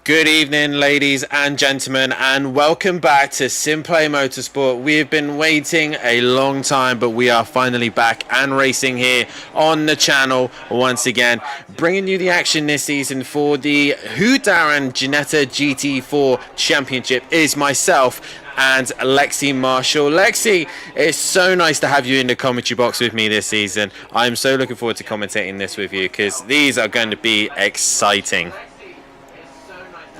Good evening, ladies and gentlemen, and welcome back to SimPlay Motorsport. We have been waiting a long time, but we are finally back and racing here on the channel once again, bringing you the action this season for the Whodarron Ginetta GT4 Championship. Is myself and Lexi Marshall. Lexi, it's so nice to have you in the commentary box with me this season. I'm so looking forward to commentating this with you because these are going to be exciting.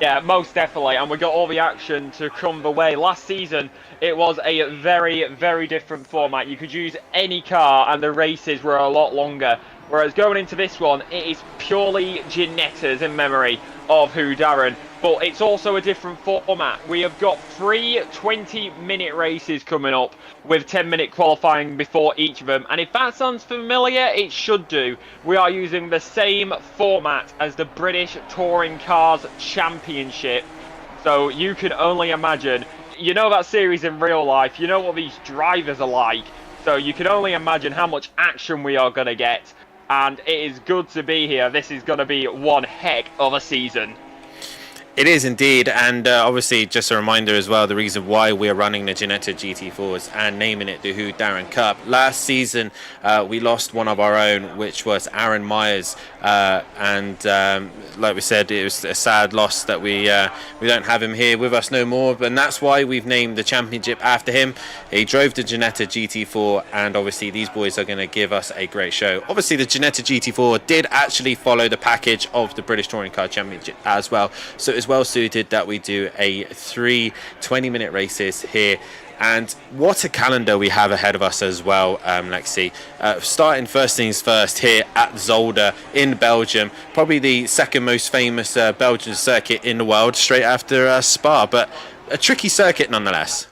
Yeah, most definitely, and we got all the action to come the way. Last season, it was a very, very different format. You could use any car, and the races were a lot longer. Whereas going into this one, it is purely Ginettas in memory of Whodarron. But it's also a different format. We have got 3 20-minute races coming up with 10-minute qualifying before each of them. And if that sounds familiar, it should do. We are using the same format as the British Touring Cars Championship. So you can only imagine, you know that series in real life, you know what these drivers are like. So you can only imagine how much action we are going to get. And it is good to be here. This is going to be one heck of a season. It is indeed, and obviously just a reminder as well, the reason why we're running the Ginetta GT4s and naming it the Whodarron Cup. Last season we lost one of our own, which was Aaron Myers, and like we said, it was a sad loss that we don't have him here with us no more, and that's why we've named the championship after him. He drove the Ginetta GT4, and obviously these boys are going to give us a great show. Obviously the Ginetta GT4 did actually follow the package of the British Touring Car Championship as well, so it's well suited that we do a 3 20-minute races here. And what a calendar we have ahead of us as well, Lexi. Starting first things first here at Zolder in Belgium, probably the second most famous Belgian circuit in the world, straight after Spa, but a tricky circuit nonetheless.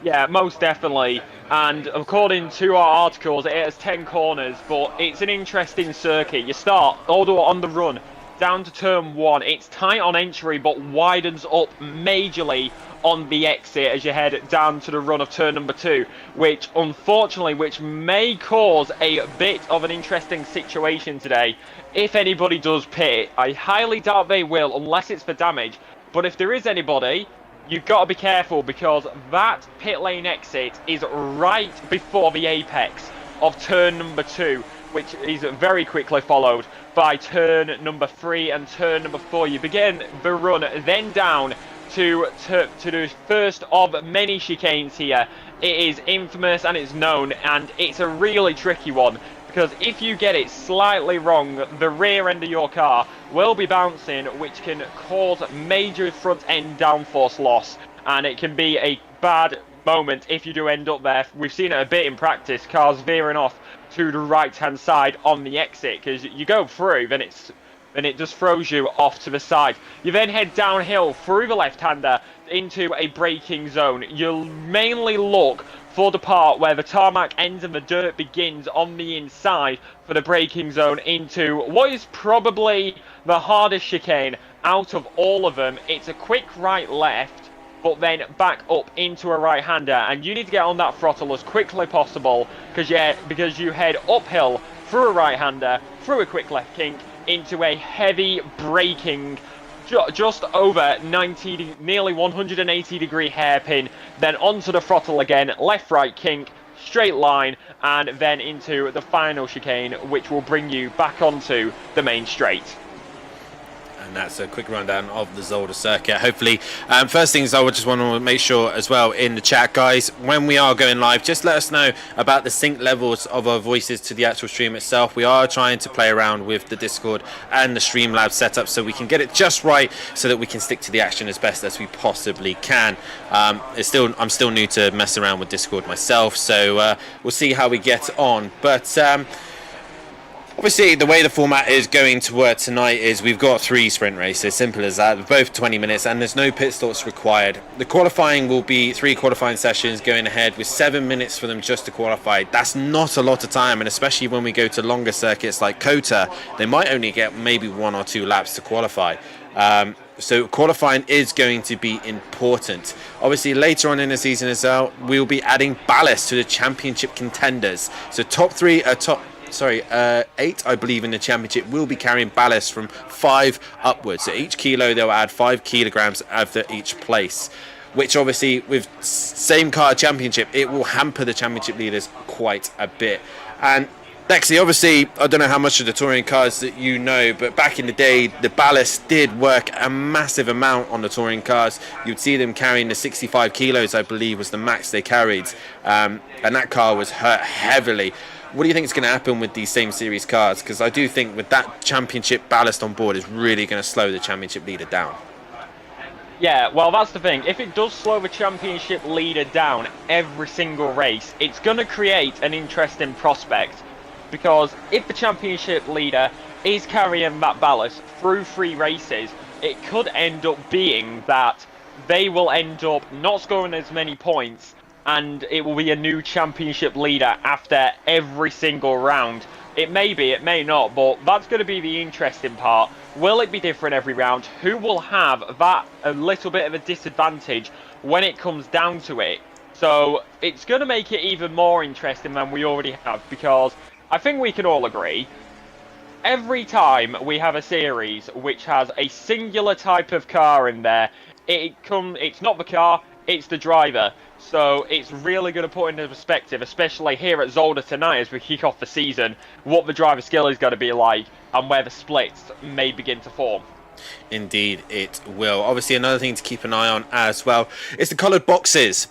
Yeah, most definitely. And according to our articles, it has 10 corners, but it's an interesting circuit. You start all the way on the run down to turn 1. It's tight on entry, but widens up majorly on the exit as you head down to the run of turn number 2, which unfortunately, may cause a bit of an interesting situation today. If anybody does pit, I highly doubt they will unless it's for damage. But if there is anybody, you've got to be careful because that pit lane exit is right before the apex of turn number 2, which is very quickly followed by turn number 3 and turn number 4. You begin the run then down to the first of many chicanes here. It is infamous and it's known, and it's a really tricky one because if you get it slightly wrong, the rear end of your car will be bouncing, which can cause major front end downforce loss, and it can be a bad moment if you do end up there. We've seen it a bit in practice, cars veering off to the right hand side on the exit because you go through, then it just throws you off to the side. You then head downhill through the left hander into a braking zone. You'll mainly look for the part where the tarmac ends and the dirt begins on the inside for the braking zone into what is probably the hardest chicane out of all of them. It's a quick right left, but then back up into a right-hander, and you need to get on that throttle as quickly possible because you head uphill through a right-hander, through a quick left kink, into a heavy braking, just over 90, nearly 180 degree hairpin, then onto the throttle again, left-right kink, straight line, and then into the final chicane, which will bring you back onto the main straight. And that's a quick rundown of the Zolder circuit. Hopefully, first things I would just want to make sure as well in the chat, guys, when we are going live, just let us know about the sync levels of our voices to the actual stream itself. We are trying to play around with the Discord and the Streamlabs setup so we can get it just right so that we can stick to the action as best as we possibly can. I'm still new to mess around with Discord myself, so we'll see how we get on. But obviously, the way the format is going to work tonight is we've got 3 sprint races, simple as that, both 20 minutes, and there's no pit stops required. The qualifying will be 3 qualifying sessions going ahead with 7 minutes for them just to qualify. That's not a lot of time, and especially when we go to longer circuits like COTA, they might only get maybe 1 or 2 laps to qualify. So qualifying is going to be important. Obviously, later on in the season as well, we'll be adding ballast to the championship contenders. So top 8, I believe, in the championship will be carrying ballast from 5 upwards. So each kilo they'll add 5 kilograms after each place, which obviously with same car championship, it will hamper the championship leaders quite a bit. And Lexi, obviously, I don't know how much of the touring cars that you know, but back in the day, the ballast did work a massive amount on the touring cars. You'd see them carrying the 65 kilos, I believe, was the max they carried, and that car was hurt heavily. What do you think is going to happen with these same series cars? Because I do think with that championship ballast on board is really going to slow the championship leader down. Yeah, well, that's the thing. If it does slow the championship leader down every single race, it's going to create an interesting prospect. Because if the championship leader is carrying that ballast through 3 races, it could end up being that they will end up not scoring as many points, and it will be a new championship leader after every single round. It may be, it may not, but that's going to be the interesting part. Will it be different every round? Who will have that a little bit of a disadvantage when it comes down to it? So it's going to make it even more interesting than we already have, because I think we can all agree, every time we have a series which has a singular type of car in there, it's not the car, it's the driver. So it's really going to put into perspective, especially here at Zolder tonight as we kick off the season, what the driver skill is going to be like and where the splits may begin to form. Indeed, it will. Obviously, another thing to keep an eye on as well is the coloured boxes.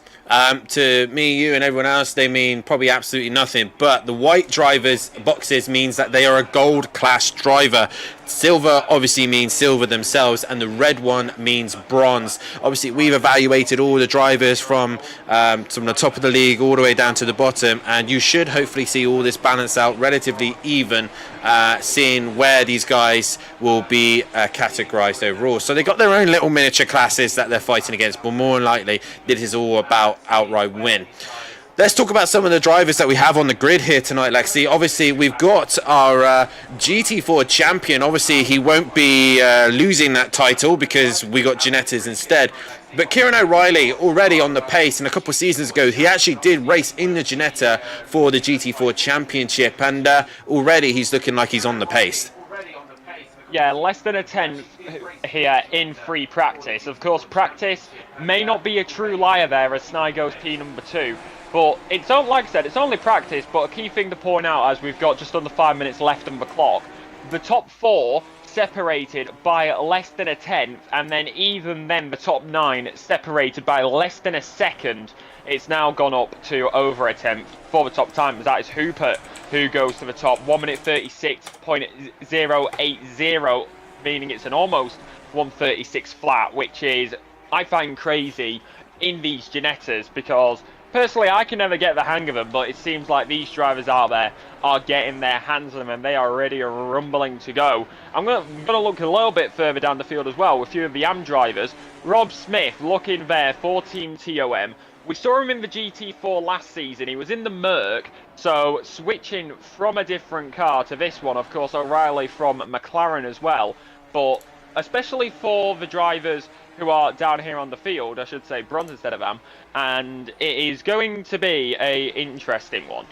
To me, you and everyone else, they mean probably absolutely nothing. But the white drivers boxes means that they are a gold class driver. Silver obviously means silver themselves, and the red one means bronze. Obviously, we've evaluated all the drivers from the top of the league all the way down to the bottom, and you should hopefully see all this balance out relatively even, seeing where these guys will be categorized overall. So they got their own little miniature classes that they're fighting against, but more than likely, this is all about outright win. Let's talk about some of the drivers that we have on the grid here tonight, Lexi. Obviously, we've got our GT4 champion. Obviously, he won't be losing that title because we got Ginettas instead. But Kieran O'Reilly already on the pace, and a couple of seasons ago, he actually did race in the Ginetta for the GT4 championship, and already he's looking like he's on the pace. Yeah, less than a 10th here in free practice. Of course, practice may not be a true liar there as Sny goes P2. But it's not, like I said, it's only practice, but a key thing to point out as we've got just under 5 minutes left on the clock, the top 4 separated by less than a 10th, and then even then the top 9 separated by less than a second. It's now gone up to over a 10th for the top time. That is Hooper who goes to the top, 1 minute 36.080, meaning it's an almost 136 flat, which is, I find, crazy in these Ginettas, because personally, I can never get the hang of them, but it seems like these drivers out there are getting their hands on them and they are ready rumbling to go. I'm going to look a little bit further down the field as well with a few of the AM drivers. Rob Smith looking there for Team TOM. We saw him in the GT4 last season. He was in the Merc, so switching from a different car to this one. Of course, O'Reilly from McLaren as well, but especially for the drivers who are down here on the field, I should say bronze instead of AM, and it is going to be a interesting one.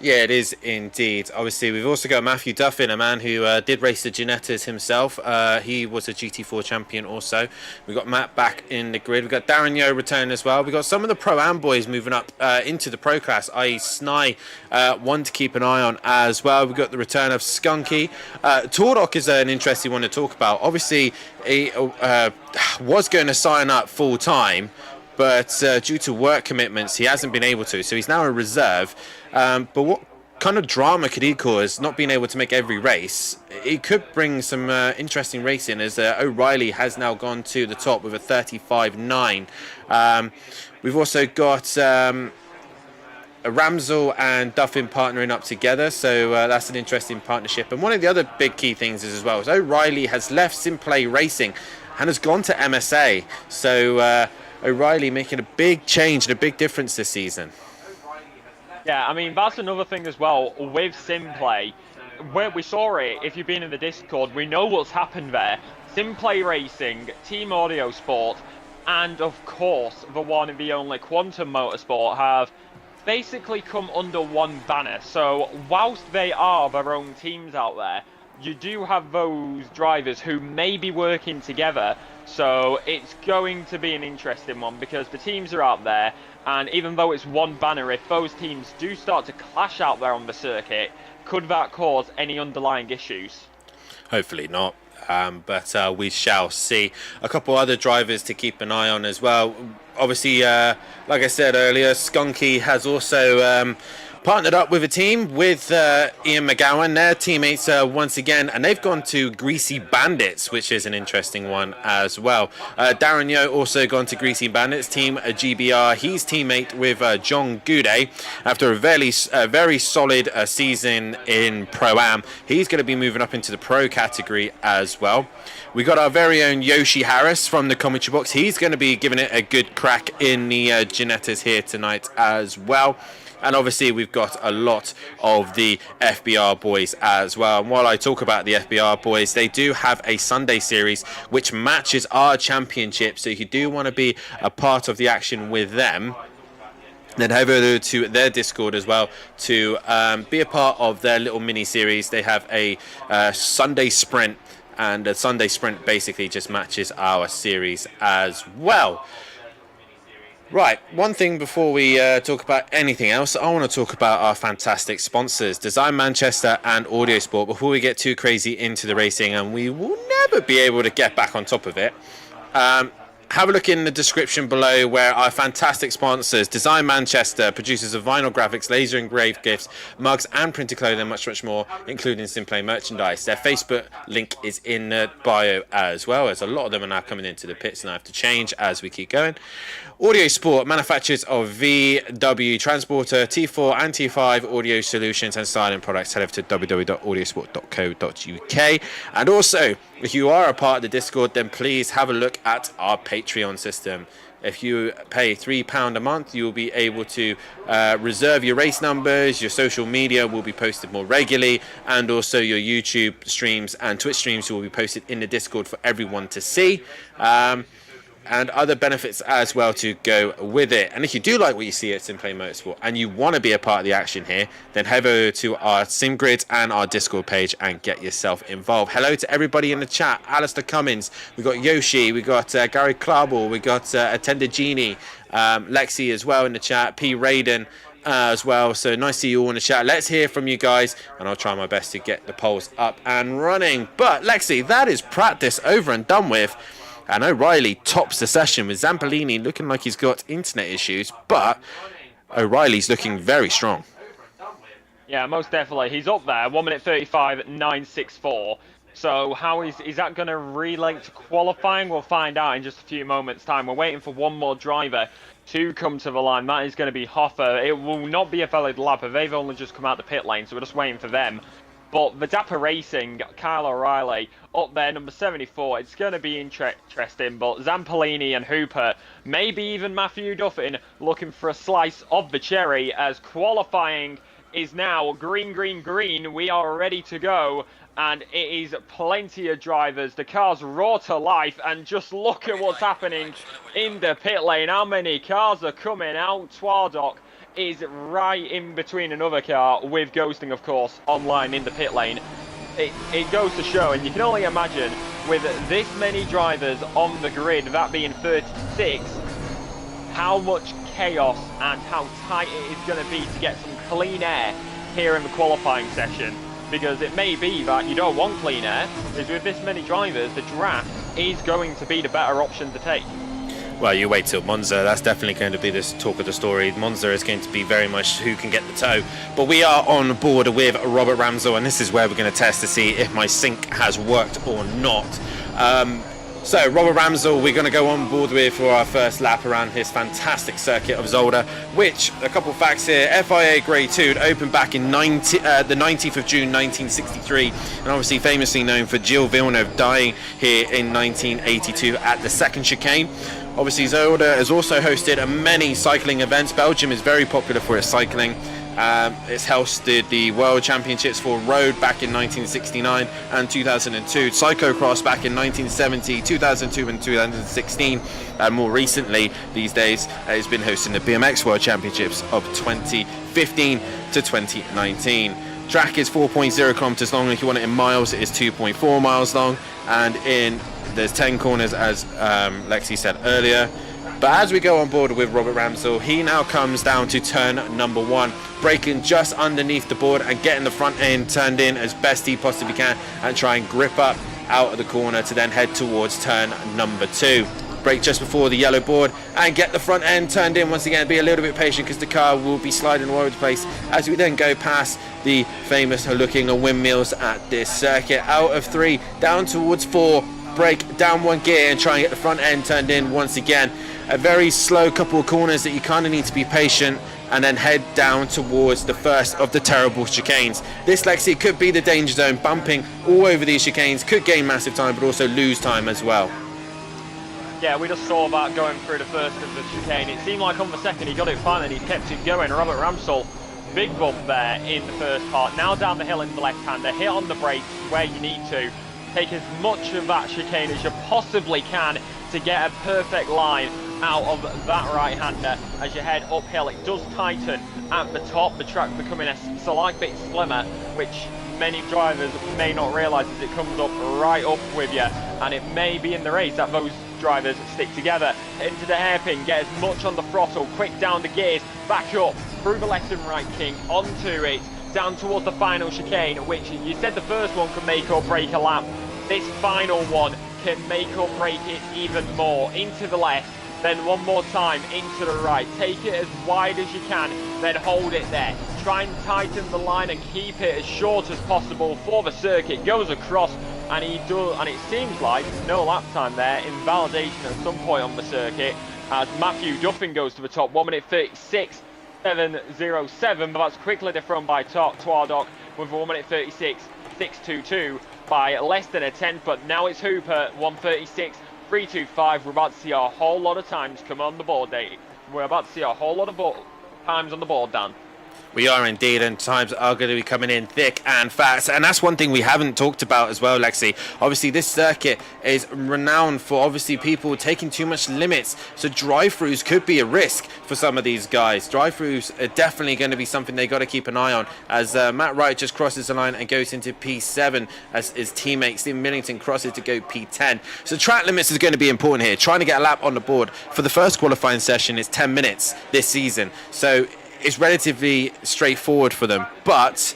Yeah, it is indeed. Obviously, we've also got Matthew Duffin, a man who did race the Ginettas himself. He was a GT4 champion also. We've got Matt back in the grid. We've got Darren Yo returning as well. We've got some of the Pro-Am boys moving up into the Pro class, i.e. Sny, one to keep an eye on as well. We've got the return of Skunky. Tordok is an interesting one to talk about. Obviously, he was going to sign up full-time, but due to work commitments, he hasn't been able to. So he's now a reserve. But what kind of drama could he cause not being able to make every race? It could bring some interesting racing, as O'Reilly has now gone to the top with a 35.9. We've also got Ramsel and Duffin partnering up together, so that's an interesting partnership. And one of the other big key things is as well is O'Reilly has left SimPlay Racing and has gone to MSA. So O'Reilly making a big change and a big difference this season. Yeah, I mean, that's another thing as well with SimPlay. Where we saw it, if you've been in the Discord, we know what's happened there. SimPlay Racing, Team Audio Sport, and of course, the one and the only Quantum Motorsport have basically come under one banner. So whilst they are their own teams out there, you do have those drivers who may be working together. So it's going to be an interesting one because the teams are out there, and even though it's one banner, if those teams do start to clash out there on the circuit, could that cause any underlying issues? Hopefully not. But we shall see. A couple other drivers to keep an eye on as well. Obviously, like I said earlier, Skunky has also partnered up with a team with Ian McGowan, their teammates once again, and they've gone to Greasy Bandits, which is an interesting one as well. Darren Yo also gone to Greasy Bandits team, GBR. He's teammate with John Goudet after a very solid season in Pro-Am. He's going to be moving up into the Pro category as well. We got our very own Yoshi Harris from the commentary box. He's going to be giving it a good crack in the Ginettas here tonight as well. And obviously we've got a lot of the FBR boys as well. And while I talk about the FBR boys, they do have a Sunday series which matches our championship. So if you do want to be a part of the action with them, then head over to their Discord as well to be a part of their little mini series. They have a Sunday sprint, and a Sunday sprint basically just matches our series as well. Right, one thing before we talk about anything else, I want to talk about our fantastic sponsors, Design Manchester and Audio Sport, before we get too crazy into the racing, and we will never be able to get back on top of it. Have a look in the description below where our fantastic sponsors, Design Manchester, producers of vinyl graphics, laser engraved gifts, mugs and printed clothing, much more, including SimPlay merchandise. Their Facebook link is in the bio as well, as a lot of them are now coming into the pits and I have to change as we keep going. Audio Sport, manufacturers of VW Transporter, T4 and T5 audio solutions and styling products. Head over to www.audiosport.co.uk. And also, if you are a part of the Discord, then please have a look at our Patreon system. If you pay £3 a month, you will be able to reserve your race numbers, your social media will be posted more regularly, and also your YouTube streams and Twitch streams will be posted in the Discord for everyone to see. And other benefits as well to go with it. And if you do like what you see at SimPlay Motorsport and you want to be a part of the action here, then head over to our SimGrid and our Discord page and get yourself involved. Hello to everybody in the chat. Alistair Cummins, we got Yoshi, we got Gary Klarball, we got Attender Genie, Lexi as well in the chat, P. Raiden as well. So nice to see you all in the chat. Let's hear from you guys, and I'll try my best to get the polls up and running. But Lexi, that is practice over and done with. And O'Reilly tops the session with Zampolini looking like he's got internet issues, but O'Reilly's looking very strong. Yeah, most definitely. He's up there, 1 minute 35.964. So how is that going to relate to qualifying? We'll find out in just a few moments' time. We're waiting for one more driver to come to the line. That is going to be Hoffer. It will not be a valid lap. They've only just come out the pit lane, so we're just waiting for them. But the Dapper Racing, Kyle O'Reilly, up there, number 74. It's going to be interesting, but Zampolini and Hooper, maybe even Matthew Duffin, looking for a slice of the cherry as qualifying is now green, green, green. We are ready to go, and it is plenty of drivers. The cars roar to life, and just look at what's happening in the pit lane. How many cars are coming out? Twardock is right in between another car with Ghosting, of course, online in the pit lane. It goes to show, and you can only imagine with this many drivers on the grid, that being 36, how much chaos and how tight it is going to be to get some clean air here in the qualifying session, because it may be that you don't want clean air, because with this many drivers, the draft is going to be the better option to take. Well, you wait till Monza. That's definitely going to be the talk of the story. Monza is going to be very much who can get the toe. But we are on board with Robert Ramsell, and this is where we're going to test to see if my sync has worked or not. So Robert Ramsell, we're going to go on board with for our first lap around his fantastic circuit of Zolder, which, a couple of facts here, FIA Grade 2 opened back in the 19th of June 1963, and obviously famously known for Gilles Villeneuve dying here in 1982 at the second chicane. Obviously, Zolder has also hosted many cycling events. Belgium is very popular for its cycling. It's hosted the World Championships for Road back in 1969 and 2002, Cyclocross back in 1970, 2002 and 2016, and more recently these days it's been hosting the BMX World Championships of 2015 to 2019. Track is 4.0 kilometers long. If you want it in miles, it is 2.4 miles long, and there's 10 corners, as Lexi said earlier. But as we go on board with Robert Ramsell, he now comes down to turn number 1, braking just underneath the board and getting the front end turned in as best he possibly can and try and grip up out of the corner to then head towards turn number 2. Brake just before the yellow board and get the front end turned in once again. Be a little bit patient because the car will be sliding all over the place as we then go past the famous looking windmills at this circuit. Out of 3, down towards 4, brake down 1 gear and try and get the front end turned in once again. A very slow couple of corners that you kind of need to be patient and then head down towards the first of the terrible chicanes. This, Lexi, could be the danger zone. Bumping all over these chicanes could gain massive time but also lose time as well. Yeah, we just saw that going through the first of the chicane. It seemed like on the second he got it fine and he kept it going. Robert Ramsell, big bump there in the first part. Now down the hill in the left-hander, hit on the brakes where you need to. Take as much of that chicane as you possibly can to get a perfect line out of that right-hander as you head uphill. It does tighten at the top, the track becoming a slight bit slimmer, which many drivers may not realise as it comes up right up with you, and it may be in the race that those drivers stick together. Into the hairpin, get as much on the throttle, quick down the gears, back up, through the left and right king, onto it, down towards the final chicane, which you said the first one could make or break a lap. This final one can make or break it even more. Into the left, then one more time into the right. Take it as wide as you can, then hold it there. Try and tighten the line and keep it as short as possible for the circuit. Goes across, and he does, and it seems like no lap time there. Invalidation at some point on the circuit as Matthew Duffin goes to the top. 1 minute 36.707, but that's quickly thrown by Twardock with 1 minute 36.622 by less than a tenth. But now it's Hooper, 1:36.325. We're about to see a whole lot of times come on the board, Dave. We're about to see a whole lot of times on the board, Dan. We are indeed, and times are going to be coming in thick and fast, and that's one thing we haven't talked about as well, Lexi. Obviously, this circuit is renowned for obviously people taking too much limits, so drive-throughs could be a risk for some of these guys. Drive-throughs are definitely going to be something they got to keep an eye on, as Matt Wright just crosses the line and goes into P7 as his teammate Steve Millington crosses to go P10. So track limits is going to be important here. Trying to get a lap on the board for the first qualifying session is 10 minutes this season, so it's relatively straightforward for them, but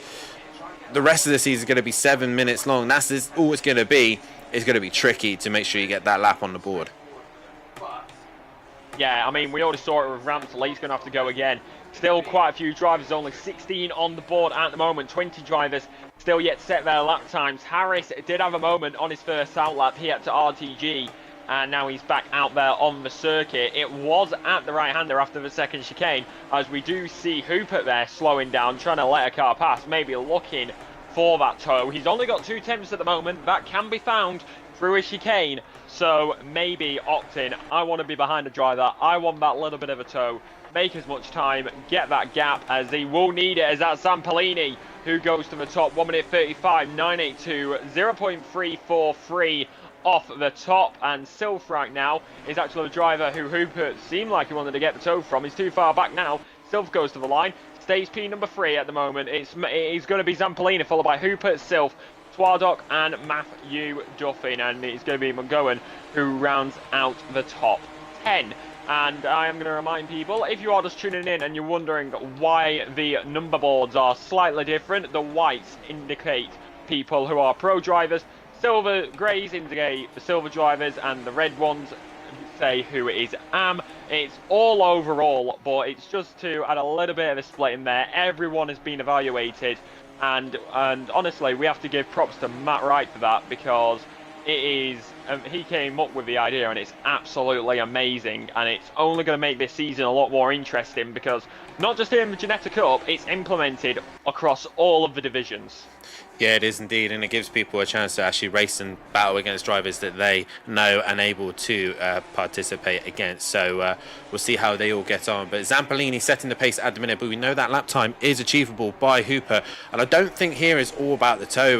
the rest of the season is going to be 7 minutes long. That's all it's going to be. It's going to be tricky to make sure you get that lap on the board. Yeah, I mean, we already saw it with Ramsell. He's going to have to go again. Still quite a few drivers, only 16 on the board at the moment. 20 drivers still yet to set their lap times. Harris did have a moment on his first out lap. He had to RTG, and now he's back out there on the circuit. It was at the right-hander after the second chicane, as we do see Hooper there slowing down, trying to let a car pass, maybe looking for that toe. He's only got 2 tenths at the moment. That can be found through a chicane, so maybe opting, I want to be behind the driver, I want that little bit of a toe, make as much time, get that gap, as he will need it, as that's Zampellini who goes to the top. 1 minute 35.982, 0.343 off the top, and Sylph right now is actually the driver who Hooper seemed like he wanted to get the toe from. He's too far back now. Sylph goes to the line, stays P number 3 at the moment. It's going to be Zampellini, followed by Hooper, Sylph, Twardock and Matthew Duffin, and it's going to be McGowan who rounds out the top 10. And I am going to remind people, if you are just tuning in and you're wondering why the number boards are slightly different, the whites indicate people who are pro drivers, silver greys indicate the silver drivers, and the red ones say who it is am. It's all overall, but it's just to add a little bit of a split in there. Everyone has been evaluated, and honestly, we have to give props to Matt Wright for that, because it is, he came up with the idea, and it's absolutely amazing, and it's only going to make this season a lot more interesting because not just in the Ginetta Cup, it's implemented across all of the divisions. Yeah, it is indeed, and it gives people a chance to actually race and battle against drivers that they know and able to participate against. So we'll see how they all get on. But Zampolini setting the pace at the minute, but we know that lap time is achievable by Hooper. And I don't think here is all about the toe,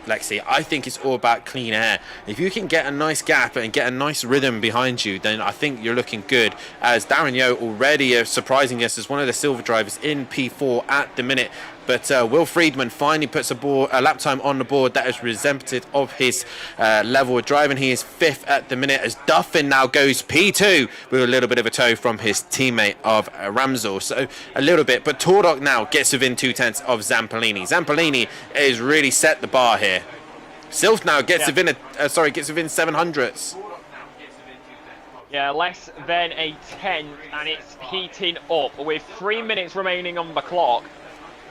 Lexi. I think it's all about clean air. If you can get a nice gap and get a nice rhythm behind you, then I think you're looking good. As Darren Yeo already surprising us as one of the silver drivers in P4 at the minute. But Will Friedman finally puts a lap time on the board that is representative of his level of driving. He is 5th at the minute as Duffin now goes P2 with a little bit of a tow from his teammate of Ramsel. So a little bit, but Tordok now gets within 2/10 of Zampolini. Zampolini has really set the bar here. Sylph now gets within gets within 700ths. Yeah, less than a 10th, and it's heating up with 3 minutes remaining on the clock.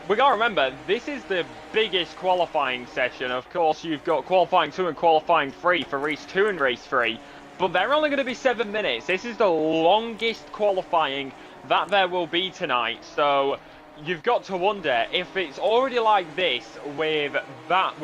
We got to remember, this is the biggest qualifying session. Of course, you've got qualifying 2 and qualifying 3 for race 2 and race 3, but they're only going to be 7 minutes. This is the longest qualifying that there will be tonight. So you've got to wonder if it's already like this with that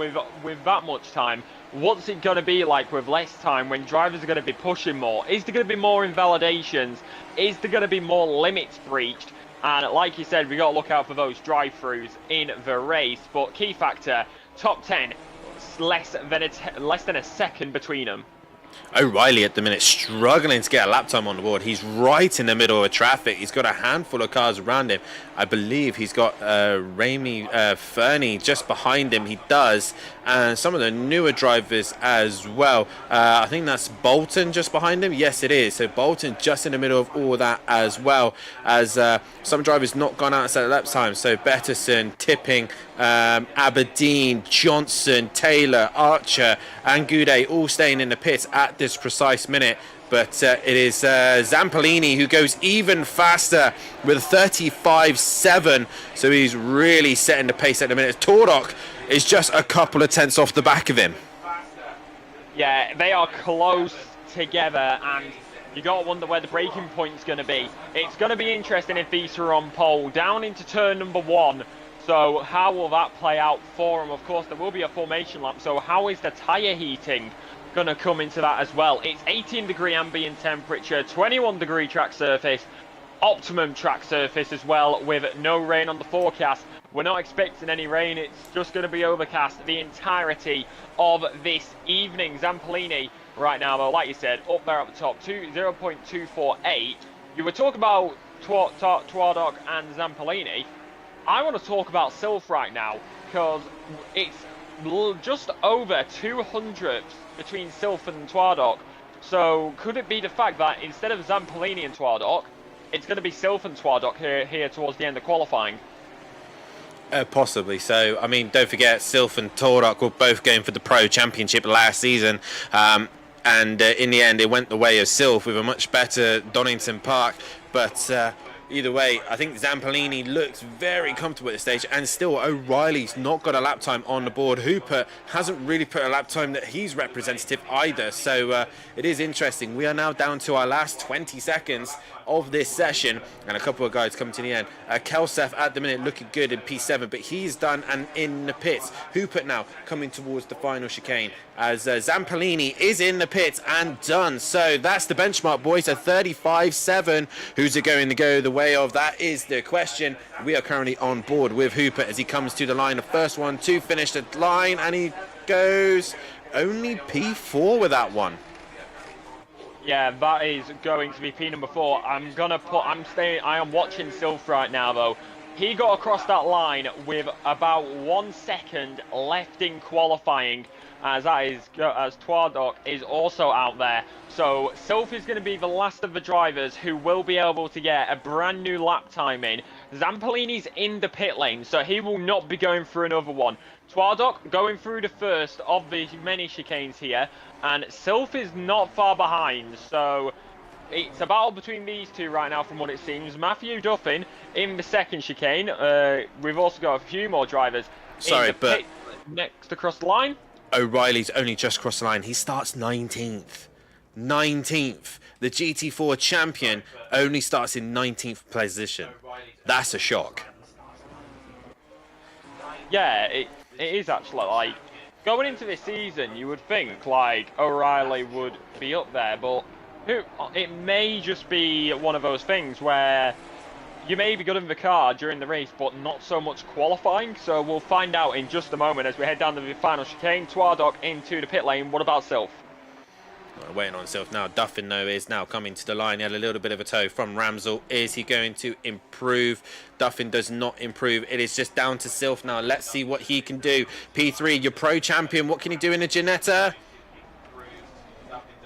much time. What's it going to be like with less time when drivers are going to be pushing more? Is there going to be more invalidations? Is there going to be more limits breached? And like you said, we got to look out for those drive-throughs in the race. But key factor, top 10, less than a second between them. O'Reilly at the minute struggling to get a lap time on the board. He's right in the middle of traffic. He's got a handful of cars around him. I believe he's got Ramy Fernie just behind him. He does. And some of the newer drivers as well. I think that's Bolton just behind him. Yes, it is. So Bolton just in the middle of all that as well. As some drivers not gone outside lap time. So Betterson, Tipping, Aberdeen, Johnson, Taylor, Archer and Goudet all staying in the pits at this precise minute. But it is Zampolini who goes even faster with 35.7. So he's really setting the pace at the minute. Tordok is just a couple of tenths off the back of him. Yeah, they are close together, and you got to wonder where the breaking point is going to be. It's going to be interesting if these are on pole down into turn number 1. So how will that play out for them? Of course, there will be a formation lap. So how is the tyre heating going to come into that as well? It's 18-degree ambient temperature, 21-degree track surface, optimum track surface as well, with no rain on the forecast. We're not expecting any rain. It's just going to be overcast the entirety of this evening. Zampolini right now, though, like you said, up there at the top, 0.248. You were talking about Twadok and Zampolini. I want to talk about Sylph right now, because it's just over 200 between Sylph and Twadok. So could it be the fact that instead of Zampolini and Twadok, it's going to be Sylph and Twadok here towards the end of qualifying? Possibly. So, I mean, don't forget, Sylph and Tordok were both going for the Pro Championship last season. And in the end, it went the way of Sylph with a much better Donington Park. But either way, I think Zampolini looks very comfortable at this stage, and still O'Reilly's not got a lap time on the board. Hooper hasn't really put a lap time that he's representative either, so it is interesting. We are now down to our last 20 seconds of this session, and a couple of guys coming to the end. Kelseth at the minute looking good in P7, but he's done and in the pits. Hooper now coming towards the final chicane as Zampolini is in the pits and done. So that's the benchmark, boys, a 35.7. Who's it going to go the way of? That is the question. We are currently on board with Hooper as he comes to the line. The first one to finish the line, and he goes only P4 with that one. Yeah, that is going to be P number 4. I am watching Sylph right now, though. He got across that line with about 1 second left in qualifying, as Twadok is also out there. So Sylph is going to be the last of the drivers who will be able to get a brand new lap time in. Zampolini's in the pit lane, so he will not be going through another one. Twadok going through the first of the many chicanes here, and Sylph is not far behind, so it's a battle between these two right now from what it seems. Matthew Duffin in the second chicane. We've also got a few more drivers in the pit next across the line. O'Reilly's only just crossed the line. He starts 19th. 19th. The GT4 champion only starts in 19th position. That's a shock. Yeah, it is actually. Like, going into this season, you would think, like, O'Reilly would be up there, but it may just be one of those things where you may be good in the car during the race, but not so much qualifying. So we'll find out in just a moment as we head down to the final chicane. Twardog into the pit lane. What about Sylph? Waiting on Sylph now. Duffin, though, is now coming to the line. He had a little bit of a tow from Ramsell. Is he going to improve? Duffin does not improve. It is just down to Sylph now. Let's see what he can do. P3, your pro champion. What can he do in a Ginetta?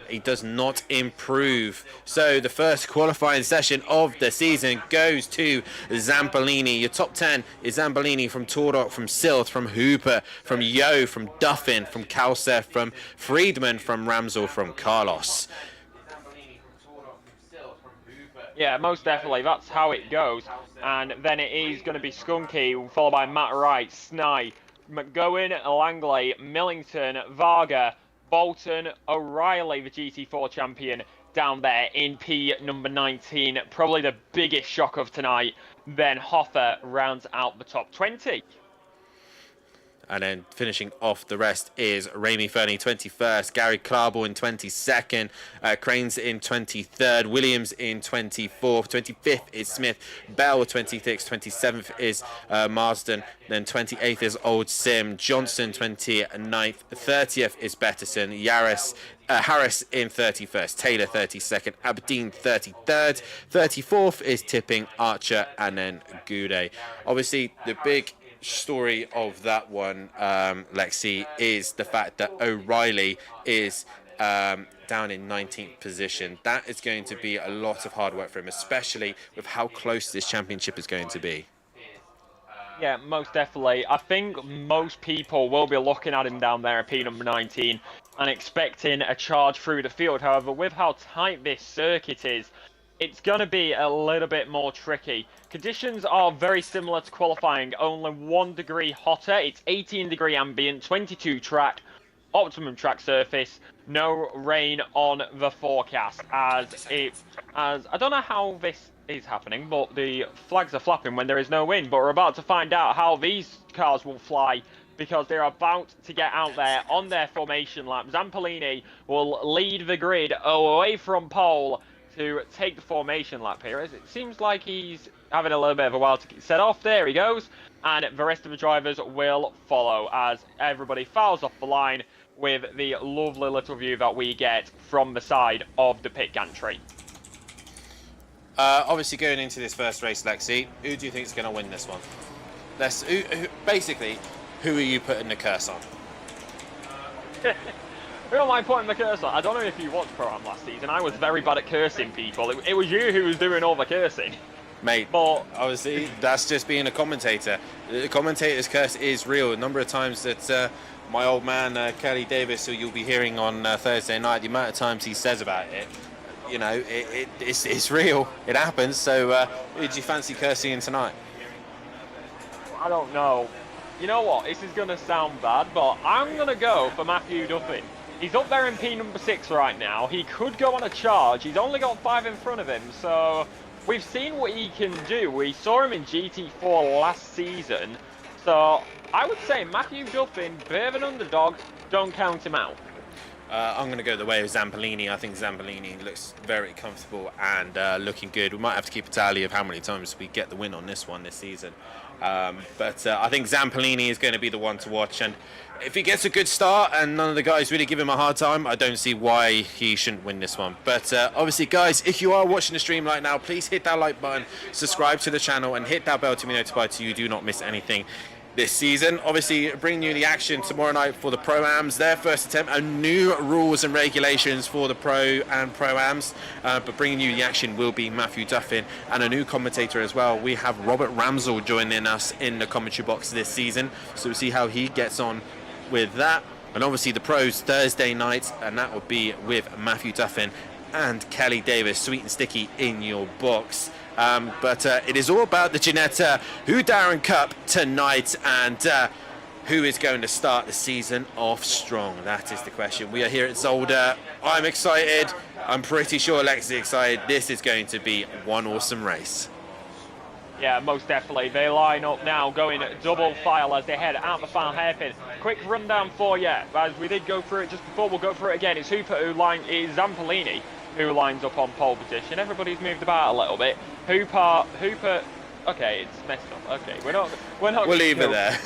He does not improve. So the first qualifying session of the season goes to Zampolini. Your top 10 is Zampolini from Tordok, from Sylph, from Hooper, from Yo, from Duffin, from Kalsef, from Friedman, from Ramsell, from Carlos. Yeah, most definitely. That's how it goes. And then it is going to be Skunky, followed by Matt Wright, Snide, McGowan, Langley, Millington, Varga, Bolton, O'Reilly, the GT4 champion, down there in P number 19. Probably the biggest shock of tonight. Then Hoffer rounds out the top 20. And then finishing off the rest is Ramy Fernie 21st, Gary Clarble in 22nd, Cranes in 23rd, Williams in 24th, 25th is Smith, Bell 26th, 27th is Marsden, then 28th is Old Sim, Johnson 29th, 30th is Betterson, Harris in 31st, Taylor 32nd, Aberdeen 33rd, 34th is Tipping, Archer, and then Goudet. Obviously, the big story of that one, Lexi, is the fact that O'Reilly is down in 19th position. That is going to be a lot of hard work for him, especially with how close this championship is going to be. Yeah, most definitely. I think most people will be looking at him down there at P number 19 and expecting a charge through the field. However, with how tight this circuit is, it's going to be a little bit more tricky. Conditions are very similar to qualifying, only 1 degree hotter. It's 18 degree ambient, 22 track, optimum track surface, no rain on the forecast. As I don't know how this is happening, but the flags are flapping when there is no wind. But we're about to find out how these cars will fly, because they're about to get out there on their formation lap. Zampolini will lead the grid away from pole to take the formation lap here, as it seems like he's having a little bit of a while to get set off. There he goes, and the rest of the drivers will follow as everybody fouls off the line with the lovely little view that we get from the side of the pit gantry. Obviously, going into this first race, Lexi, who do you think is going to win this one? Basically, who are you putting the curse on? Who am I putting the curse on? I don't know if you watched Pro-Am last season. I was very bad at cursing people. It was you who was doing all the cursing. Mate, but obviously, that's just being a commentator. The commentator's curse is real. A number of times that my old man, Kelly Davis, who you'll be hearing on Thursday night, the amount of times he says about it, you know, it's real. It happens. So, who did you fancy cursing in tonight? I don't know. You know what? This is going to sound bad, but I'm going to go for Matthew Duffin. He's up there in P number 6 right now. He could go on a charge. He's only got 5 in front of him, so we've seen what he can do. We saw him in GT4 last season, so I would say Matthew Duffin, bit of an underdog, don't count him out. I'm going to go the way of Zampolini. I think Zampolini looks very comfortable and looking good. We might have to keep a tally of how many times we get the win on this one this season. But I think Zampolini is going to be the one to watch. And if he gets a good start and none of the guys really give him a hard time, I don't see why he shouldn't win this one. But obviously, guys, if you are watching the stream right now, please hit that like button, subscribe to the channel, and hit that bell to be notified so you do not miss anything this season. Obviously, bringing you the action tomorrow night for the Pro-Ams, their first attempt at new rules and regulations for the Pro and Pro-Ams, but bringing you the action will be Matthew Duffin and a new commentator as well. We have Robert Ramsell joining us in the commentary box this season, so we'll see how he gets on with that. And obviously the Pros Thursday night, and that will be with Matthew Duffin and Kelly Davis, sweet and sticky in your box. But it is all about the Ginetta Whodarron Cup tonight, and who is going to start the season off strong? That is the question. We are here at Zolder. I'm excited. I'm pretty sure Lex is excited. This is going to be one awesome race. Yeah, most definitely. They line up now, going double file as they head out the final hairpin. Quick rundown for you, as we did go through it just before, we'll go through it again. It's Zampolini who lines up on pole position. Everybody's moved about a little bit. Hooper. Okay, it's messed up. Okay, we're not. We'll leave it there.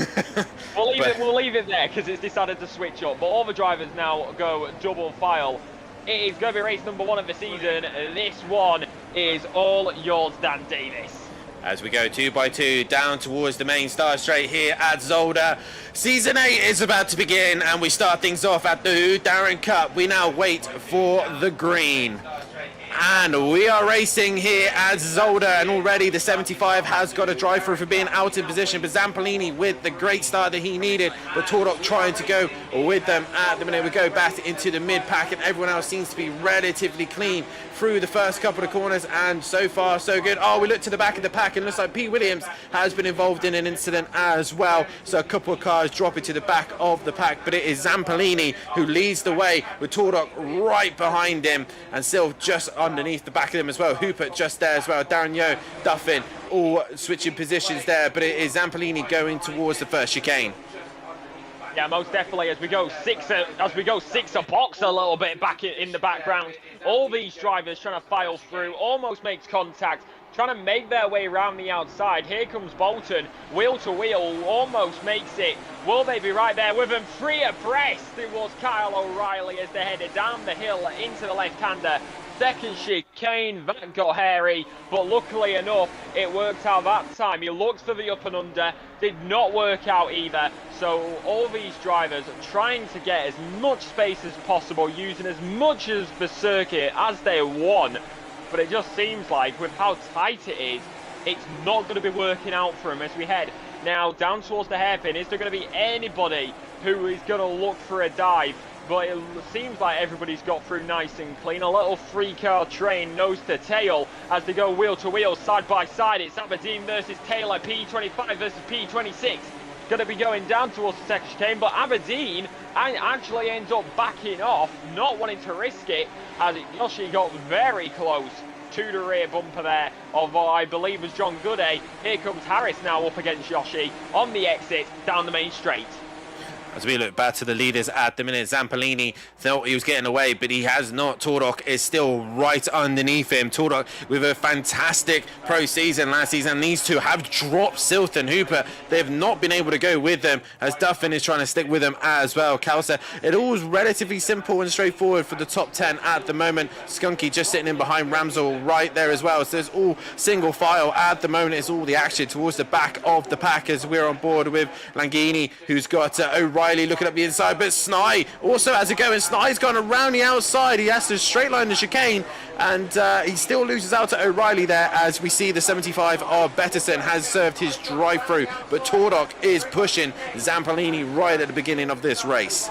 We'll leave it there because it's decided to switch up. But all the drivers now go double file. It is going to be race number 1 of the season. This one is all yours, Dan Davis. As we go 2 by 2 down towards the main start straight here at Zolder. Season 8 is about to begin, and we start things off at the Whodarron Cup. We now wait for the green. And we are racing here at Zolder, and already the 75 has got a drive through for being out in position, but Zampolini with the great start that he needed, but Tordok trying to go with them at the minute. We go back into the mid pack, and everyone else seems to be relatively clean through the first couple of corners, and so far so good. Oh, we look to the back of the pack, and looks like P. Williams has been involved in an incident as well, so a couple of cars drop into the back of the pack, but it is Zampolini who leads the way with Tordok right behind him, and still just underneath the back of them as well. Hooper just there as well. Darren Yo, Duffin, all switching positions there, but it is Zampolini going towards the first chicane. Yeah, most definitely. As we go six a box a little bit back in the background. All these drivers trying to file through, almost makes contact, trying to make their way around the outside. Here comes Bolton, wheel to wheel, almost makes it. Will they be right there with him? Free abreast. It was Kyle O'Reilly as they headed down the hill into the left-hander. Second chicane, that got hairy, but luckily enough, it worked out that time. He looked for the up and under, did not work out either. So all these drivers are trying to get as much space as possible, using as much of the circuit as they want. But it just seems like, with how tight it is, it's not going to be working out for him as we head now down towards the hairpin. Is there going to be anybody who is going to look for a dive? But it seems like everybody's got through nice and clean. A little 3-car train, nose to tail, as they go wheel to wheel, side by side. It's Aberdeen versus Taylor, P25 versus P26. Going to be going down towards the second chicane, but Aberdeen actually ends up backing off, not wanting to risk it, as Yoshi got very close to the rear bumper there of what I believe was John Gooday. Here comes Harris now up against Yoshi on the exit down the main straight. As we look back to the leaders at the minute, Zampolini thought he was getting away, but he has not. Tordok is still right underneath him. Tordok with a fantastic pro season last season. These two have dropped Silth and Hooper. They have not been able to go with them, as Duffin is trying to stick with them as well. Kalsa, it all is relatively simple and straightforward for the top 10 at the moment. Skunky just sitting in behind Ramsel right there as well. So it's all single file at the moment. It's all the action towards the back of the pack as we're on board with Langhini, who's got O'Reilly looking up the inside, but Snai also has it going. Snai's gone around the outside. He has to straight line the chicane, and he still loses out to O'Reilly there, as we see the 75 of Betterson has served his drive through, but Tordok is pushing Zampolini right at the beginning of this race.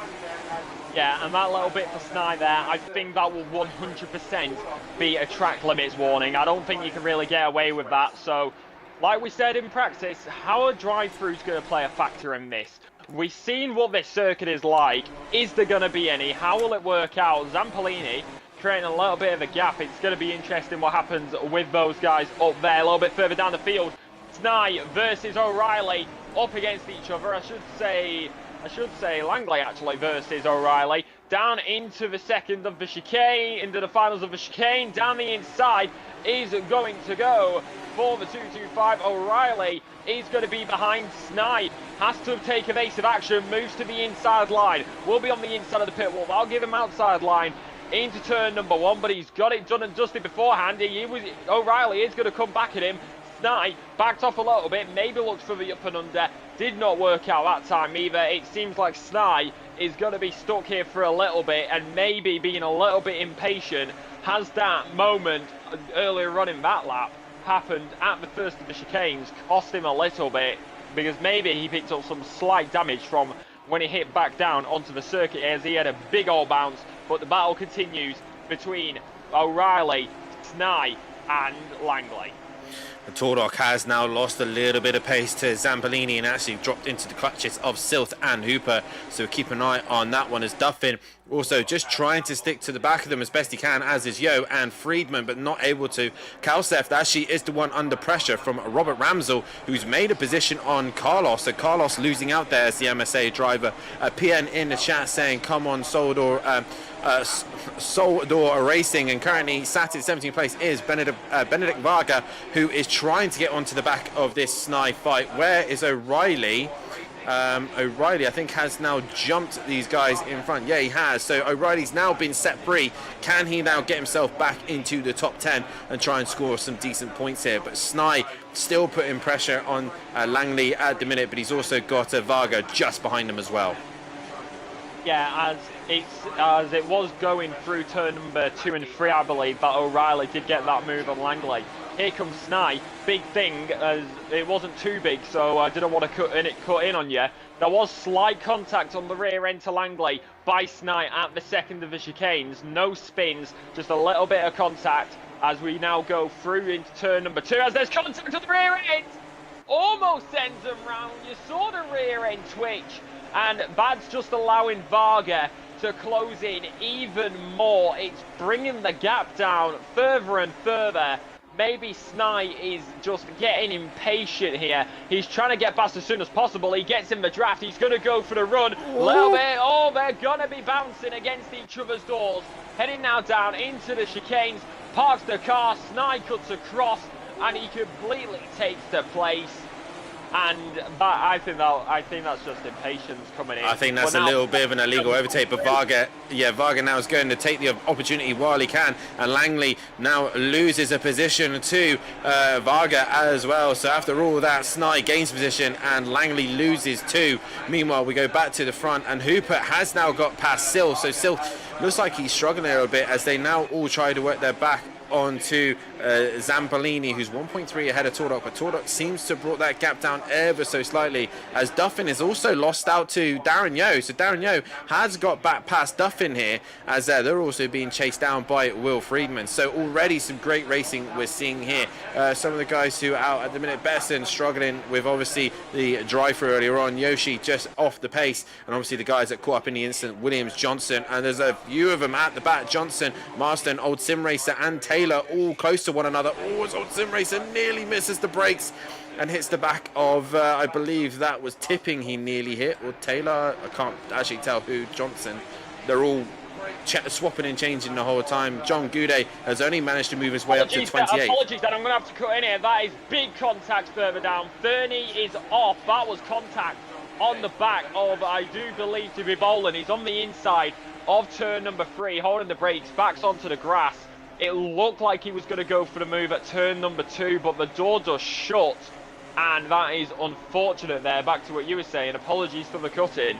Yeah, and that little bit for Snai there, I think that will 100% be a track limits warning. I don't think you can really get away with that. So, like we said in practice, how a drive-through is going to play a factor in this. We've seen what this circuit is like. Is there going to be any? How will it work out? Zampolini creating a little bit of a gap. It's going to be interesting what happens with those guys up there a little bit further down the field. Snai versus O'Reilly up against each other. I should say Langley actually versus O'Reilly. Down into the second of the chicane, into the finals of the chicane. Down the inside is going to go for the 225. O'Reilly is going to be behind Snai. Has to take evasive action, moves to the inside line. Will be on the inside of the pit wall. I'll give him outside line into turn number 1, but he's got it done and dusted beforehand. O'Reilly is going to come back at him. Snai backed off a little bit, maybe looked for the up and under. Did not work out that time either. It seems like Snai is going to be stuck here for a little bit, and maybe being a little bit impatient. Has that moment earlier on in that lap happened at the first of the chicanes cost him a little bit, because maybe he picked up some slight damage from when he hit back down onto the circuit, as he had a big old bounce. But the battle continues between O'Reilly, Snai and Langley. And Tordok has now lost a little bit of pace to Zambolini and actually dropped into the clutches of Silt and Hooper. So keep an eye on that one as Duffin also just trying to stick to the back of them as best he can, as is Yo and Friedman, but not able to. Kalseth actually is the one under pressure from Robert Ramsel, who's made a position on Carlos. So Carlos losing out there as the MSA driver. PN in the chat saying, come on, Soldor. Soldor Racing, and currently sat in 17th place is Benedict Varga, who is trying to get onto the back of this Snai fight. Where is O'Reilly? O'Reilly, I think, has now jumped these guys in front. Yeah, he has. So O'Reilly's now been set free. Can he now get himself back into the top 10 and try and score some decent points here? But Snai still putting pressure on Langley at the minute, but he's also got Varga just behind him as well. Yeah, as it was going through turn number 2 and 3, I believe, that O'Reilly did get that move on Langley. Here comes Snai. Big thing, as it wasn't too big, so I didn't want to cut in on you. There was slight contact on the rear end to Langley by Snai at the second of the chicanes. No spins, just a little bit of contact as we now go through into turn number 2. As there's contact on the rear end, almost sends them round. You saw the rear end twitch, and that's just allowing Varga to close in even more. It's bringing the gap down further and further. Maybe Snai is just getting impatient here. He's trying to get past as soon as possible. He gets in the draft. He's going to go for the run. A little bit. Oh, they're going to be bouncing against each other's doors. Heading now down into the chicanes. Parks the car. Snai cuts across, and he completely takes the place. And I think that's just impatience coming in. I think that's a little bit of an illegal overtake, but Varga now is going to take the opportunity while he can, and Langley now loses a position to Varga as well. So after all that, Snai gains position and Langley loses 2. Meanwhile, we go back to the front, and Hooper has now got past Sil. So Sil looks like he's struggling a little bit as they now all try to work their back onto Zambolini, who's 1.3 ahead of Tordok, but Tordok seems to have brought that gap down ever so slightly, as Duffin is also lost out to Darren Yo. So Darren Yo has got back past Duffin here, as they're also being chased down by Will Friedman. So already some great racing we're seeing here. Some of the guys who are out at the minute, Besson struggling with obviously the drive-through earlier on, Yoshi just off the pace, and obviously the guys that caught up in the incident, Williams, Johnson, and there's a few of them at the back. Johnson, Marston, Old Sim Racer and Taylor all close to one another. Always Old Sim Racer nearly misses the brakes and hits the back of I believe that was Tipping he nearly hit, or Taylor. I can't actually tell who. Johnson. They're all swapping and changing the whole time. John Goudet has only managed to move his way up to 28. Apologies, Dan, I'm going to have to cut in here. That is big contact further down. Fernie is off. That was contact on the back of, I do believe, to be Boland. He's on the inside of turn number 3, holding the brakes, backs onto the grass. It looked like he was going to go for the move at turn number 2, but the door just shut, and that is unfortunate there. Back to what you were saying. Apologies for the cutting.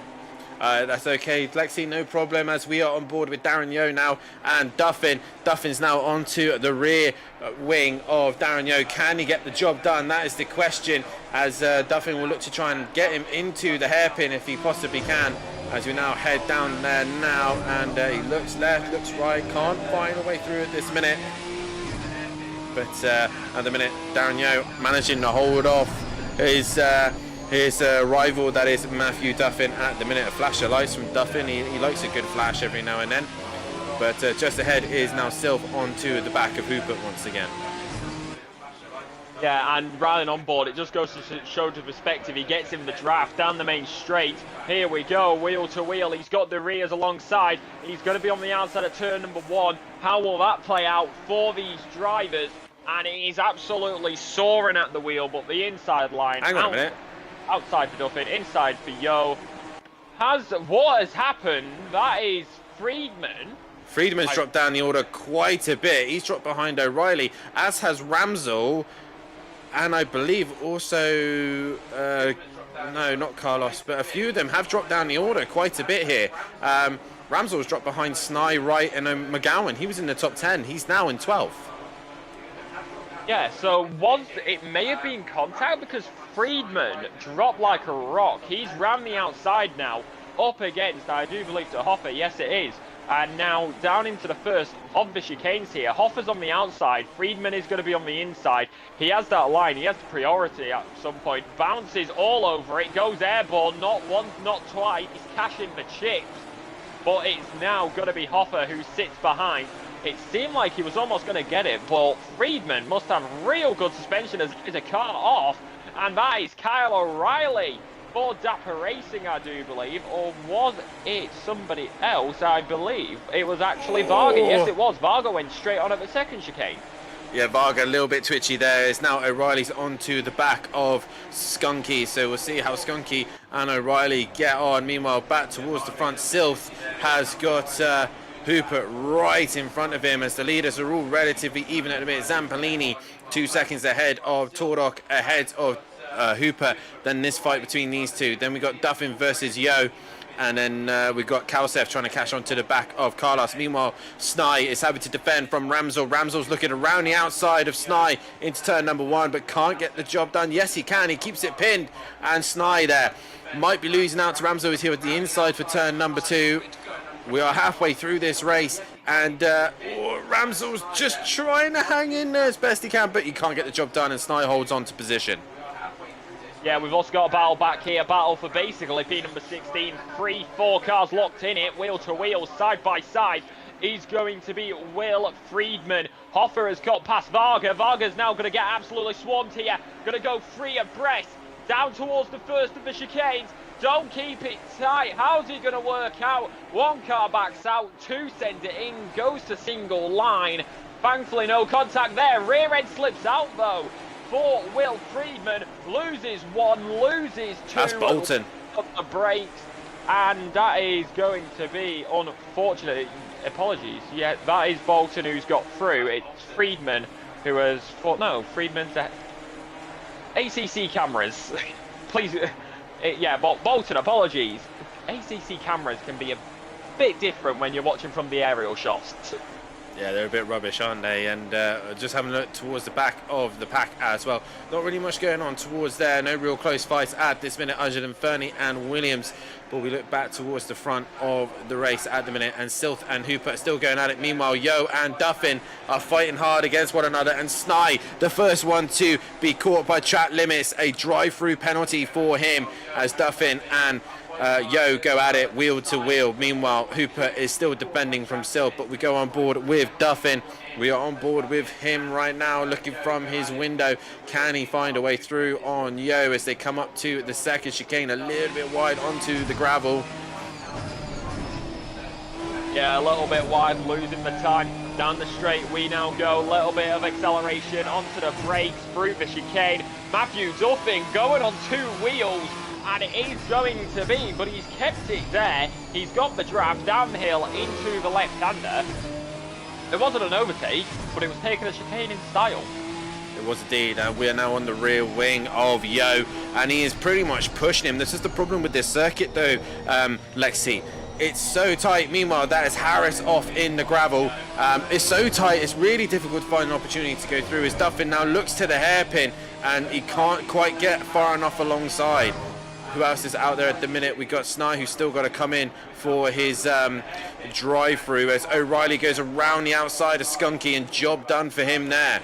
That's okay, Lexi, no problem, as we are on board with Darren Yo now and Duffin. Duffin's now onto the rear wing of Darren Yo. Can he get the job done? That is the question, as Duffin will look to try and get him into the hairpin if he possibly can, as we now head down there now, and he looks left, looks right, can't find a way through at this minute. But at the minute, Darren Yo managing to hold off his rival, that is Matthew Duffin, at the minute. A flash of lights from Duffin. He likes a good flash every now and then. But just ahead is now Sylv onto the back of Hooper once again. Yeah, and Rylan on board, it just goes to show the perspective. He gets in the draft down the main straight. Here we go, wheel to wheel. He's got the rears alongside. He's going to be on the outside of turn number 1. How will that play out for these drivers? And he's absolutely soaring at the wheel, but the inside line. Hang on a minute. Outside for Duffin, inside for Yo. What has happened? That is Friedman. Friedman's dropped down the order quite a bit. He's dropped behind O'Reilly, as has Ramsel. And I believe also, no, not Carlos, but a few of them have dropped down the order quite a bit here. Ramsel's dropped behind Snai, Wright, and McGowan. He was in the top 10. He's now in 12th. Yeah, so it may have been contact, because Friedman dropped like a rock. He's round the outside now, up against, I do believe, to Hopper. Yes, it is. And now down into the first of the chicanes here. Hoffer's on the outside. Friedman is going to be on the inside. He has that line. He has the priority at some point. Bounces all over it. Goes airborne. Not once, not twice. He's cashing the chips. But it's now going to be Hoffer who sits behind. It seemed like he was almost going to get it. But Friedman must have real good suspension as he's a car off. And that is Kyle O'Reilly for Dapper Racing, I do believe, or was it somebody else? I believe it was actually Varga. Yes, it was. Varga went straight on at the second chicane. Yeah, Varga a little bit twitchy there. It's now O'Reilly's onto the back of Skunky, so we'll see how Skunky and O'Reilly get on. Meanwhile, back towards the front, Silth has got Hooper right in front of him as the leaders are all relatively even at the minute. Zampolini 2 seconds ahead of Tordok, ahead of Hooper. Then this fight between these two. Then we got Duffin versus Yo. And then we've got Kalsef trying to cash onto the back of Carlos. Meanwhile, Snai is having to defend from Ramsel. Ramsel's looking around the outside of Snai into turn number 1, but can't get the job done. Yes, he can. He keeps it pinned. And Snai there might be losing out to Ramsel. Is here at the inside for turn number 2. We are halfway through this race. And Ramsel's just trying to hang in there as best he can, but he can't get the job done. And Snai holds on to position. Yeah, we've also got a battle back here. Battle for basically P number 16. 3-4 cars locked in it, wheel to wheel, side by side. Is going to be Will Friedman. Hoffer has got past Varga. Varga's now going to get absolutely swarmed here. Going to go 3 abreast. Down towards the first of the chicanes. Don't keep it tight. How's he going to work out? 1 car backs out. 2 send it in. Goes to single line. Thankfully, no contact there. Rear end slips out though. For Will Friedman, loses 1, loses 2. That's Bolton. Up the brakes, and that is going to be unfortunate. Apologies. Yeah, that is Bolton who's got through. It's Friedman who has fought. No, Friedman's ACC cameras. Please, yeah, but Bolton. Apologies. ACC cameras can be a bit different when you're watching from the aerial shots. Yeah, they're a bit rubbish, aren't they? And just having a look towards the back of the pack as well. Not really much going on towards there. No real close fights at this minute other than Fernie and Williams. But we look back towards the front of the race at the minute. And Silth and Hooper are still going at it. Meanwhile, Yo and Duffin are fighting hard against one another. And Snai, the first one to be caught by track limits. A drive-through penalty for him as Duffin and Yo go at it wheel to wheel. Meanwhile, Hooper is still defending from Silth, but we go on board with Duffin. We are on board with him right now, looking from his window. Can he find a way through on Yo as they come up to the second chicane, a little bit wide onto the gravel? Yeah, a little bit wide, losing the time. Down the straight we now go. A little bit of acceleration onto the brakes through the chicane. Matthew Duffin going on 2 wheels. And it is going to be, but he's kept it there. He's got the draft downhill into the left-hander. It wasn't an overtake, but it was taking a chicane in style. It was indeed, and we are now on the rear wing of Yo, and he is pretty much pushing him. This is the problem with this circuit though, Lexi. It's so tight. Meanwhile, that is Harris off in the gravel. It's so tight, it's really difficult to find an opportunity to go through. As Duffin now looks to the hairpin, and he can't quite get far enough alongside. Who else is out there at the minute? We got Snai, who's still got to come in for his drive-through as O'Reilly goes around the outside of Skunky, and job done for him there.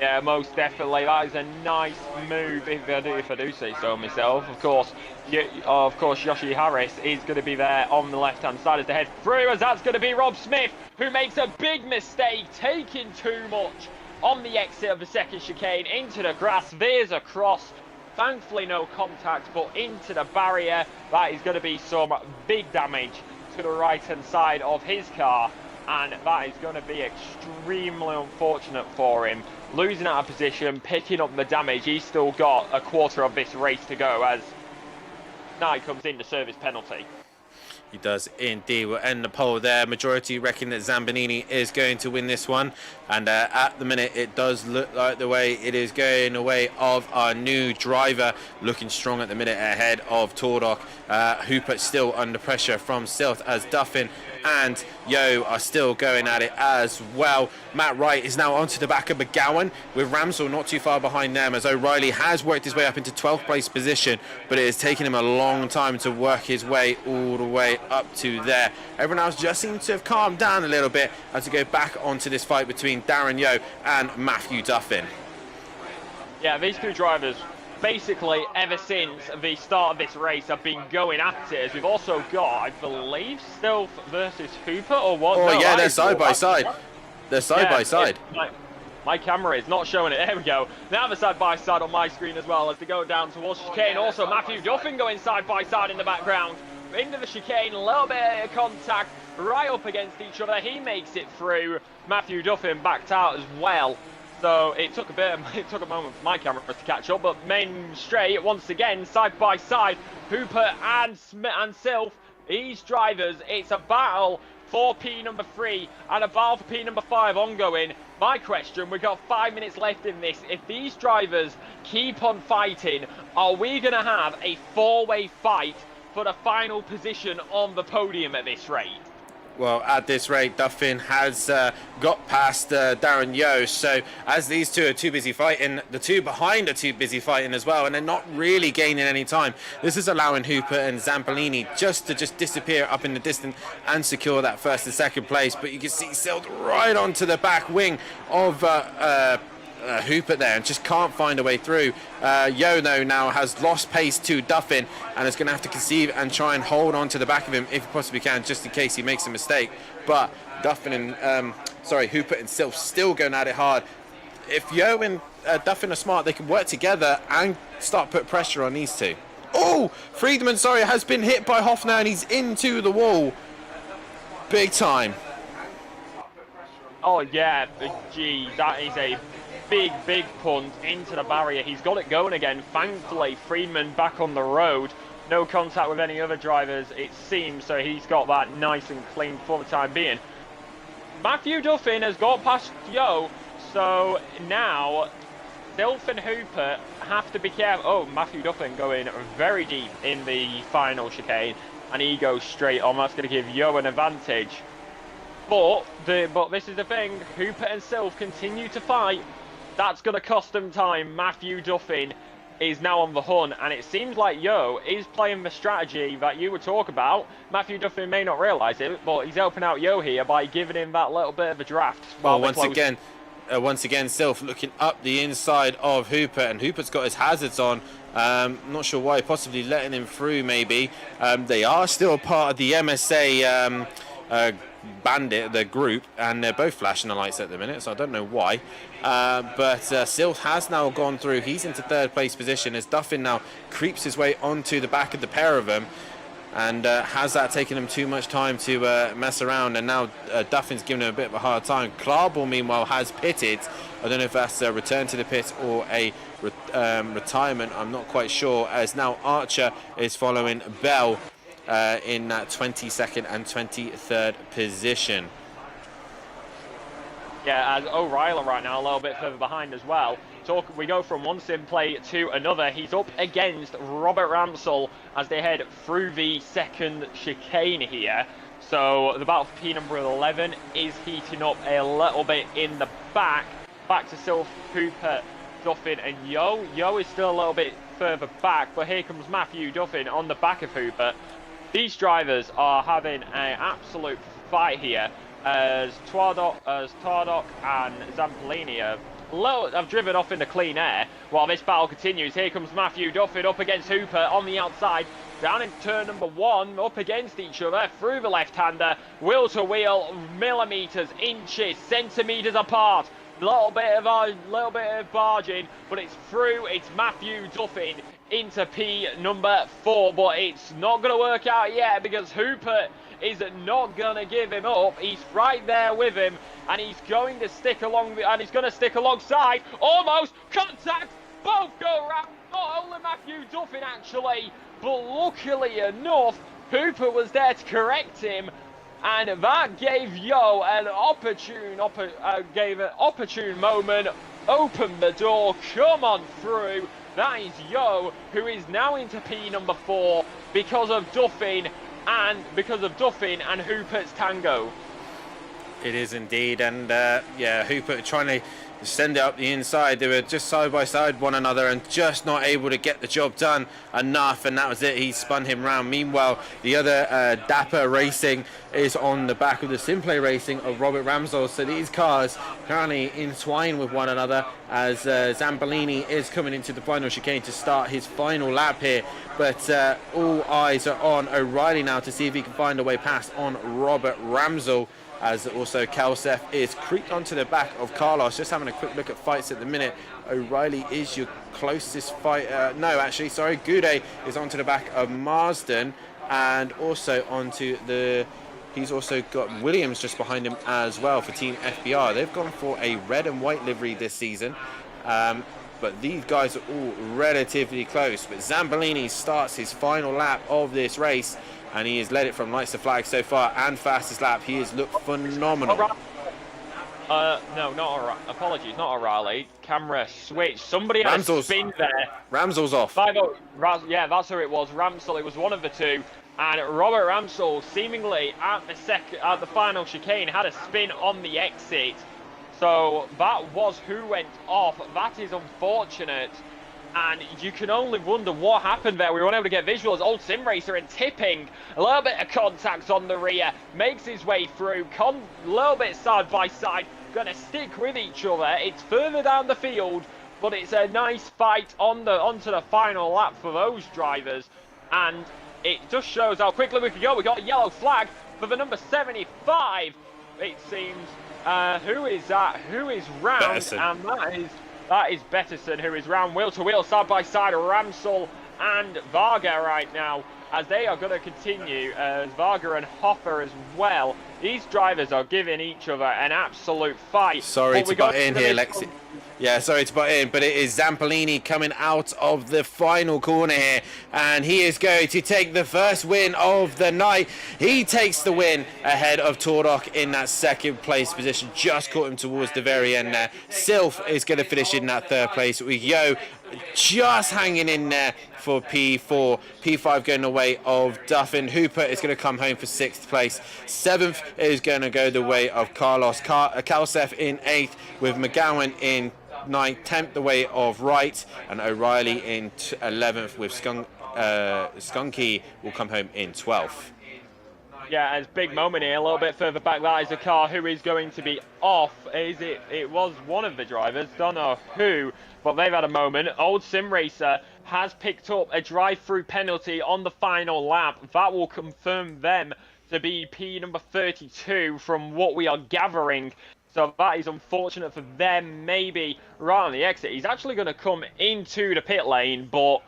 Yeah, most definitely. That is a nice move, if I do say so myself. Of course, Yoshi Harris is going to be there on the left-hand side as they head through, as that's going to be Rob Smith, who makes a big mistake, taking too much on the exit of the second chicane into the grass, veers across. Thankfully no contact, but into the barrier. That is going to be some big damage to the right hand side of his car, and that is going to be extremely unfortunate for him. Losing out of position, picking up the damage. He's still got a quarter of this race to go as Knight comes in to serve his penalty. He does indeed. We'll end the poll there. Majority reckon that Zampanini is going to win this one. And at the minute, it does look like the way it is going the way of our new driver. Looking strong at the minute ahead of Tordok. Hooper still under pressure from Silth as Duffin and Yo are still going at it as well. Matt Wright is now onto the back of McGowan with Ramsell not too far behind them as O'Reilly has worked his way up into 12th place position, but it has taken him a long time to work his way all the way way up to there. Everyone else just seems to have calmed down a little bit as we go back onto this fight between Darren Yeo and Matthew Duffin. Yeah, these two drivers, basically ever since the start of this race, have been going at it. As we've also got, I believe, Stealth versus Hooper or what? Oh, no, yeah, they're side by side. They're side by side. My camera is not showing it. There we go. Now they're side by side on my screen as well as they go down towards chicane. Also, Matthew Duffin going side by side in the background. Into the chicane, a little bit of contact right up against each other. He makes it through. Matthew Duffin backed out as well. So it took a moment for my camera to catch up, but main straight once again, side by side, Hooper and Sylph, these drivers, it's a battle for P number 3 and a battle for P number 5 ongoing. My question, we've got 5 minutes left in this. If these drivers keep on fighting, are we going to have a 4-way fight for the final position on the podium at this rate? Well, at this rate, Duffin has got past Darren Yeo. So as these two are too busy fighting, the two behind are too busy fighting as well, and they're not really gaining any time. This is allowing Hooper and Zampolini to disappear up in the distance and secure that first and second place. But you can see sailed right onto the back wing of Hooper there and just can't find a way through. Yeo, though, now has lost pace to Duffin and is going to have to conceive and try and hold on to the back of him if he possibly can, just in case he makes a mistake. But Duffin and Hooper and Sylph still going at it hard. If Yeo and Duffin are smart, they can work together and start put pressure on these two. Oh, Friedman, has been hit by Hoffner and he's into the wall. Big time. Oh yeah, gee, that is a big punt into the barrier. He's got it going again. Thankfully, Friedman back on the road. No contact with any other drivers, it seems, so he's got that nice and clean for the time being. Matthew Duffin has got past Yeo, so now Sylph and Hooper have to be careful. Oh, Matthew Duffin going very deep in the final chicane, and he goes straight on. That's going to give Yeo an advantage. But this is the thing, Hooper and Sylph continue to fight. That's going to cost them time. Matthew Duffin is now on the hunt, and it seems like Yeo is playing the strategy that you would talk about. Matthew Duffin may not realise it, but he's helping out Yeo here by giving him that little bit of a draft. Well, once again, Sylph looking up the inside of Hooper, and Hooper's got his hazards on. Not sure why, possibly letting him through maybe. They are still part of the MSA Bandit, the group, and they're both flashing the lights at the minute, so I don't know why. But Sylph has now gone through. He's into third place position as Duffin now creeps his way onto the back of the pair of them. And has that taken him too much time to mess around? And now Duffin's giving him a bit of a hard time. Clarball, meanwhile, has pitted. I don't know if that's a return to the pit or a retirement. I'm not quite sure. As now Archer is following Bell in that 22nd and 23rd position. Yeah, as O'Reilly right now a little bit further behind as well. So we go from one SimPlay to another. He's up against Robert Ramsell as they head through the second chicane here. So the battle for P number 11 is heating up a little bit in the back. Back to Sylph, Hooper, Duffin and Yeo. Yeo is still a little bit further back, but here comes Matthew Duffin on the back of Hooper. These drivers are having an absolute fight here as Tardok and Zampolini have driven off in the clean air while this battle continues. Here comes Matthew Duffin up against Hooper on the outside, down in turn number 1, up against each other through the left-hander, wheel to wheel, millimeters, inches, centimeters apart. Little bit of barging, but it's through. It's Matthew Duffin into P number 4, but it's not going to work out yet because Hooper is not going to give him up. He's right there with him, and he's going to stick along, and he's going to stick alongside. Almost contact. Both go around. Not only Matthew Duffin actually, but luckily enough, Hooper was there to correct him. And that gave Yeo an opportune moment, opened the door, come on through. That is Yeo, who is now into P number 4 because of Duffin and Hooper's tango. It is indeed, and yeah, Hooper trying to send it up the inside. They were just side by side one another and just not able to get the job done enough, and that was it. He spun him round. Meanwhile, the other Dapper Racing is on the back of the SimPlay Racing of Robert Ramsdell. So these cars currently entwined with one another as Zambolini is coming into the final chicane to start his final lap here. But all eyes are on O'Reilly now to see if he can find a way past on Robert Ramsdell, as also Kalsef is creeped onto the back of Carlos. Just having a quick look at fights at the minute. O'Reilly is your closest fighter. No, actually, sorry. Goudet is onto the back of Marsden, and also onto the... He's also got Williams just behind him as well for Team FBR. They've gone for a red and white livery this season. But these guys are all relatively close. But Zambolini starts his final lap of this race, and he has led it from lights to flag so far, and fastest lap. He has looked phenomenal. No, not O'Reilly. Apologies, not O'Reilly. Camera switch. Somebody had a spin there. Ramsdell's off. Yeah, that's who it was. Ramsdell. It was one of the two. And Robert Ramsdell, seemingly at the final chicane, had a spin on the exit. So that was who went off. That is unfortunate. And you can only wonder what happened there. We weren't able to get visuals. Old Sim Racer and tipping. A little bit of contact on the rear. Makes his way through. A little bit side by side. Going to stick with each other. It's further down the field. But it's a nice fight onto the final lap for those drivers. And it just shows how quickly we can go. We got a yellow flag for the number 75. It seems. Who is that? Who is round? Betterson. And that is Betterson, who is round wheel to wheel, side by side, Ramsdell and Varga right now, as they are going to continue, as Varga and Hoffer as well. These drivers are giving each other an absolute fight. Sorry to butt in here, Lexi. Yeah, sorry to butt in, but it is Zambolini coming out of the final corner here, and he is going to take the first win of the night. He takes the win ahead of Tordok in that second place position. Just caught him towards the very end there. Sylph is going to finish in that third place with Yo just hanging in there for P4. P5 going the way of Duffin. Hooper is going to come home for 6th place. 7th is going to go the way of Carlos. Kalsef in 8th, with McGowan in 9th, 10th the way of Wright, and O'Reilly in 11th, with Skunky will come home in 12th. Yeah, it's a big moment here. A little bit further back, that is a car who is going to be off. It was one of the drivers, don't know who, but they've had a moment. Old Sim Racer has picked up a drive-through penalty on the final lap. That will confirm them to be P number 32 from what we are gathering. So that is unfortunate for them, maybe right on the exit. He's actually going to come into the pit lane, but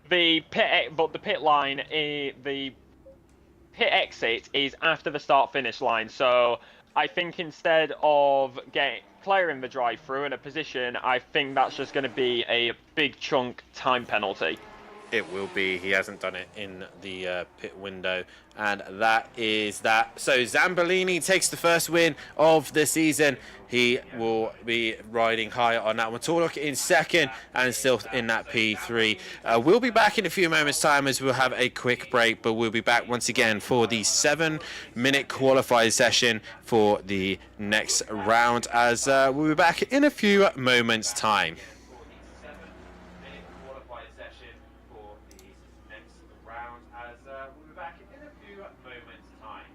the pit line, the pit exit is after the start-finish line. So I think instead of clearing the drive-through in a position, I think that's just going to be a big chunk time penalty. It will be. He hasn't done it in the pit window, and that is that. So Zambolini takes the first win of the season. He will be riding high on that one. Torlock in second, and still in that P3. We'll be back in a few moments' time as we'll have a quick break, but we'll be back once again for the 7-minute qualifier session for the next round, as we'll be back in a few moments' time. We'll be back in a few moments' time.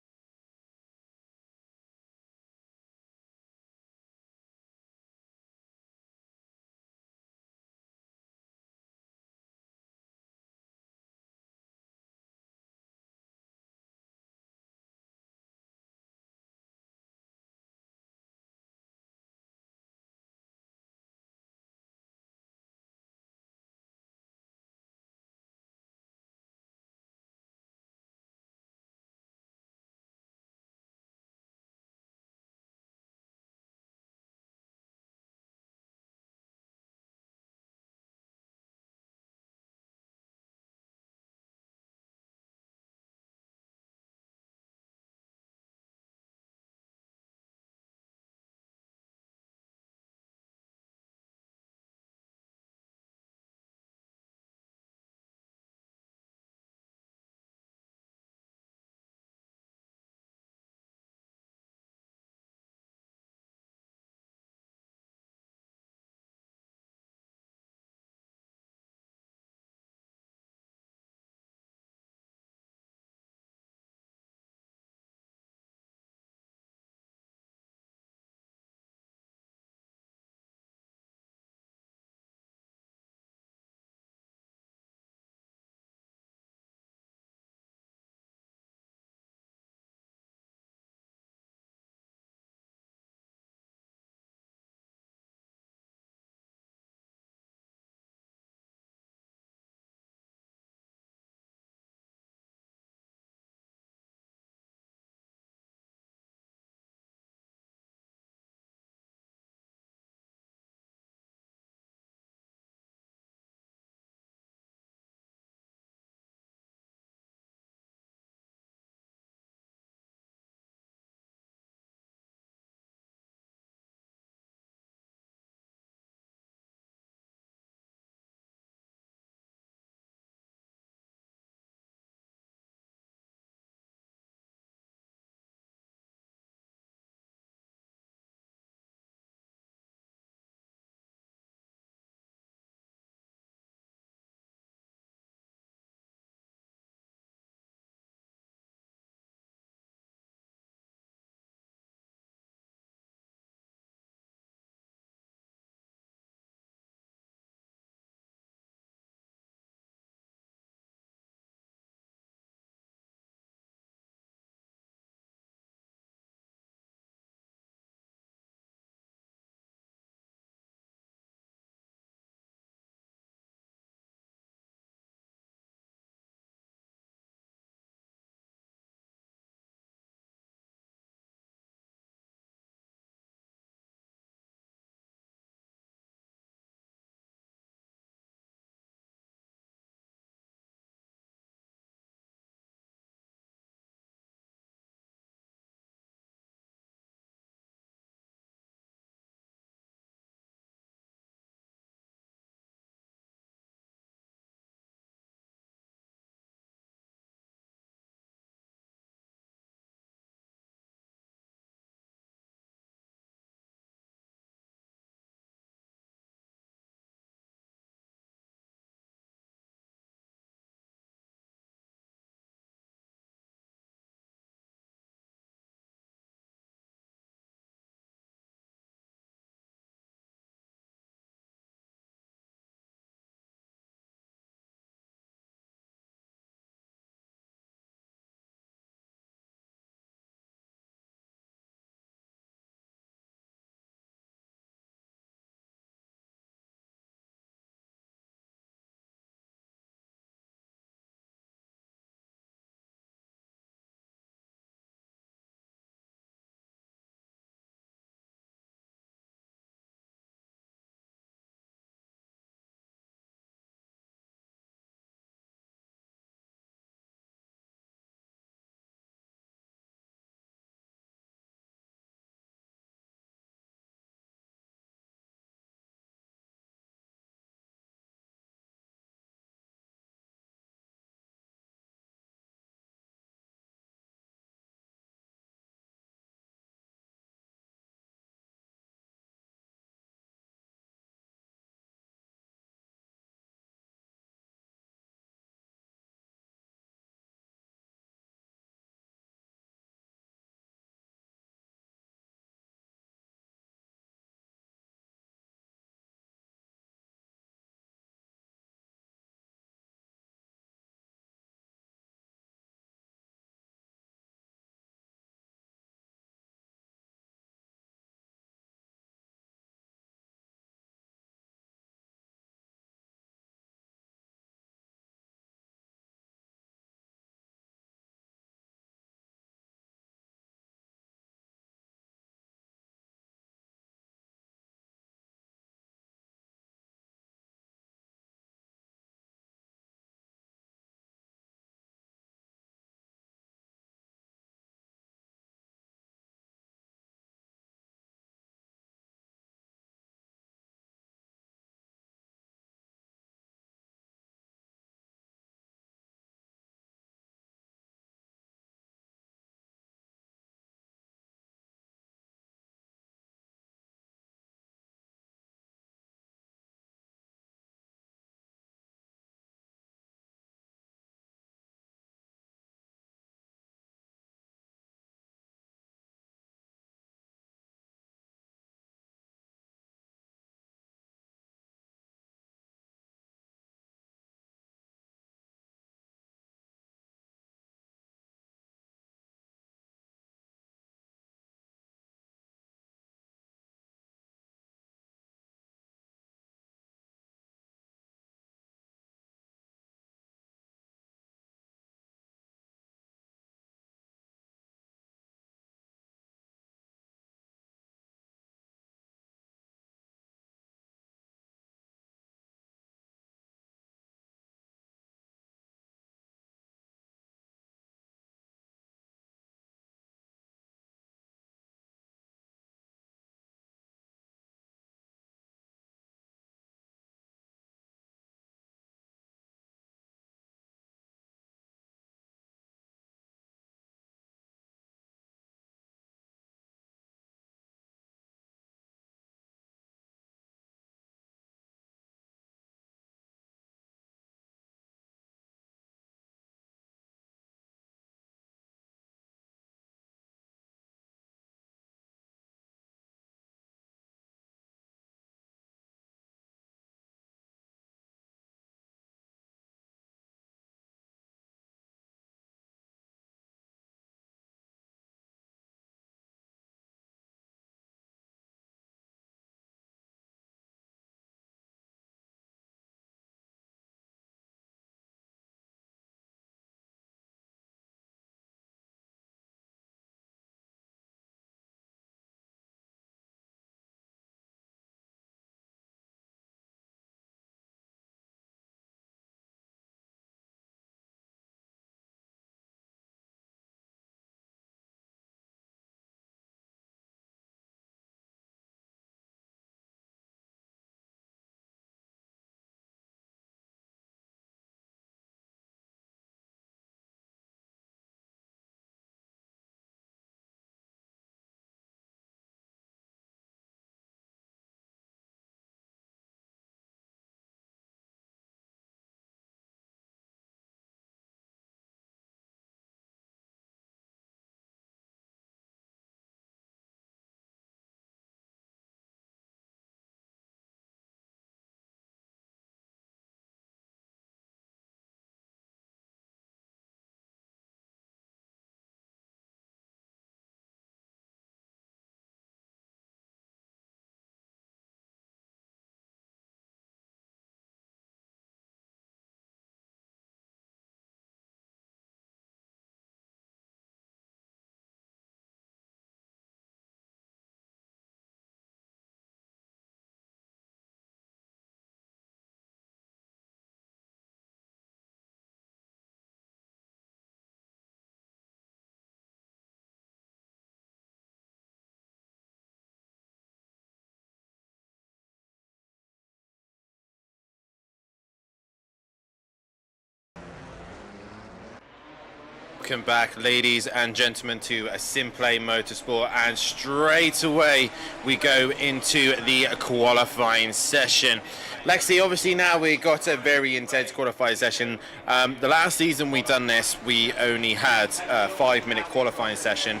Welcome back, ladies and gentlemen, to a SimPlay Motorsport, and straight away we go into the qualifying session. Lexi, obviously now we got a very intense qualifying session. The last season we done this, we only had a 5-minute qualifying session.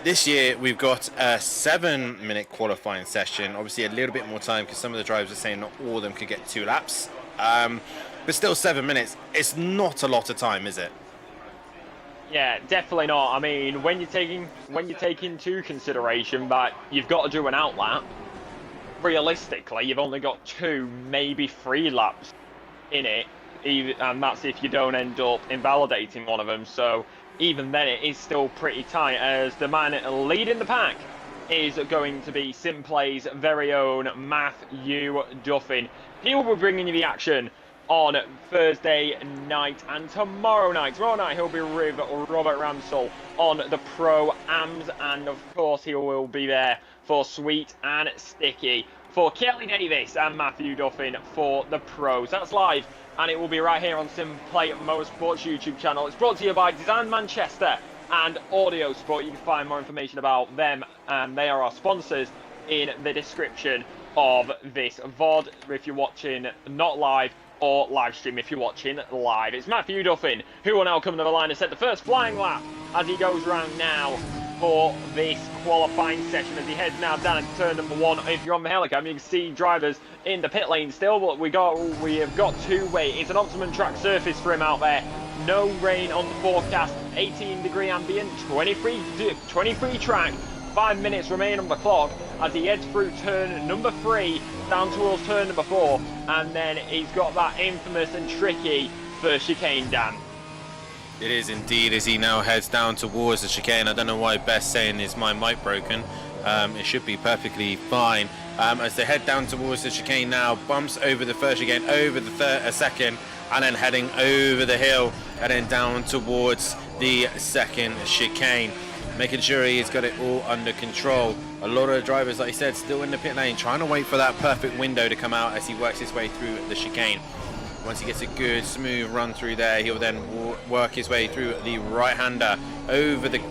This year we've got a 7-minute qualifying session. Obviously a little bit more time because some of the drivers are saying not all of them could get 2 laps. But still 7 minutes, it's not a lot of time, is it? Yeah, definitely not. I mean, when you take into consideration that you've got to do an outlap, realistically, you've only got 2, maybe 3 laps in it, and that's if you don't end up invalidating one of them. So even then, it is still pretty tight, as the man leading the pack is going to be SimPlay's very own Matthew Duffin. He will be bringing you the action on Thursday night and tomorrow night. Tomorrow night he'll be with Robert Ramsell on the Pro-Ams, and of course he will be there for Sweet and Sticky, for Kelly Davis and Matthew Duffin for the Pros. That's live, and it will be right here on SimPlay Motorsport's YouTube channel. It's brought to you by Design Manchester and Audio Sport. You can find more information about them, and they are our sponsors, in the description of this VOD if you're watching not live, or live stream if you're watching live. It's Matthew Duffin who will now come to the line and set the first flying lap as he goes round now for this qualifying session, as he heads now down into turn number 1. If you're on the helicam, you can see drivers in the pit lane still, but we have got 2-way. It's an optimum track surface for him out there. No rain on the forecast, 18-degree ambient, 23 track. 5 minutes remain on the clock as he heads through turn number 3 down towards turn number 4, and then he's got that infamous and tricky first chicane, Dan. It is indeed, as he now heads down towards the chicane. I don't know why Beth's saying is my mic broken. It should be perfectly fine. As they head down towards the chicane now, bumps over the first chicane, over the second, and then heading over the hill and then down towards the second chicane, making sure he's got it all under control. A lot of drivers, like I said, still in the pit lane, trying to wait for that perfect window to come out as he works his way through the chicane. Once he gets a good smooth run through there, he'll then work his way through the right-hander. Over the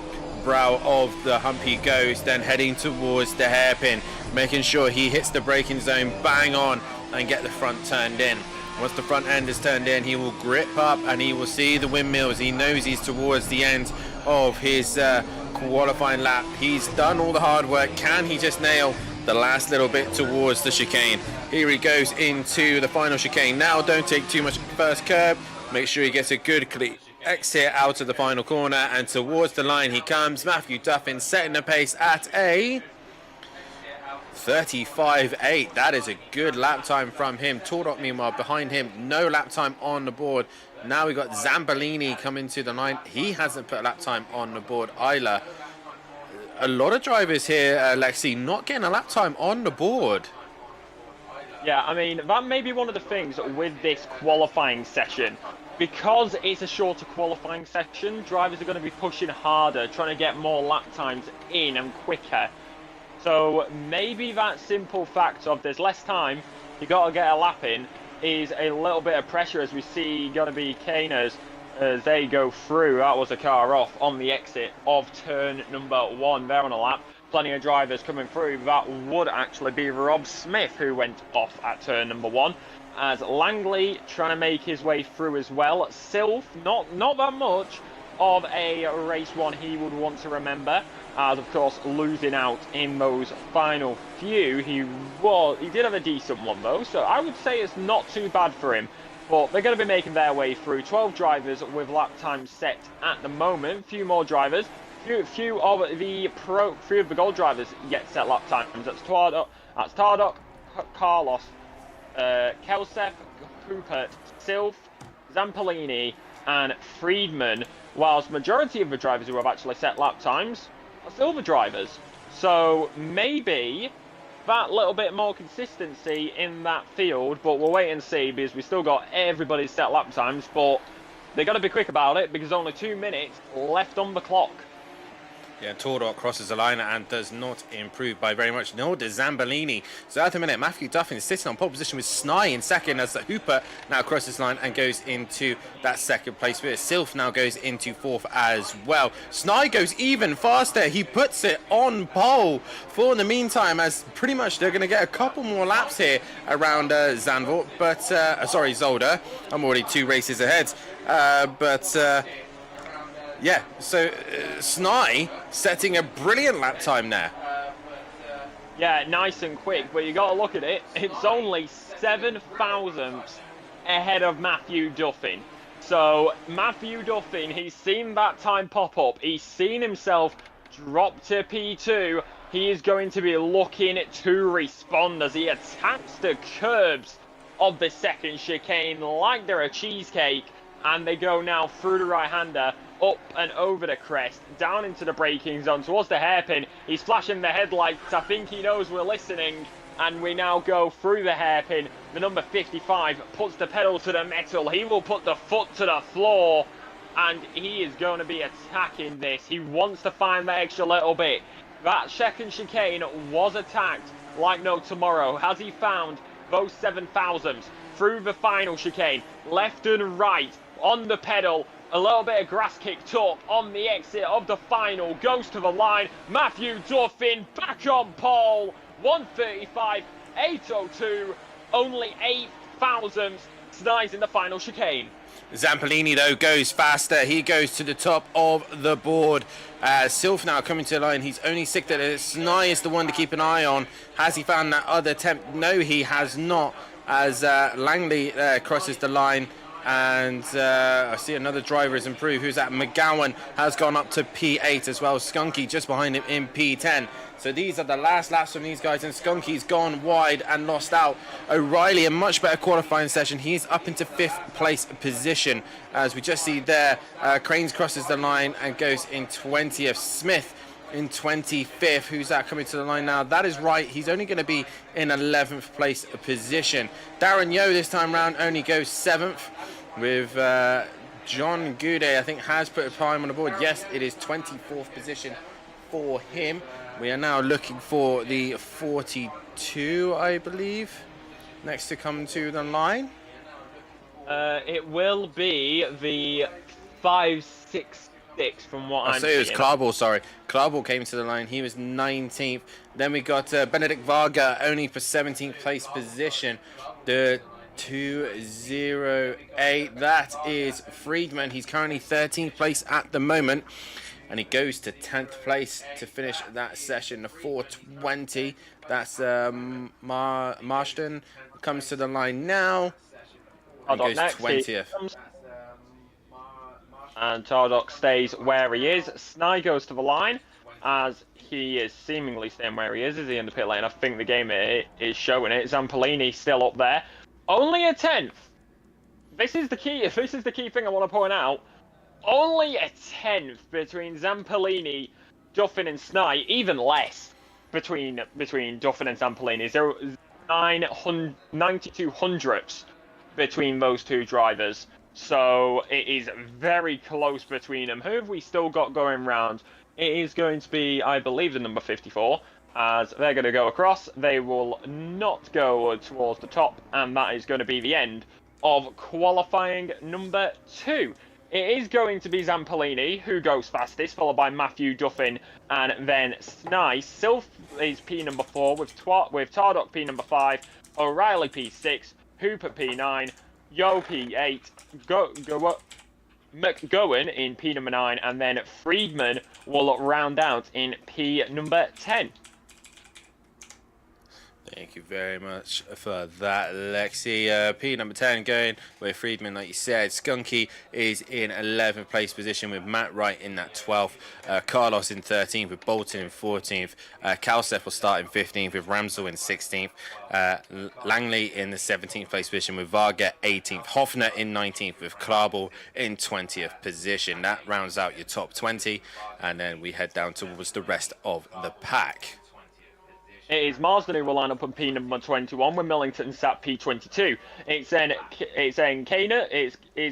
brow of the hump he goes, then heading towards the hairpin, making sure he hits the braking zone bang on and get the front turned in. Once the front end is turned in, he will grip up and he will see the windmills. He knows he's towards the end of his qualifying lap. He's done all the hard work. Can he just nail the last little bit towards the chicane? Here he goes into the final chicane. Now don't take too much first curb. Make sure he gets a good clean exit out of the final corner, and towards the line he comes. Matthew Duffin setting the pace at a 35.8. That is a good lap time from him. Tordok, meanwhile, behind him, no lap time on the board. Now we got Zambolini coming to the line. He hasn't put a lap time on the board either. A lot of drivers here, Lexi, not getting a lap time on the board. Yeah, I mean, that may be one of the things with this qualifying session. Because it's a shorter qualifying session, drivers are going to be pushing harder, trying to get more lap times in and quicker. So maybe that simple fact of there's less time, you got to get a lap in, is a little bit of pressure, as we see going to be Caners as they go through. That was a car off on the exit of turn number 1 there on a lap. Plenty of drivers coming through. That would actually be Rob Smith who went off at turn number 1, as Langley trying to make his way through as well. Sylph, not that much of a race one he would want to remember, as of course losing out in those final few. He did have a decent one though, so I would say it's not too bad for him. But they're going to be making their way through. 12 drivers with lap times set at the moment. Few more drivers. Few of the gold drivers yet set lap times. That's Tardok, Carlos, Kelseth, Coopert, Sylph, Zampolini, and Friedman. Whilst majority of the drivers who have actually set lap times are silver drivers. So maybe that little bit more consistency in that field, but we'll wait and see, because we still got everybody's set lap times, but they've got to be quick about it because only 2 minutes left on the clock. Yeah, Tordok crosses the line and does not improve by very much, nor does Zambolini. So at the minute, Matthew Duffin is sitting on pole position with Snai in second as the Hooper now crosses the line and goes into that second place. Sylph now goes into fourth as well. Snai goes even faster. He puts it on pole for the meantime, as pretty much they're going to get a couple more laps here around Zandvoort, but, sorry, Zolder. I'm already 2 races ahead. Yeah, so Snai setting a brilliant lap time there. Yeah, nice and quick, but you got to look at it. It's only 7 thousandths ahead of Matthew Duffin. So Matthew Duffin, he's seen that time pop up. He's seen himself drop to P2. He is going to be looking to respond as he attacks the curbs of the second chicane like they're a cheesecake. And they go now through the right-hander, up and over the crest, down into the braking zone, towards the hairpin. He's flashing the headlights. I think he knows we're listening. And we now go through the hairpin. The number 55 puts the pedal to the metal. He will put the foot to the floor. And he is going to be attacking this. He wants to find that extra little bit. That second chicane was attacked like no tomorrow. Has he found those 7 thousandths through the final chicane? Left and right on the pedal. A little bit of grass kicked up on the exit of the final. Goes to the line. Matthew Duffin back on pole. 135, 802. Only 8 thousandths. Snai's in the final chicane. Zampolini, though, goes faster. He goes to the top of the board. Sylph now coming to the line. He's only 6th at it. Snai is the one to keep an eye on. Has he found that other attempt? No, he has not. As Langley crosses the line. And I see another driver has improved. Who's that? McGowan has gone up to P8 as well. Skunky just behind him in P10. So these are the last laps from these guys, and Skunky's gone wide and lost out. O'Reilly, a much better qualifying session. He's up into 5th place position. As we just see there, Cranes crosses the line and goes in 20th. Smith in 25th. Who's that coming to the line now? That is right. He's only going to be in 11th place position. Darren Yo this time round only goes 7th with John Goudet, I think, has put a time on the board. Yes, it is 24th position for him. We are now looking for the 42, I believe, next to come to the line. It will be the 566 from what I'm seeing. I say it was Clarball, sorry. Clarball came to the line. He was 19th. Then we got Benedict Varga only for 17th place position. The 208. That is Friedman. He's currently 13th place at the moment. And he goes to 10th place to finish that session. The 420. That's Marston comes to the line now. And goes 20th. And Tardok stays where he is. Snai goes to the line as he is seemingly staying where he is. Is he in the pit lane? I think the game is showing it. Zampolini still up there. Only a 10th. This is the key thing I want to point out. Only a 10th between Zampolini, Duffin and Snai. Even less between Duffin and Zampolini. 92 hundredths between those two drivers. So it is very close between them. Who have we still got going round? It is going to be, I believe, the number 54. As they're going to go across. They will not go towards the top. And that is going to be the end of qualifying number 2. It is going to be Zampolini who goes fastest, followed by Matthew Duffin and then Snai. Sylph is P number 4 with Tardok P number 5, O'Reilly P6, Hooper P9, Yo P8, McGowan in P number 9, and then Friedman will round out in P number 10. Thank you very much for that, Lexi. P number 10 going with Friedman, like you said. Skunky is in 11th place position with Matt Wright in that 12th. Carlos in 13th with Bolton in 14th. Kalsef will start in 15th with Ramsel in 16th. Langley in the 17th place position with Varga 18th. Hoffner in 19th with Klarbel in 20th position. That rounds out your top 20. And then we head down towards the rest of the pack. It is Marsden who will line up on P number 21 with Millington sat P22. It's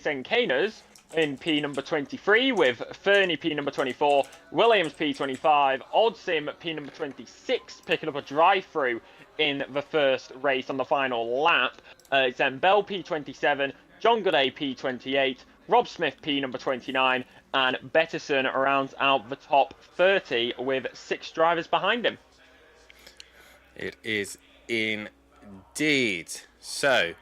Encanas in P number 23 with Fernie P number 24, Williams P25, Oddsim P number 26 picking up a drive-through in the first race on the final lap. It's then Bell P27, John Gooday P28, Rob Smith P number 29, and Betterson rounds out the top 30 with 6 drivers behind him. It is indeed. So,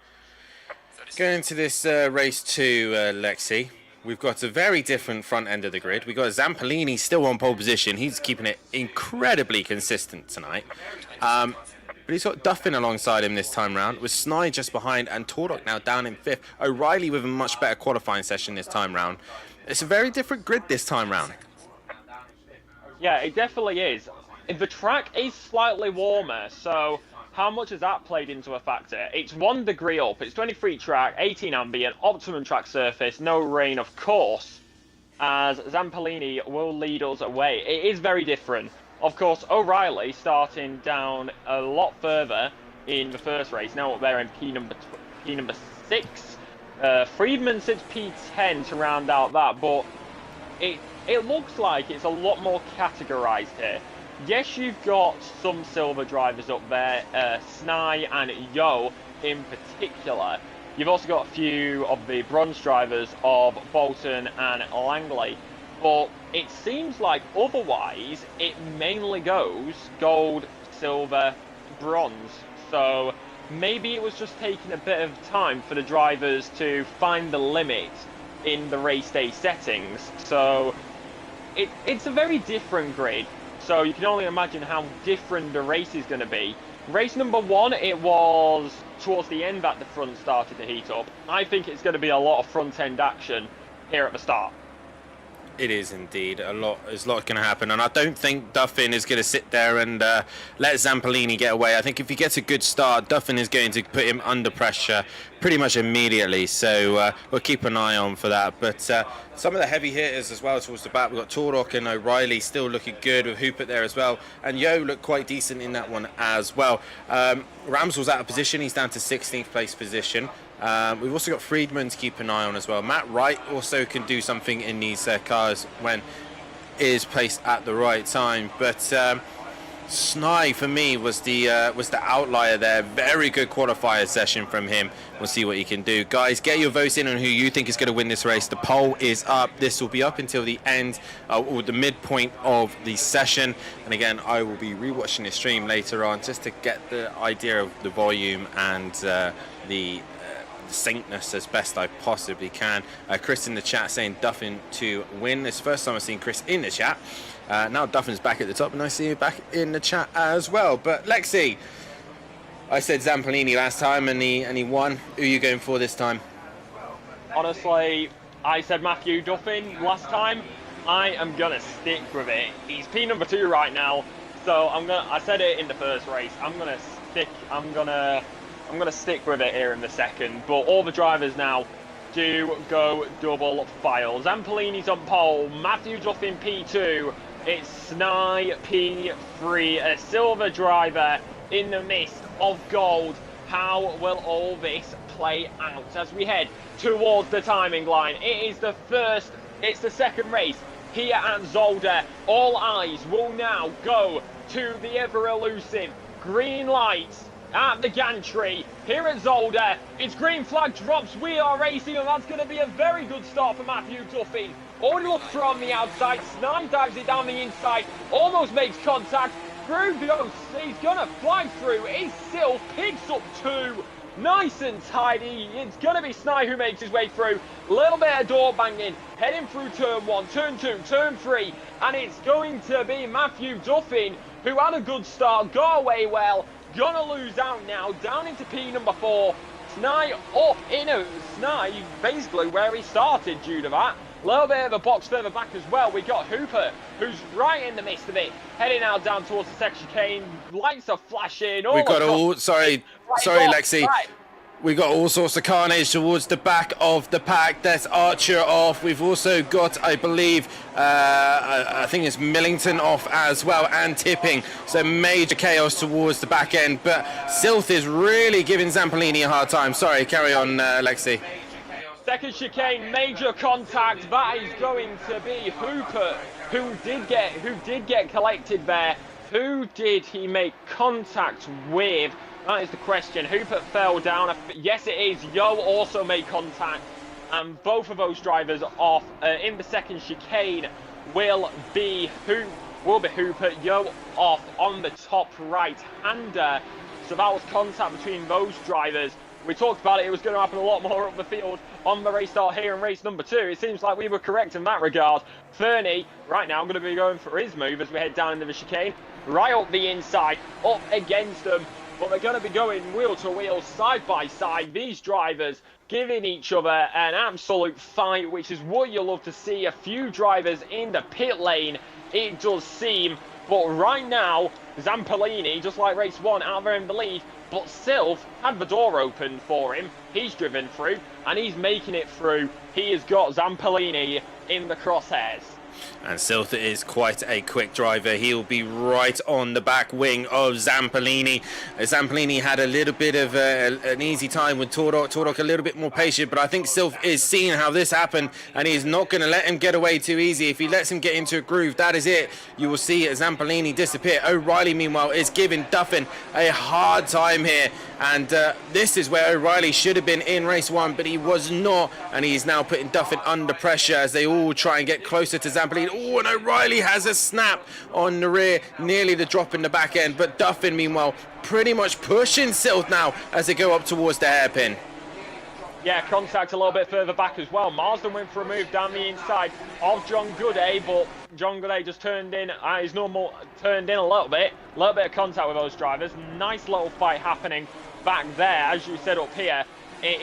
going into this race 2, Lexi, we've got a very different front end of the grid. We've got Zampolini still on pole position. He's keeping it incredibly consistent tonight. But he's got Duffin alongside him this time round, with Snide just behind and Tordock now down in 5th. O'Reilly with a much better qualifying session this time round. It's a very different grid this time round. Yeah, it definitely is. The track is slightly warmer, so how much has that played into a factor? It's 1 degree up, it's 23 track, 18 ambient, optimum track surface, no rain of course, as Zampolini will lead us away. It is very different. Of course, O'Reilly starting down a lot further in the first race, now up there in P number 6. Friedman sits P10 to round out that, but it looks like it's a lot more categorised here. Yes, you've got some silver drivers up there, Snai and Yo in particular. You've also got a few of the bronze drivers of Bolton and Langley. But it seems like otherwise it mainly goes gold, silver, bronze. So maybe it was just taking a bit of time for the drivers to find the limit in the race day settings. So it's a very different grid. So you can only imagine how different the race is going to be. Race number 1, it was towards the end that the front started to heat up. I think it's going to be a lot of front end action here at the start. It is indeed. There's a lot going to happen, and I don't think Duffin is going to sit there and let Zampolini get away. I think if he gets a good start, Duffin is going to put him under pressure pretty much immediately, so we'll keep an eye on for that. But some of the heavy hitters as well towards the back, we've got Tordock and O'Reilly still looking good, with Hoopert there as well, and Yo looked quite decent in that one as well. Ramsell's out of position, he's down to 16th place position. We've also got Friedman to keep an eye on as well. Matt Wright also can do something in these cars when it is placed at the right time. But Snai for me was the outlier there. Very good qualifier session from him. We'll see what he can do. Guys, get your votes in on who you think is going to win this race. The poll is up. This will be up until the end or the midpoint of the session. And again, I will be rewatching the stream later on just to get the idea of the volume and the syncness as best I possibly can. Chris in the chat saying Duffin to win. It's the first time I've seen Chris in the chat. Now Duffin's back at the top and I see you back in the chat as well. But Lexi, I said Zampolini last time and he won. Who are you going for this time? Honestly, I said Matthew Duffin last time. I am gonna stick with it. He's P number 2 right now, so I said it in the first race. I'm gonna stick with it here in the second, but all the drivers now do go double file. Zampolini's on pole, Matthew Duffin P2, it's Snai P3, a silver driver in the mist of gold. How will all this play out as we head towards the timing line? It's the second race here at Zolder. All eyes will now go to the ever elusive green lights at the gantry here at Zolder. It's green flag drops, we are racing, and that's going to be a very good start for Matthew Duffin. Already looks from the outside, Snide dives it down the inside, almost makes contact, through goes, he's going to fly through, he still picks up 2, nice and tidy. It's going to be Snide who makes his way through, little bit of door banging, heading through turn 1, turn 2, turn 3, and it's going to be Matthew Duffin who had a good start, got away well, gonna lose out now, down into P number 4. Snai up in a Snai, basically where he started due to that. A little bit of a box further back as well. We got Hooper, who's right in the midst of it, heading out down towards the section chicane. Lights are flashing. We got all, sorry Lexi. Right. We got all sorts of carnage towards the back of the pack. There's Archer off. We've also got, I believe, I think it's Millington off as well, and tipping. So major chaos towards the back end. But Silth is really giving Zampolini a hard time. Sorry, carry on, Lexi. Second chicane, major contact. That is going to be Hooper, who did get collected there. Who did he make contact with? That is the question. Hooper fell down. Yes, it is. Yo also made contact, and both of those drivers off in the second chicane will be Hooper. Yo off on the top right-hander. So that was contact between those drivers. We talked about it was going to happen a lot more up the field on the race start here in race number 2. It seems like we were correct in that regard. Fernie, right now, I'm going to be going for his move as we head down into the chicane. Right up the inside, up against them. But they're going to be going wheel to wheel, side by side. These drivers giving each other an absolute fight, which is what you love to see. A few drivers in the pit lane, it does seem. But right now, Zampolini, just like race 1, out there in the lead. But Sylph had the door open for him. He's driven through, and he's making it through. He has got Zampolini in the crosshairs. And Sylph is quite a quick driver. He'll be right on the back wing of Zampolini. Zampolini had a little bit of an easy time with Tordok. Tordok a little bit more patient, but I think Sylph is seeing how this happened, and he's not going to let him get away too easy. If he lets him get into a groove, that is it. You will see Zampolini disappear. O'Reilly, meanwhile, is giving Duffin a hard time here. And this is where O'Reilly should have been in race 1, but he was not. And he's now putting Duffin under pressure as they all try and get closer to Zampolini. Oh, and O'Reilly has a snap on the rear, nearly the drop in the back end. But Duffin, meanwhile, pretty much pushing Sylph now as they go up towards the hairpin. Yeah, contact a little bit further back as well. Marsden went for a move down the inside of John Gooday, but John Gooday just turned in, his normal, turned in a little bit of contact with those drivers. Nice little fight happening back there. As you said up here, it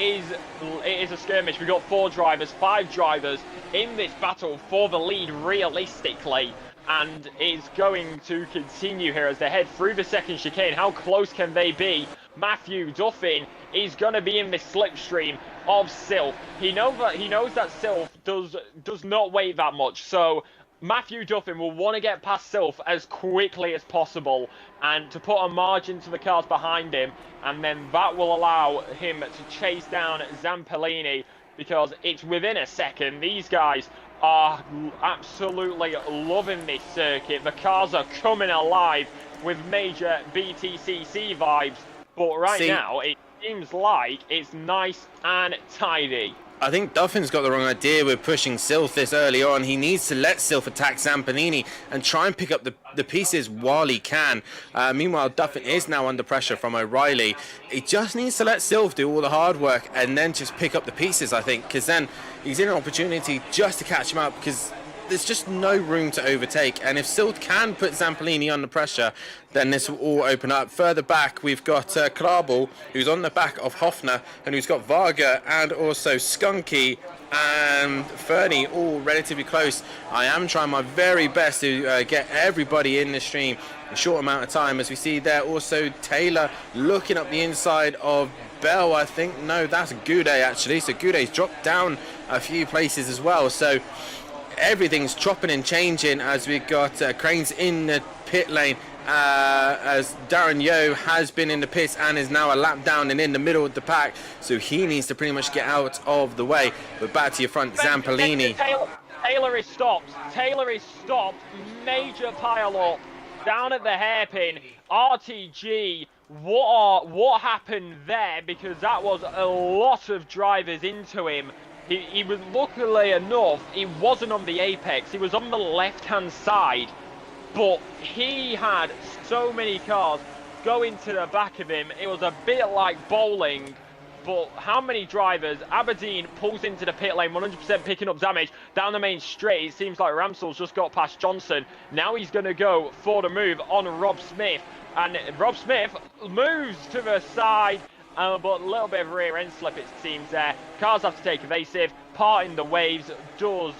is a skirmish. We've got 4 drivers, 5 drivers in this battle for the lead realistically, and it's going to continue here as they head through the second chicane. How close can they be? Matthew Duffin is going to be in this slipstream of Sylph. He knows that Sylph does not weigh that much, so Matthew Duffin will want to get past Sylph as quickly as possible and to put a margin to the cars behind him, and then that will allow him to chase down Zampolini, because it's within a second. These guys are absolutely loving this circuit. The cars are coming alive with major BTCC vibes, but right now it seems like it's nice and tidy. I think Duffin's got the wrong idea with pushing Sylph this early on. He needs to let Sylph attack Zampolini and try and pick up the pieces while he can. Meanwhile, Duffin is now under pressure from O'Reilly. He just needs to let Sylph do all the hard work and then just pick up the pieces, I think, because then he's in an opportunity just to catch him up, because there's just no room to overtake. And if Sylph can put Zampolini under pressure, then this will all open up. Further back, we've got Krabel, who's on the back of Hofner, and who's got Varga and also Skunky and Fernie all relatively close. I am trying my very best to get everybody in the stream in a short amount of time, as we see there also Taylor looking up the inside of Bell, I think. No, that's Goudet actually. So Goudet's dropped down a few places as well. So everything's chopping and changing as we've got Cranes in the pit lane, as Darren Yo has been in the pits and is now a lap down and in the middle of the pack, so he needs to pretty much get out of the way. But back to your front, Zampolini. Taylor is stopped. Major pile up down at the hairpin. RTG, what happened there? Because that was a lot of drivers into him. He was, luckily enough, he wasn't on the apex. He was on the left-hand side, but he had so many cars going to the back of him. It was a bit like bowling, but how many drivers? Aberdeen pulls into the pit lane, 100% picking up damage down the main straight. It seems like Ramsell's just got past Johnson. Now he's going to go for the move on Rob Smith, and Rob Smith moves to the side. But a little bit of rear end slip, it seems there. Cars have to take evasive. Parting the waves does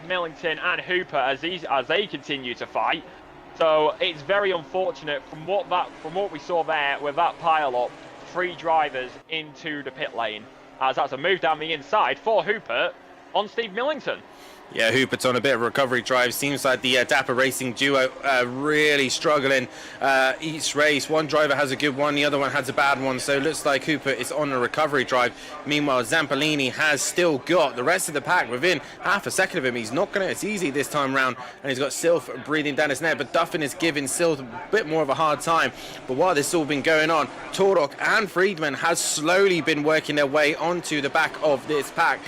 Millington and Hooper as they continue to fight. So it's very unfortunate from what we saw there with that pile up. 3 drivers into the pit lane, as that's a move down the inside for Hooper on Steve Millington. Yeah, Hooper's on a bit of a recovery drive. Seems like the Dapper Racing duo really struggling each race. One driver has a good one, the other one has a bad one. So it looks like Hooper is on a recovery drive. Meanwhile, Zampolini has still got the rest of the pack within half a second of him. He's not going to, it's easy this time round. And he's got Sylph breathing down his neck. But Duffin is giving Sylph a bit more of a hard time. But while this has all been going on, Torok and Friedman has slowly been working their way onto the back of this pack.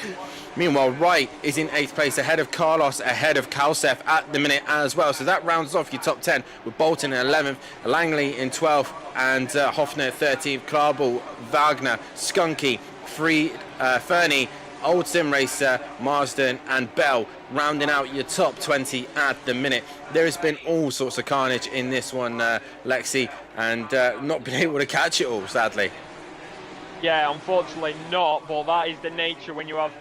Meanwhile, Wright is in 8th place, ahead of Carlos, ahead of Kalsef at the minute as well. So that rounds off your top 10 with Bolton in 11th, Langley in 12th, and Hoffner 13th, Klarball, Wagner, Skunky, Fernie, Old Sim Racer, Marsden, and Bell rounding out your top 20 at the minute. There has been all sorts of carnage in this one, Lexi, and not been able to catch it all, sadly. Yeah, unfortunately not, but that is the nature when you have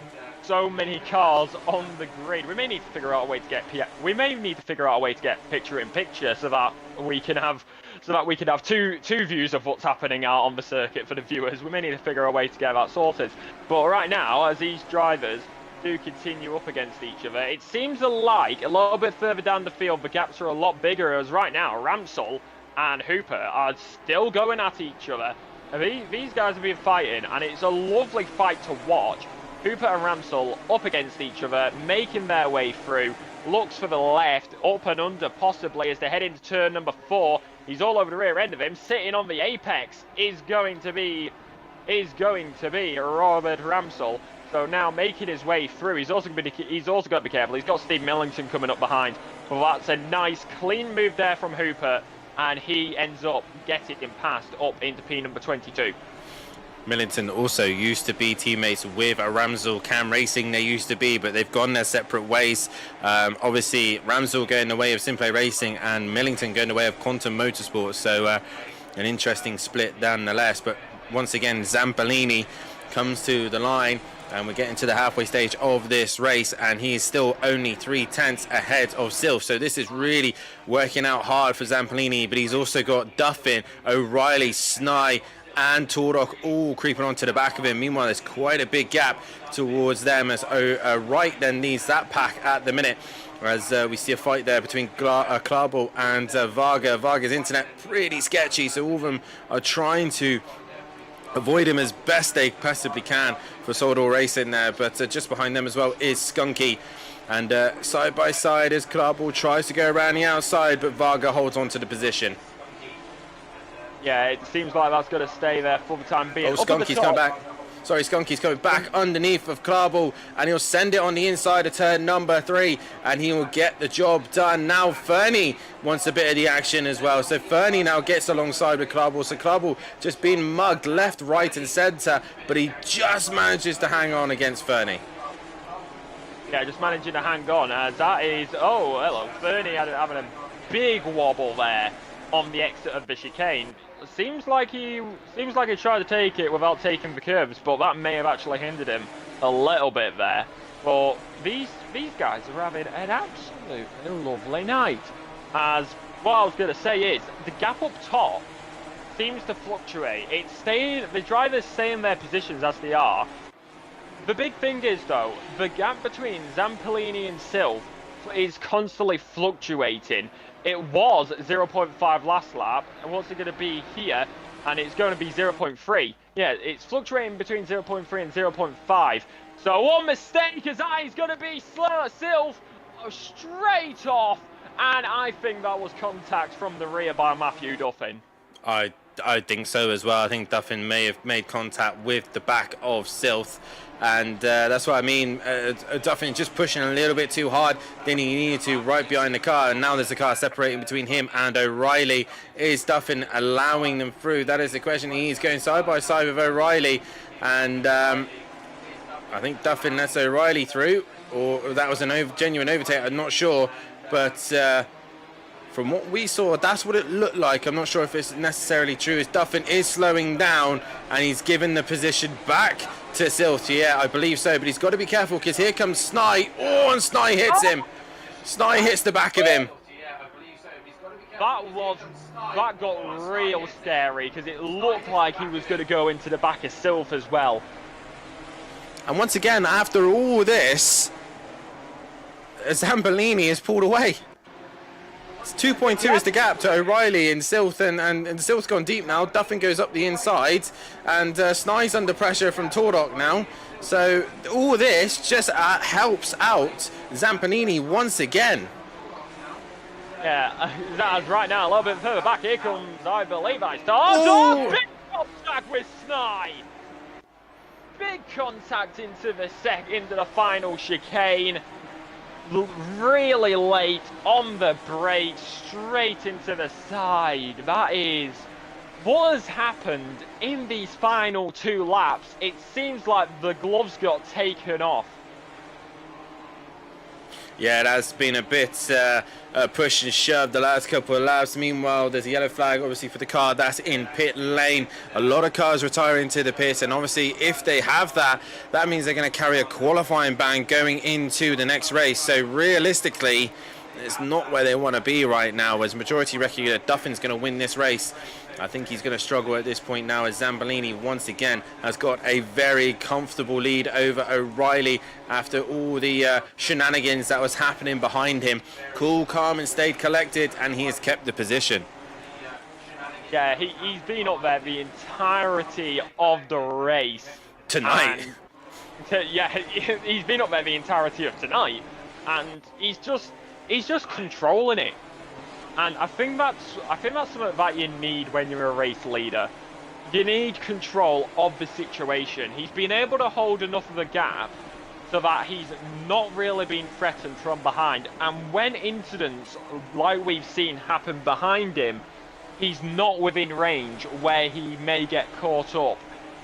so many cars on the grid. We may need to figure out a way to get picture in picture so that we can have two views of what's happening out on the circuit for the viewers. We may need to figure out a way to get that sorted. But right now, as these drivers do continue up against each other, it seems like a little bit further down the field the gaps are a lot bigger, as right now Ramsell and Hooper are still going at each other. These guys have been fighting, and it's a lovely fight to watch. Hooper and Ramsell up against each other, making their way through. Looks for the left, up and under possibly as they head into turn number 4. He's all over the rear end of him, sitting on the apex is going to be Robert Ramsell. So now making his way through. He's also got to be careful. He's got Steve Millington coming up behind. But that's a nice clean move there from Hooper, and he ends up getting passed up into P number 22. Millington also used to be teammates with Ramsell. Cam Racing they used to be, but they've gone their separate ways. Obviously, Ramsell going the way of SimPlay Racing and Millington going the way of Quantum Motorsport. So an interesting split nonetheless. But once again, Zampolini comes to the line, and we're getting to the halfway stage of this race, and he is still only 3/10 ahead of Sylph. So this is really working out hard for Zampolini, but he's also got Duffin, O'Reilly, Snye, and Torok all creeping onto the back of him. Meanwhile, there's quite a big gap towards them as Wright then needs that pack at the minute, as we see a fight there between Klarball and Varga. Varga's internet pretty sketchy, so all of them are trying to avoid him as best they possibly can for Zolder Racing there. But just behind them as well is Skunky, and side by side as Klarball tries to go around the outside, but Varga holds on to the position. Yeah, it seems like that's going to stay there for the time being. Oh, Skunky's coming back. Sorry, Skunky's coming back underneath of Klarball, and he'll send it on the inside of turn number 3, and he will get the job done. Now Fernie wants a bit of the action as well, so Fernie now gets alongside with Klarball. So Klarball just being mugged left, right and centre, but he just manages to hang on against Fernie. Yeah, just managing to hang on, as that is, oh hello, Fernie having a big wobble there on the exit of the chicane. Seems like he tried to take it without taking the curves, but that may have actually hindered him a little bit there. But these guys are having an absolutely lovely night. As what I was going to say is the gap up top seems to fluctuate. The drivers stay in their positions as they are. The big thing is though, the gap between Zampolini and Sylph is constantly fluctuating. It was 0.5 last lap, and what's it going to be here? And it's going to be 0.3. Yeah, it's fluctuating between 0.3 and 0.5. So one mistake as that is going to be Sylph straight off, and I think that was contact from the rear by Matthew Duffin. I think so as well. I think Duffin may have made contact with the back of Sylph, and that's what I mean. Duffin just pushing a little bit too hard than he needed to right behind the car, and now there's a car separating between him and O'Reilly. Is Duffin allowing them through? That is the question. He's going side by side with O'Reilly, and I think Duffin lets O'Reilly through, or that was a genuine overtake. I'm not sure, but from what we saw, that's what it looked like. I'm not sure if it's necessarily true. As Duffin is slowing down, and he's given the position back to Sylph. Yeah, I believe so, but he's got to be careful because here comes Snye. Oh, and Snye hits him. Snye hits the back of him. That got real scary because it looked like he was going to go into the back of Sylph as well. And once again, after all this, Zambolini is pulled away. It's 2.2 is the gap to O'Reilly and Silth, and Silth's gone deep now. Duffin goes up the inside, and Sny's under pressure from Tordok now. So all this just helps out Zampanini once again. Yeah, that's right now a little bit further back. Here comes, I believe, I start. Oh, big contact with Sny. Big contact into the final chicane. Really late on the brake, straight into the side. That is what has happened in these final 2 laps. It seems like the gloves got taken off. Yeah, that's been a bit push and shove the last couple of laps. Meanwhile, there's a yellow flag, obviously, for the car that's in pit lane. A lot of cars retiring to the pit, and obviously, if they have that, that means they're going to carry a qualifying ban going into the next race. So realistically, it's not where they want to be right now, as majority reckon that Duffin's going to win this race. I think he's going to struggle at this point now, as Zambolini once again has got a very comfortable lead over O'Reilly after all the shenanigans that was happening behind him. Cool, calm and stayed collected, and he has kept the position. Yeah, he's been up there the entirety of the race. Tonight. Yeah, he's been up there the entirety of tonight, and he's just controlling it. And I think that's something that you need when you're a race leader. You need control of the situation. He's been able to hold enough of a gap so that he's not really been threatened from behind. And when incidents like we've seen happen behind him, he's not within range where he may get caught up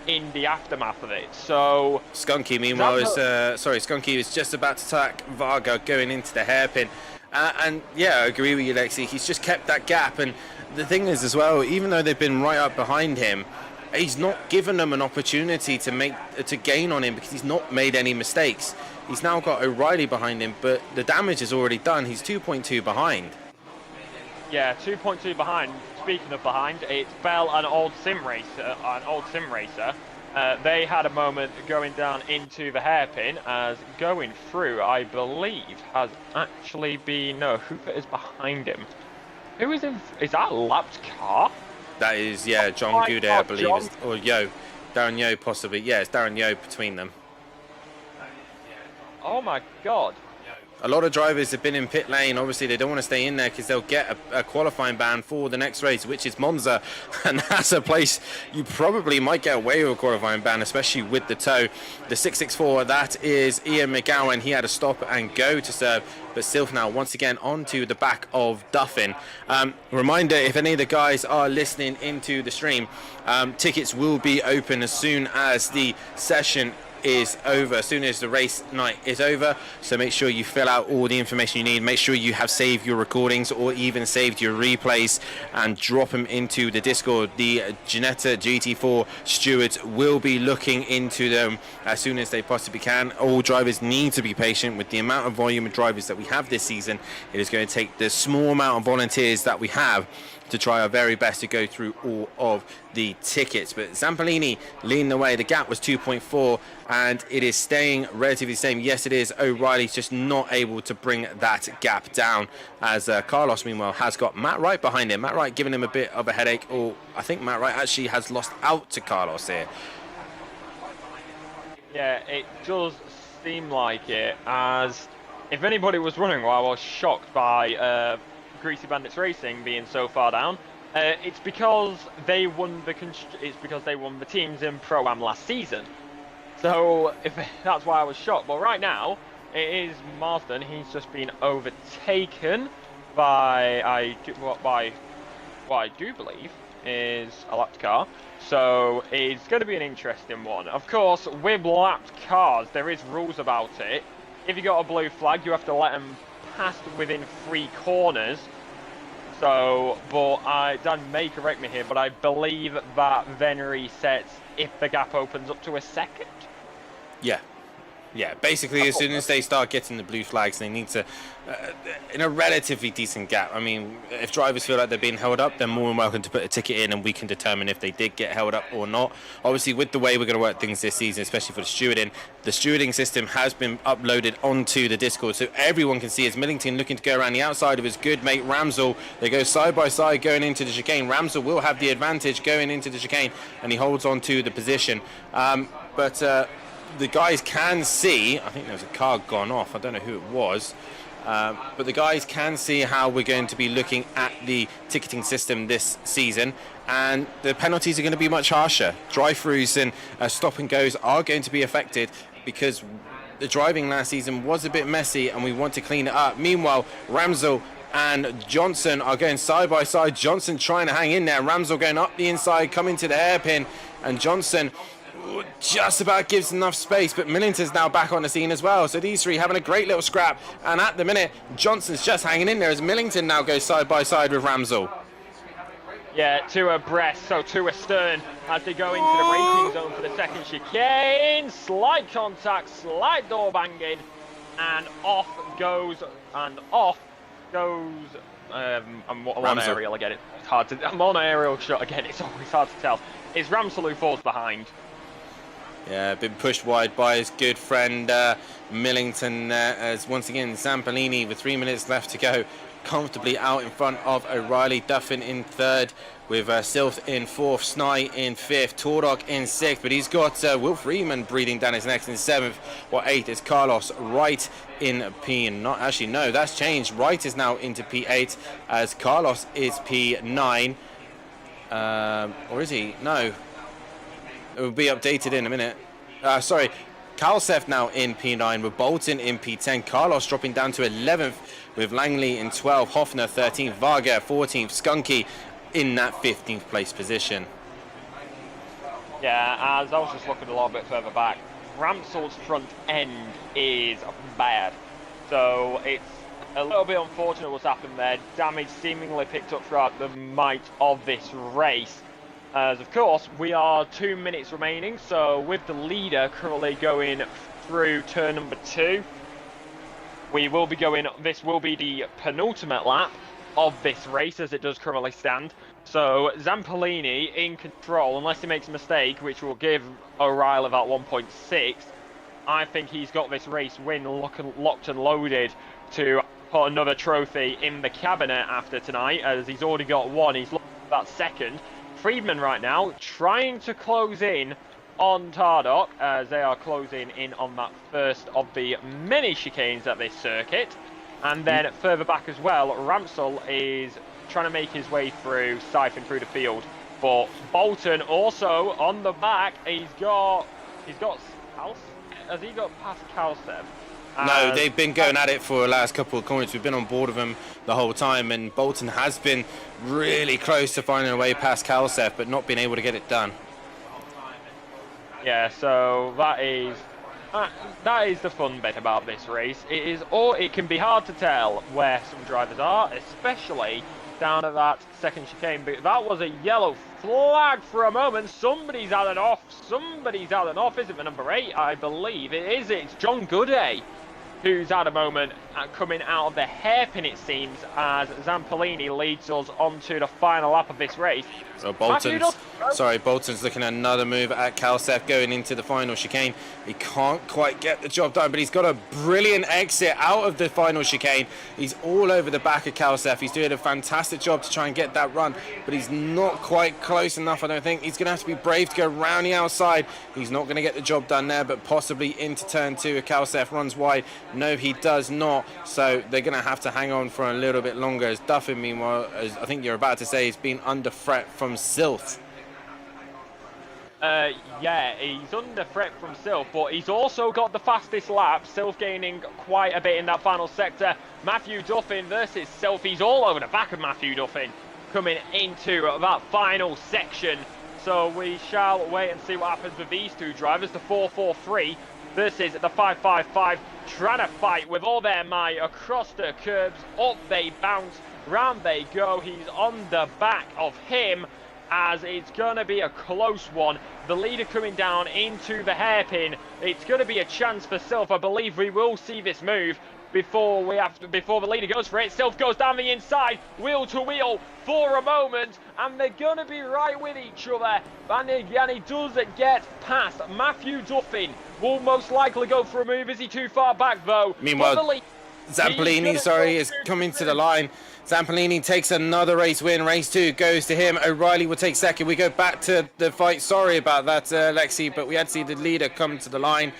in the aftermath of it. So Skunky, meanwhile, Skunky is just about to attack Varga going into the hairpin. And yeah, I agree with you, Lexi. He's just kept that gap, and the thing is as well, even though they've been right up behind him, he's not given them an opportunity to gain on him because he's not made any mistakes. He's now got O'Reilly behind him, but the damage is already done. He's 2.2 behind. Yeah, 2.2 behind. Speaking of behind, it's Bell, an old sim racer. They had a moment going down into the hairpin, as going through, I believe, has actually been... No, Hooper is behind him. Who is in... Is that a lapped car? That is, yeah, John Goudet, I believe. Or Yo. Darren Yo, possibly. Yeah, it's Darren Yo between them. Oh my god. A lot of drivers have been in pit lane. Obviously, they don't want to stay in there because they'll get a qualifying ban for the next race, which is Monza. And that's a place you probably might get away with a qualifying ban, especially with the tow. The 664, that is Ian McGowan. He had to stop and go to serve. But Silf now, once again, onto the back of Duffin. Reminder, if any of the guys are listening into the stream, tickets will be open as soon as the session is over, as soon as the race night is over. So make sure you fill out all the information you need. Make sure you have saved your recordings or even saved your replays and drop them into the Discord. The Ginetta GT4 stewards will be looking into them as soon as they possibly can. All drivers need to be patient with the amount of volume of drivers that we have this season. It is going to take the small amount of volunteers that we have to try our very best to go through all of the tickets. But Zampolini leading the way. The gap was 2.4 and it is staying relatively the same. Yes, it is. O'Reilly's just not able to bring that gap down, as Carlos meanwhile has got Matt Wright behind him. Matt Wright giving him a bit of a headache, or I think Matt Wright actually has lost out to Carlos here. Yeah, it does seem like it, as if anybody was wondering why I was shocked by Greasy Bandits Racing being so far down, it's because they won the teams in Pro-Am last season. So that's why I was shocked. But right now it is Marsden. He's just been overtaken by what I do believe is a lapped car. So it's going to be an interesting one. Of course, with lapped cars, there is rules about it. If you got a blue flag, you have to let them past within 3 corners. So, but Dan may correct me here, but I believe that then resets if the gap opens up to a second. Yeah. Yeah, basically, as soon as they start getting the blue flags, they need to, in a relatively decent gap. I mean, if drivers feel like they're being held up, they're more than welcome to put a ticket in, and we can determine if they did get held up or not. Obviously, with the way we're going to work things this season, especially for the stewarding system has been uploaded onto the Discord, so everyone can see as Millington looking to go around the outside of his good mate Ramsel. They go side by side going into the chicane. Ramsel will have the advantage going into the chicane, and he holds on to the position. The guys can see, I think there's a car gone off, I don't know who it was, but the guys can see how we're going to be looking at the ticketing system this season, and the penalties are going to be much harsher. Drive-throughs and stop and goes are going to be affected because the driving last season was a bit messy and we want to clean it up. Meanwhile, Ramsel and Johnson are going side by side. Johnson trying to hang in there, Ramsel going up the inside, coming to the hairpin, and Johnson just about gives enough space, but Millington's now back on the scene as well. So these three having a great little scrap, and at the minute Johnson's just hanging in there as Millington now goes side by side with Ramsel. Yeah, two abreast, so two astern as they go into the racing zone for the second chicane. Slight contact, slight door banging, and off goes. I'm on aerial again. It's hard to. I'm on aerial shot again. It's always hard to tell. It's Ramsel who falls behind. Yeah, been pushed wide by his good friend Millington as once again Zampolini with 3 minutes left to go comfortably out in front of O'Reilly. Duffin in third with Silth in fourth, Sny in fifth, Tordock in sixth, but he's got Will Freeman breathing down his neck in seventh, while eighth is Carlos Wright in P9. Actually, no, that's changed. Wright is now into P8 as Carlos is P9. Or is he? No. It will be updated in a minute. Sorry. Kalsef now in P9 with Bolton in P10. Carlos dropping down to 11th with Langley in 12th. Hoffner 13th. Varga 14th. Skunky in that 15th place position. Yeah, as I was just looking a little bit further back, Ramsel's front end is bad. So it's a little bit unfortunate what's happened there. Damage seemingly picked up throughout the might of this race. As of course, we are 2 minutes remaining, so with the leader currently going through turn number 2, we will be going, this will be the penultimate lap of this race as it does currently stand. So Zampolini in control, unless he makes a mistake, which will give O'Reilly about 1.6. I think he's got this race win locked and loaded to put another trophy in the cabinet after tonight, as he's already got one. He's locked that second. Friedman right now trying to close in on Tardock as they are closing in on that first of the many chicanes at this circuit. And then further back as well, Ramsel is trying to make his way through, siphon through the field. But Bolton also on the back, he's got Kals? Has he got past Kalsev? No, they've been going at it for the last couple of corners. We've been on board of them the whole time, and Bolton has been really close to finding a way past Kalsef, but not being able to get it done. Yeah, so that is the fun bit about this race. It can be hard to tell where some drivers are, especially down at that second chicane. But that was a yellow flag for a moment. Somebody's had it off. Is it the number 8? I believe it is. It's John Gooday who's had a moment coming out of the hairpin, it seems, as Zampolini leads us onto the final lap of this race. So Bolton's looking at another move at Kalsef going into the final chicane. He can't quite get the job done, but he's got a brilliant exit out of the final chicane. He's all over the back of Kalsef. He's doing a fantastic job to try and get that run, but he's not quite close enough, I don't think. He's going to have to be brave to go round the outside. He's not going to get the job done there, but possibly into turn 2 if Kalsef runs wide. No, he does not, so they're going to have to hang on for a little bit longer. As Duffin, meanwhile, as I think you're about to say, he's been under threat from Silth. Yeah, he's under threat from Silth, but he's also got the fastest lap. Silth gaining quite a bit in that final sector. Matthew Duffin versus Silth. He's all over the back of Matthew Duffin coming into that final section. So we shall wait and see what happens with these two drivers. The 443 versus the 555, trying to fight with all their might across the curbs. Up they bounce, round they go. He's on the back of him, as it's going to be a close one. The leader coming down into the hairpin. It's going to be a chance for Sylph. I believe we will see this move before the leader goes for it. Sylph goes down the inside, wheel to wheel for a moment, and they're going to be right with each other. And he does get past. Matthew Duffin will most likely go for a move. Is he too far back, though? Meanwhile, Zampolini, is coming to the line. Zampolini takes another race win. Race 2 goes to him. O'Reilly will take second. We go back to the fight. Sorry about that, Lexi, but we had to see the leader come to the line.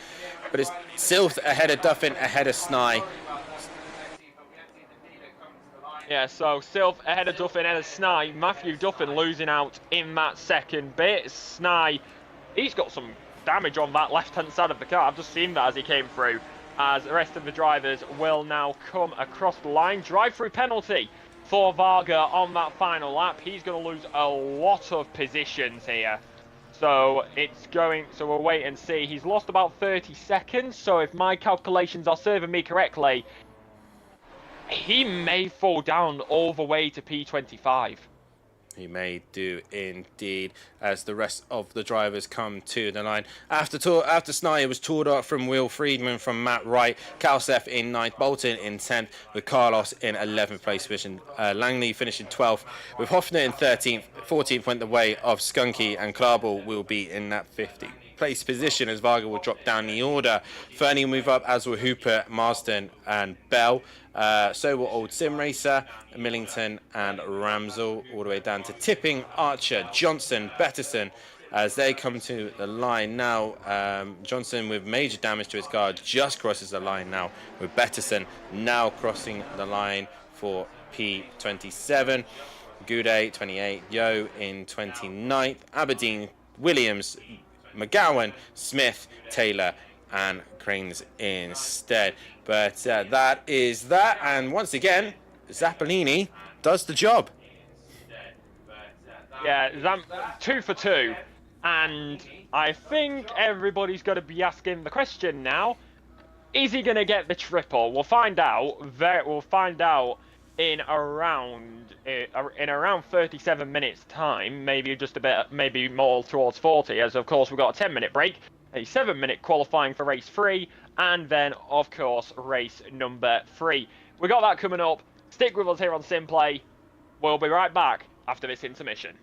But it's Sylph ahead of Duffin, ahead of Snai. Yeah, so Sylph ahead of Duffin, ahead of Snai. Matthew Duffin losing out in that second bit. Snai, he's got some damage on that left-hand side of the car. I've just seen that as he came through. As the rest of the drivers will now come across the line. Drive-through penalty for Varga on that final lap. He's going to lose a lot of positions here. So we'll wait and see. He's lost about 30 seconds. So if my calculations are serving me correctly, he may fall down all the way to P25. He may do indeed, as the rest of the drivers come to the line. After Snai, it was Tordar from Will, Friedman from Matt Wright, Kalsef in 9th, Bolton in 10th, with Carlos in 11th place position. Langley finished in 12th, with Hoffner in 13th. 14th went the way of Skunky, and Klarbel will be in that 50th place position as Varga will drop down the order. Fernie will move up, as will Hooper, Marsden and Bell. So will Old Sim Racer, Millington and Ramsell, all the way down to Tipping, Archer, Johnson, Betterson, as they come to the line now. Johnson, with major damage to his car, just crosses the line now, with Betterson now crossing the line for P27. Goudet 28, Yo in 29th, Aberdeen, Williams, McGowan, Smith, Taylor and Cranes instead. But that is that, and once again Zappolini does the job. Yeah, 2 for 2, and I think everybody's going to be asking the question now: is he going to get the triple? We'll find out. We'll find out in around 37 minutes time, maybe just a bit, maybe more towards 40, as of course we've got a 10-minute break, a 7-minute qualifying for race 3, and then of course race number 3. We got that coming up. Stick with us here on SimPlay. We'll be right back after this intermission.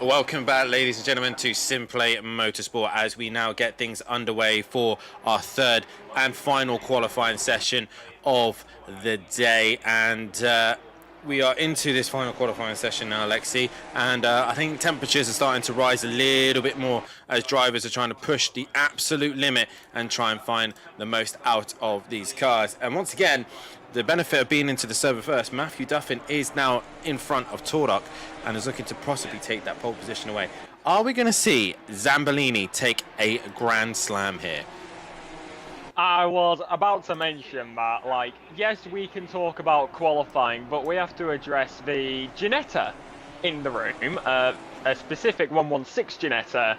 Welcome back, ladies and gentlemen, to SimPlay Motorsport as we now get things underway for our third and final qualifying session of the day. And we are into this final qualifying session now, Alexi, and I think temperatures are starting to rise a little bit more as drivers are trying to push the absolute limit and try and find the most out of these cars. And once again, the benefit of being into the server first, Matthew Duffin is now in front of Tordock and is looking to possibly take that pole position away. Are we going to see Zambolini take a Grand Slam here? I was about to mention that, like, yes, we can talk about qualifying, but we have to address the Ginetta in the room, a specific 116 Ginetta.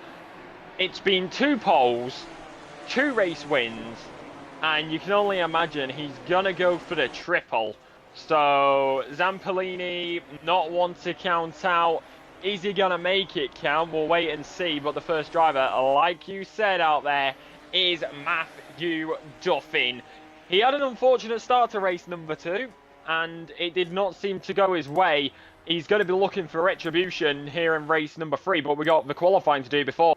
It's been 2 poles, 2 race wins, and you can only imagine he's gonna go for the triple. So Zambolini not one to count out. Is he gonna make it count? We'll wait and see. But the first driver, like you said out there, is Matthew Duffin. He had an unfortunate start to race number 2, and it did not seem to go his way. He's going to be looking for retribution here in race number 3, but we got the qualifying to do before.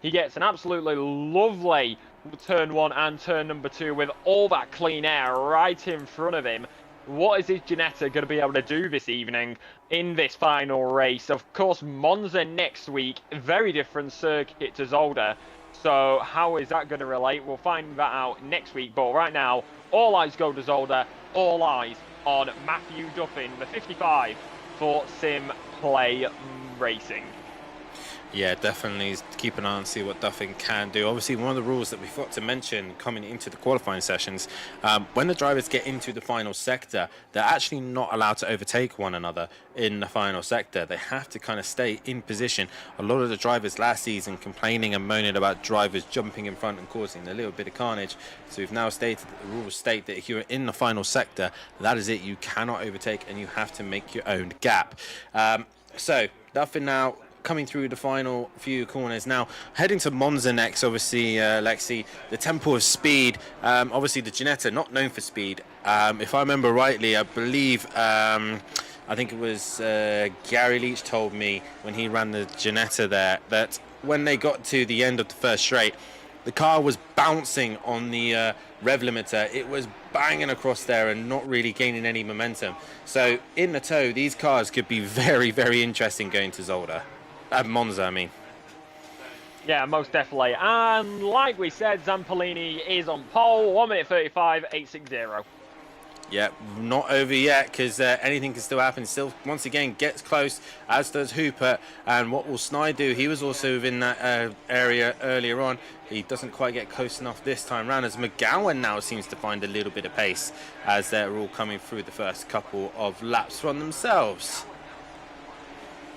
He gets an absolutely lovely turn 1 and turn number 2 with all that clean air right in front of him. What is his Ginetta going to be able to do this evening in this final race? Of course, Monza next week, very different circuit to Zolder. So how is that going to relate? We'll find that out next week. But right now, all eyes go to Zolder. All eyes on Matthew Duffin, the 55 for SimPlay Racing. Yeah, definitely keep an eye and see what Duffin can do. Obviously, one of the rules that we forgot to mention coming into the qualifying sessions, when the drivers get into the final sector, they're actually not allowed to overtake one another in the final sector. They have to kind of stay in position. A lot of the drivers last season complaining and moaning about drivers jumping in front and causing a little bit of carnage. So we've now stated that the rules state that if you're in the final sector, that is it. You cannot overtake and you have to make your own gap. So Duffin now coming through the final few corners. Now heading to Monza next, obviously, Lexi, the tempo of speed, obviously the Ginetta not known for speed. If I remember rightly, I believe I think it was Gary Leach told me when he ran the Ginetta there that when they got to the end of the first straight, the car was bouncing on the rev limiter. It was banging across there and not really gaining any momentum. So in the tow, these cars could be very, very interesting going to Zolder. Monza, I mean. Yeah, most definitely. And like we said, Zambolini is on pole, 1 minute 35, 860. Yeah, not over yet because anything can still happen. Still, once again, gets close, as does Hooper. And what will Snide do? He was also within that area earlier on. He doesn't quite get close enough this time round, as McGowan now seems to find a little bit of pace as they're all coming through the first couple of laps from themselves.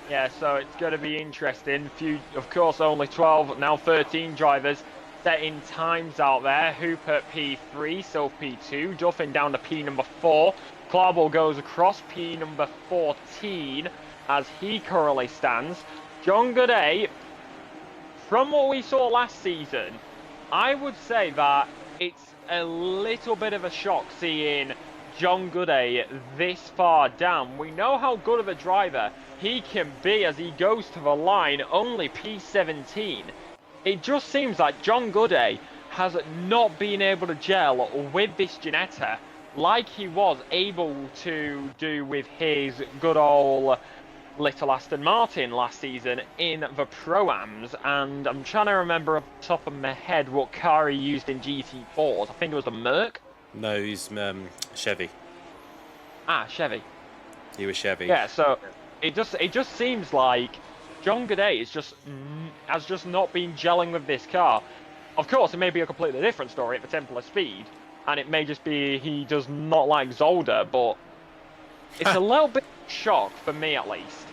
Yeah, so it's going to be interesting. Of course, only 12, now 13 drivers setting times out there. Hooper P3, Soph P2, Duffin down to P number 4. Clarble goes across P number 14 as he currently stands. John Gooday, from what we saw last season, I would say that it's a little bit of a shock seeing John Gooday this far down. We know how good of a driver he can be as he goes to the line, only P17. It just seems like John Gooday has not been able to gel with this Ginetta like he was able to do with his good old little Aston Martin last season in the Pro-Ams. And I'm trying to remember off the top of my head what car he used in GT4s. I think it was the Merc. No, he's Chevy. Ah, Chevy. He was Chevy. Yeah, so it just seems like John Gooday has just not been gelling with this car. Of course, it may be a completely different story at the Temple of Speed, and it may just be he does not like Zolder, but it's a little bit of a shock for me at least.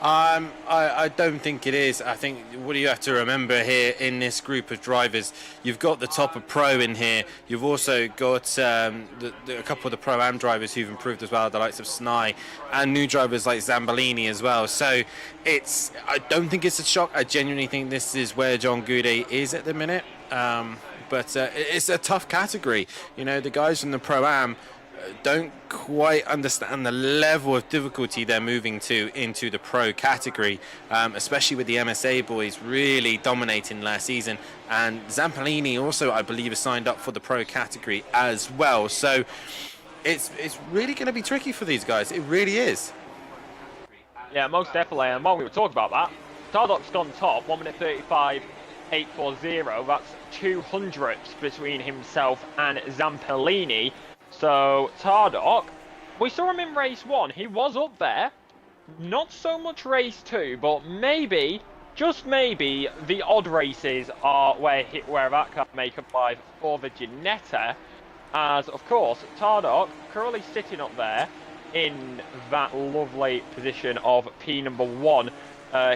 I don't think it is. I think what do you have to remember here in this group of drivers, you've got the top of Pro in here. You've also got a couple of the Pro-Am drivers who've improved as well, the likes of Snai, and new drivers like Zambolini as well. So I don't think it's a shock. I genuinely think this is where John Gooday is at the minute. But it's a tough category. You know, the guys in the Pro-Am, don't quite understand the level of difficulty they're moving to into the pro category, especially with the MSA boys really dominating last season. And Zampolini also, I believe, is signed up for the pro category as well. So it's really going to be tricky for these guys. It really is. Yeah, most definitely. And while we were talking about that, Tardoc's gone top, 1 minute 35.840. That's 200 between himself and Zampolini. So Tardoc, we saw him in race 1. He was up there. Not so much race 2, but maybe, just maybe, the odd races are where that can make a live for the Ginetta. As, of course, Tardoc currently sitting up there in that lovely position of P number 1.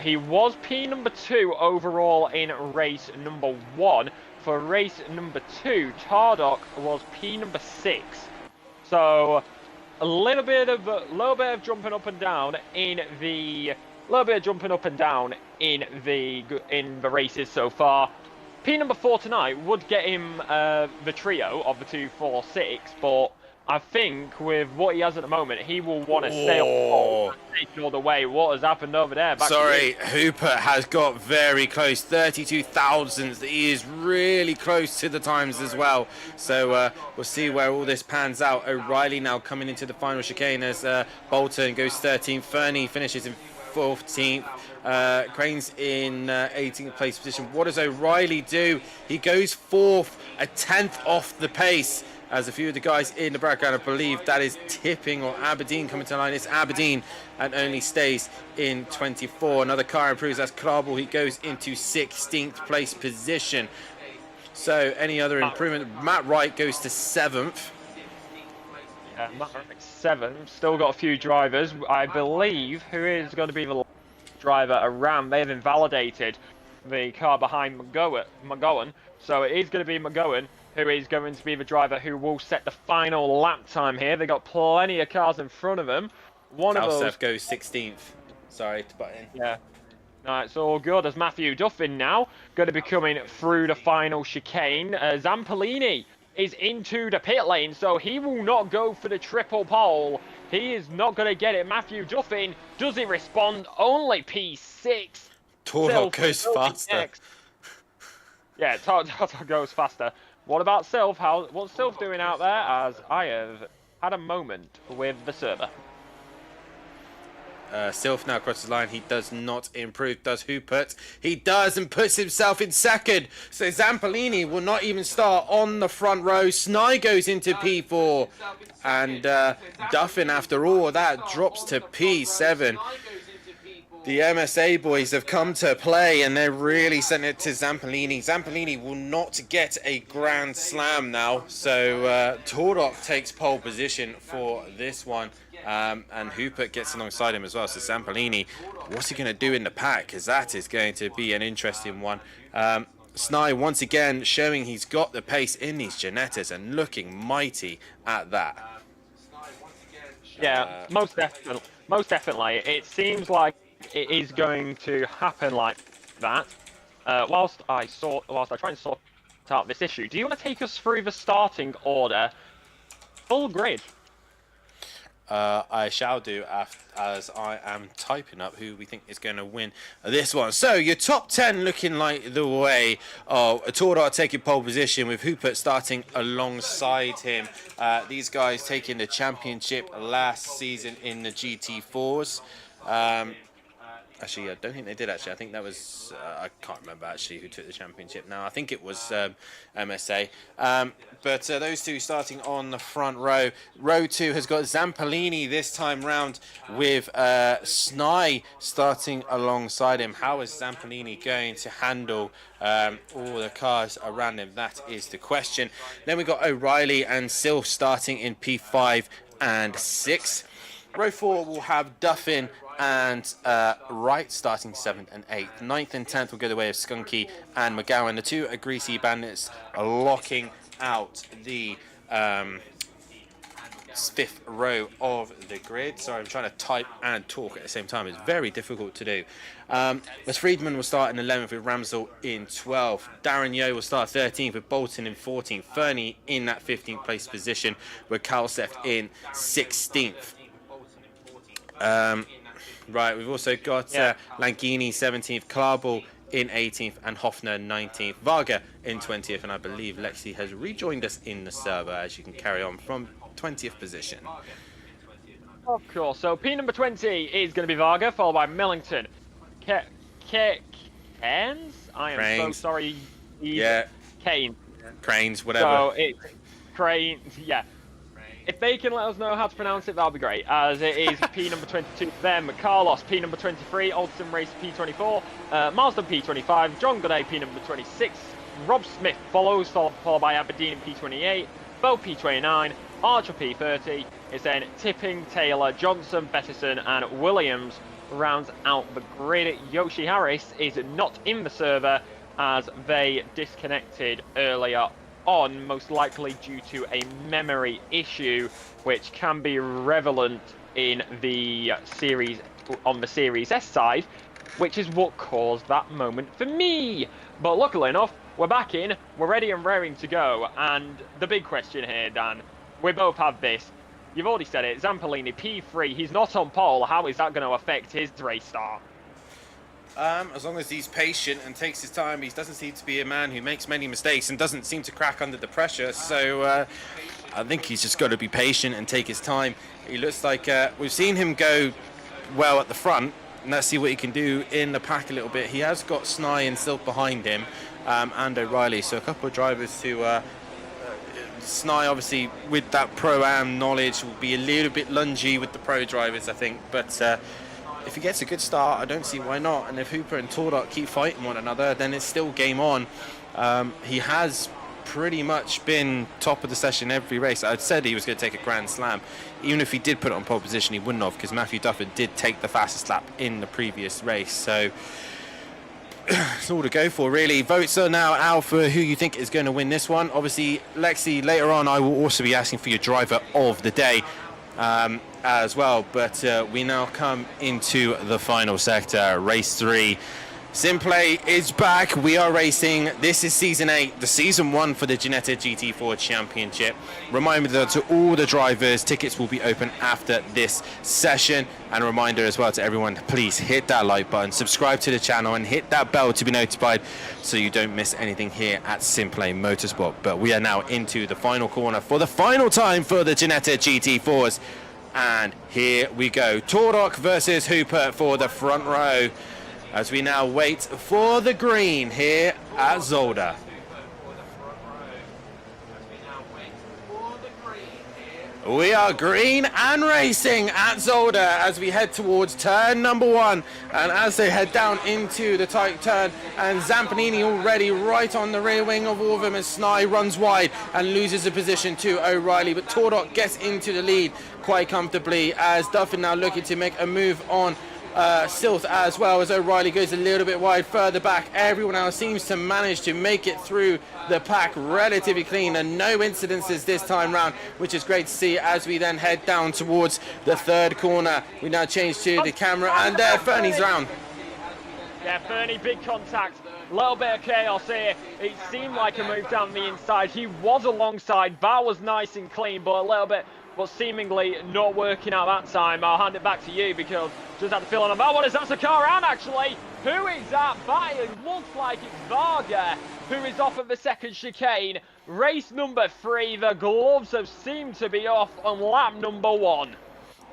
He was P number 2 overall in race number 1. For race number 2, Tardoc was P number 6. So a little bit of jumping up and down in the races so far. P number 4 tonight would get him the trio of the 2, 4, 6, but I think with what he has at the moment, he will want to stay up and take it all the way. What has happened over there? Sorry, Hooper has got very close, 32 thousandths. He is really close to the times as well. So we'll see where all this pans out. O'Reilly now coming into the final chicane as Bolton goes 13th. Fernie finishes in 14th. Crane's in 18th place position. What does O'Reilly do? He goes 4th, a 10th off the pace. As a few of the guys in the background, I believe that is Tipping or Aberdeen coming to the line. It's Aberdeen and only stays in 24. Another car improves. That's Krabel. He goes into 16th place position. So any other improvement? Matt Wright goes to 7th. Yeah, Matt Wright 7th. Still got a few drivers. I believe who is going to be the driver around. They have invalidated the car behind McGowan. So it is going to be McGowan who is going to be the driver who will set the final lap time here. They've got plenty of cars in front of them. One of those goes 16th. Sorry to butt in. Yeah. No, it's all good as Matthew Duffin now going to be coming through the final chicane. Zampolini is into the pit lane, so he will not go for the triple pole. He is not going to get it. Matthew Duffin, does he respond? Only P6. Toro goes faster. Next. Yeah, Toro goes faster. What about Sylph? What's Sylph doing out there? As I have had a moment with the server. Sylph now crosses the line. He does not improve. Does Hupert? He does and puts himself in second. So Zampolini will not even start on the front row. Snai goes into P4. And Duffin, after all that, drops to P7. The MSA boys have come to play and they're really sending it to Zampolini. Zampolini will not get a Grand Slam now. So Tordok takes pole position for this one. And Hupert gets alongside him as well. So Zampolini, what's he going to do in the pack? Because that is going to be an interesting one. Snai once again showing he's got the pace in these Ginettas and looking mighty at that. Yeah, most definitely. It seems like it is going to happen like that. Whilst I try and sort out this issue, do you want to take us through the starting order, full grid? I shall do as I am typing up who we think is going to win this one. So your top 10 looking like the way of Tordar taking pole position with Hupert starting alongside him. These guys taking the championship last season in the GT4s. Actually, I don't think they did, actually. I think that was... I can't remember, actually, who took the championship now. I think it was MSA. But those two starting on the front row. Row 2 has got Zampolini this time round with Snai starting alongside him. How is Zampolini going to handle all the cars around him? That is the question. Then we've got O'Reilly and Sylph starting in P5 and 6. Row 4 will have Duffin and Wright starting 7th and 8th. 9th and 10th will go the way of Skunky and McGowan. The two are Greasy Bandits are locking out the fifth row of the grid. Sorry, I'm trying to type and talk at the same time. It's very difficult to do. As Friedman will start in 11th with Ramsell in 12th. Darren Yeo will start 13th with Bolton in 14th. Fernie in that 15th place position with Kalseth in 16th. Right, we've also got Langini 17th, Klarball in 18th, and Hoffner 19th. Varga in 20th, and I believe Lexi has rejoined us in the server, as you can carry on from 20th position. Of course, so P number 20 is going to be Varga, followed by Millington. Cairns? I am Cranes. so sorry. Yeah. Kane. Cranes, whatever. So it's Cranes, yeah. If they can let us know how to pronounce it, that'll be great. As it is P number 22 for them, Carlos P number 23, Alderson Race P24, Marsden P25, John Goday P number 26, Rob Smith follows, followed by Aberdeen P28, Bo P29, Archer P30. It's then Tipping, Taylor, Johnson, Bettison, and Williams rounds out the grid. Yoshi Harris is not in the server as they disconnected earlier on, most likely due to a memory issue, which can be relevant in the series on the Series S side, which is what caused that moment for me. But luckily enough, we're back in, we're ready and raring to go. And the big question here, Dan, we both have this. You've already said it, Zampolini P3, he's not on pole. How is that going to affect his race start? As long as he's patient and takes his time, he doesn't seem to be a man who makes many mistakes and doesn't seem to crack under the pressure. So I think he's just got to be patient and take his time. He looks like we've seen him go well at the front, and let's see what he can do in the pack a little bit. He has got Snye and Silk behind him, and O'Reilly. So a couple of drivers who Snye, obviously, with that Pro-Am knowledge, will be a little bit lungy with the pro drivers, I think. But if he gets a good start, I don't see why not. And if Hooper and Tordok keep fighting one another, then it's still game on. He has pretty much been top of the session every race. I'd said he was going to take a Grand Slam. Even if he did put it on pole position, he wouldn't have, because Matthew Dufford did take the fastest lap in the previous race. So it's all to go for, really. Votes are now out for who you think is going to win this one. Obviously, Lexi, later on, I will also be asking for your driver of the day as well. But we now come into the final sector, race 3. SimPlay is back. We are racing. This is season 8, the season 1 for the Ginetta GT4 Championship. Reminder to all the drivers, tickets will be open after this session. And a reminder as well to everyone, please hit that like button, subscribe to the channel, and hit that bell to be notified so you don't miss anything here at SimPlay Motorsport. But we are now into the final corner for the final time for the Ginetta GT4s. And here we go. Tordok versus Hooper for the front row, as we now wait for the green here at Zolder. We are green and racing at Zolder as we head towards turn number 1. And as they head down into the tight turn, and Zampanini already right on the rear wing of all of them, as Snye runs wide and loses a position to O'Reilly. But Tordok gets into the lead quite comfortably, as Duffin now looking to make a move on Silth, as well as O'Reilly goes a little bit wide further back. Everyone else seems to manage to make it through the pack relatively clean, and no incidences this time round, which is great to see. As we then head down towards the third corner, we now change to the camera, and there Fernie's round. Yeah, Fernie, big contact. Little bit of chaos here. It seemed like a move down the inside. He was alongside. Bar was nice and clean, but a little bit, but seemingly not working out that time. I'll hand it back to you, because just had the feeling about what is that? That's a car around, actually. Who is that by? It looks like it's Varga, who is off at the second chicane. Race number 3, the gloves have seemed to be off on lap number 1.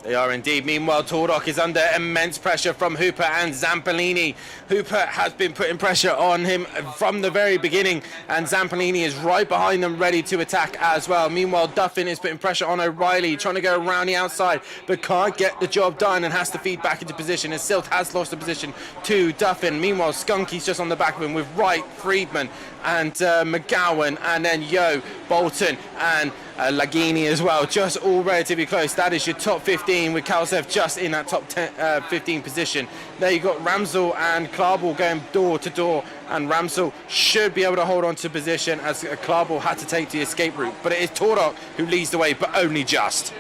They are indeed. Meanwhile, Tordok is under immense pressure from Hooper and Zampolini. Hooper has been putting pressure on him from the very beginning, and Zampolini is right behind them, ready to attack as well. Meanwhile, Duffin is putting pressure on O'Reilly, trying to go around the outside, but can't get the job done and has to feed back into position, as Silt has lost the position to Duffin. Meanwhile, Skunky's just on the back of him with Wright, Friedman, and McGowan, and then Yo, Bolton, and Lagini as well, just all relatively close. That is your top 15, with Kalsev just in that top 15 position. There you got Ramsell and Klarball going door to door, and Ramsell should be able to hold on to position, as Klarball had to take the escape route. But it is Tordok who leads the way, but only just.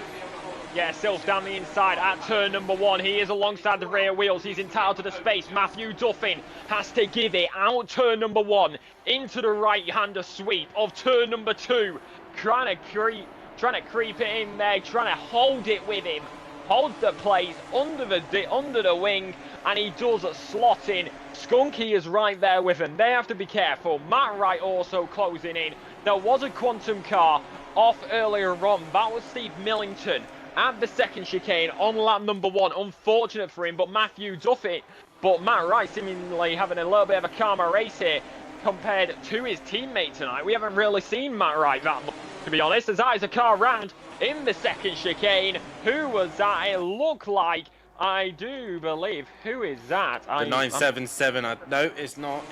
Yeah, Silf down the inside at turn number 1. He is alongside the rear wheels. He's entitled to the space. Matthew Duffin has to give it out turn number 1 into the right-hander sweep of turn number 2. Trying to creep it in there, trying to hold it with him. Holds the place under the wing, and he does slot in. Skunky is right there with him. They have to be careful. Matt Wright also closing in. There was a quantum car off earlier on. That was Steve Millington at the second chicane on lap number 1. Unfortunate for him, but Matt Wright seemingly having a little bit of a calmer race here compared to his teammate tonight. We haven't really seen Matt Wright that much, to be honest, as that is a car round in the second chicane. Who was that? It looked like, I do believe, who is that? The 977. No, it's not.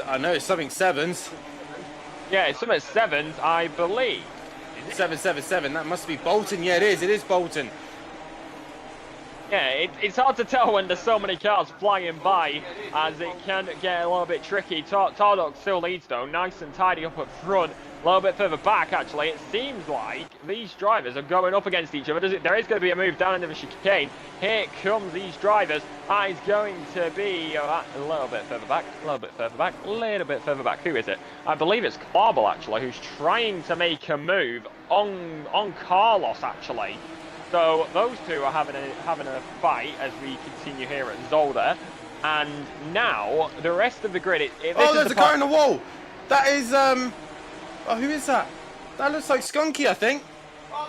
I know it's something sevens. Yeah, it's something sevens, I believe. 777. That must be Bolton. Yeah, it is. It is Bolton. Yeah, it's hard to tell when there's so many cars flying by, as it can get a little bit tricky. Tardok still leads though, nice and tidy up at front. A little bit further back, actually, it seems like these drivers are going up against each other. There is going to be a move down into the chicane. Here comes these drivers. That is going to be a little bit further back, a little bit further back, a little bit further back. Who is it? I believe it's Clarbel, actually, who's trying to make a move on Carlos, actually. So those two are having a fight as we continue here at Zolder. And now, the rest of the grid... there's a car in the wall! That is, Oh, who is that? That looks like Skunky, I think.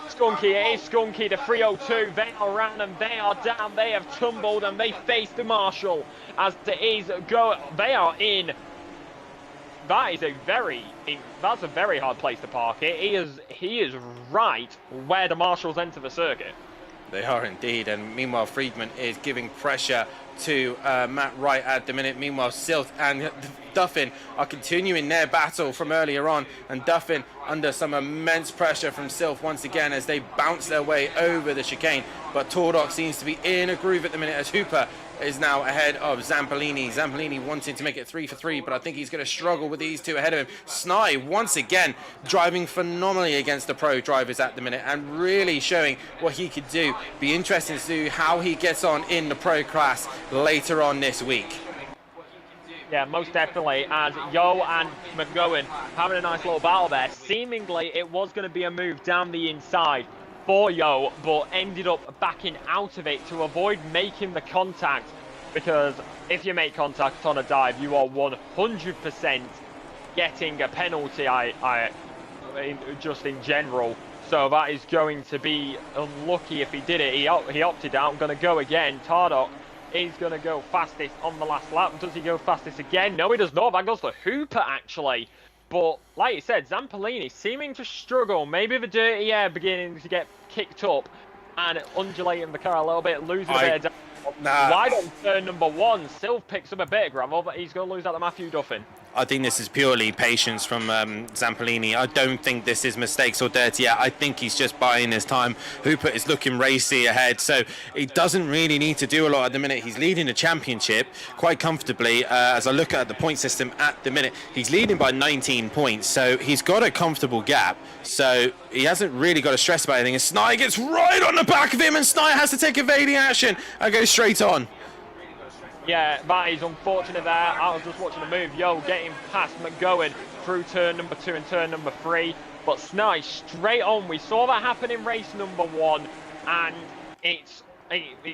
Skunky, it is Skunky, the 302. They are around and they are down. They have tumbled and they face the marshal as it is they are in. That's a very hard place to park it. He is right where the marshals enter the circuit. They are indeed, and meanwhile Friedman is giving pressure to Matt Wright at the minute. Meanwhile Silth and Duffin are continuing their battle from earlier on, and Duffin under some immense pressure from Silth once again as they bounce their way over the chicane. But Tordok seems to be in a groove at the minute as Hooper is now ahead of Zampolini. Zampolini wanting to make it 3 for 3, but I think he's going to struggle with these two ahead of him. Snai once again driving phenomenally against the pro drivers at the minute and really showing what he could do. Be interesting to see how he gets on in the pro class later on this week. Yeah, most definitely, as Yo and McGowan having a nice little battle there. Seemingly it was going to be a move down the inside for Yo, but ended up backing out of it to avoid making the contact, because if you make contact on a dive, you are 100% getting a penalty, just in general. So that is going to be unlucky if he did it. He opted out. I'm going to go again. Tardok is going to go fastest on the last lap. Does he go fastest again? No, he does not. That goes to Hooper, actually. But, like you said, Zampolini seeming to struggle. Maybe the dirty air beginning to get kicked up and undulating the car a little bit, losing a bit of down. Wide on turn number 1. Sylv picks up a bit of gravel, but he's going to lose out to Matthew Duffin. I think this is purely patience from Zampolini. I don't think this is mistakes or dirty. I think he's just buying his time. Hooper is looking racy ahead, so he doesn't really need to do a lot at the minute. He's leading the championship quite comfortably. As I look at the point system at the minute, he's leading by 19 points, so he's got a comfortable gap. So he hasn't really got to stress about anything. And Snai gets right on the back of him, and Snai has to take evading action and go straight on. Yeah, that is unfortunate there. I was just watching the move. Yo, getting past McGowan through turn number 2 and turn number 3. But Snai straight on. We saw that happen in race number 1. And it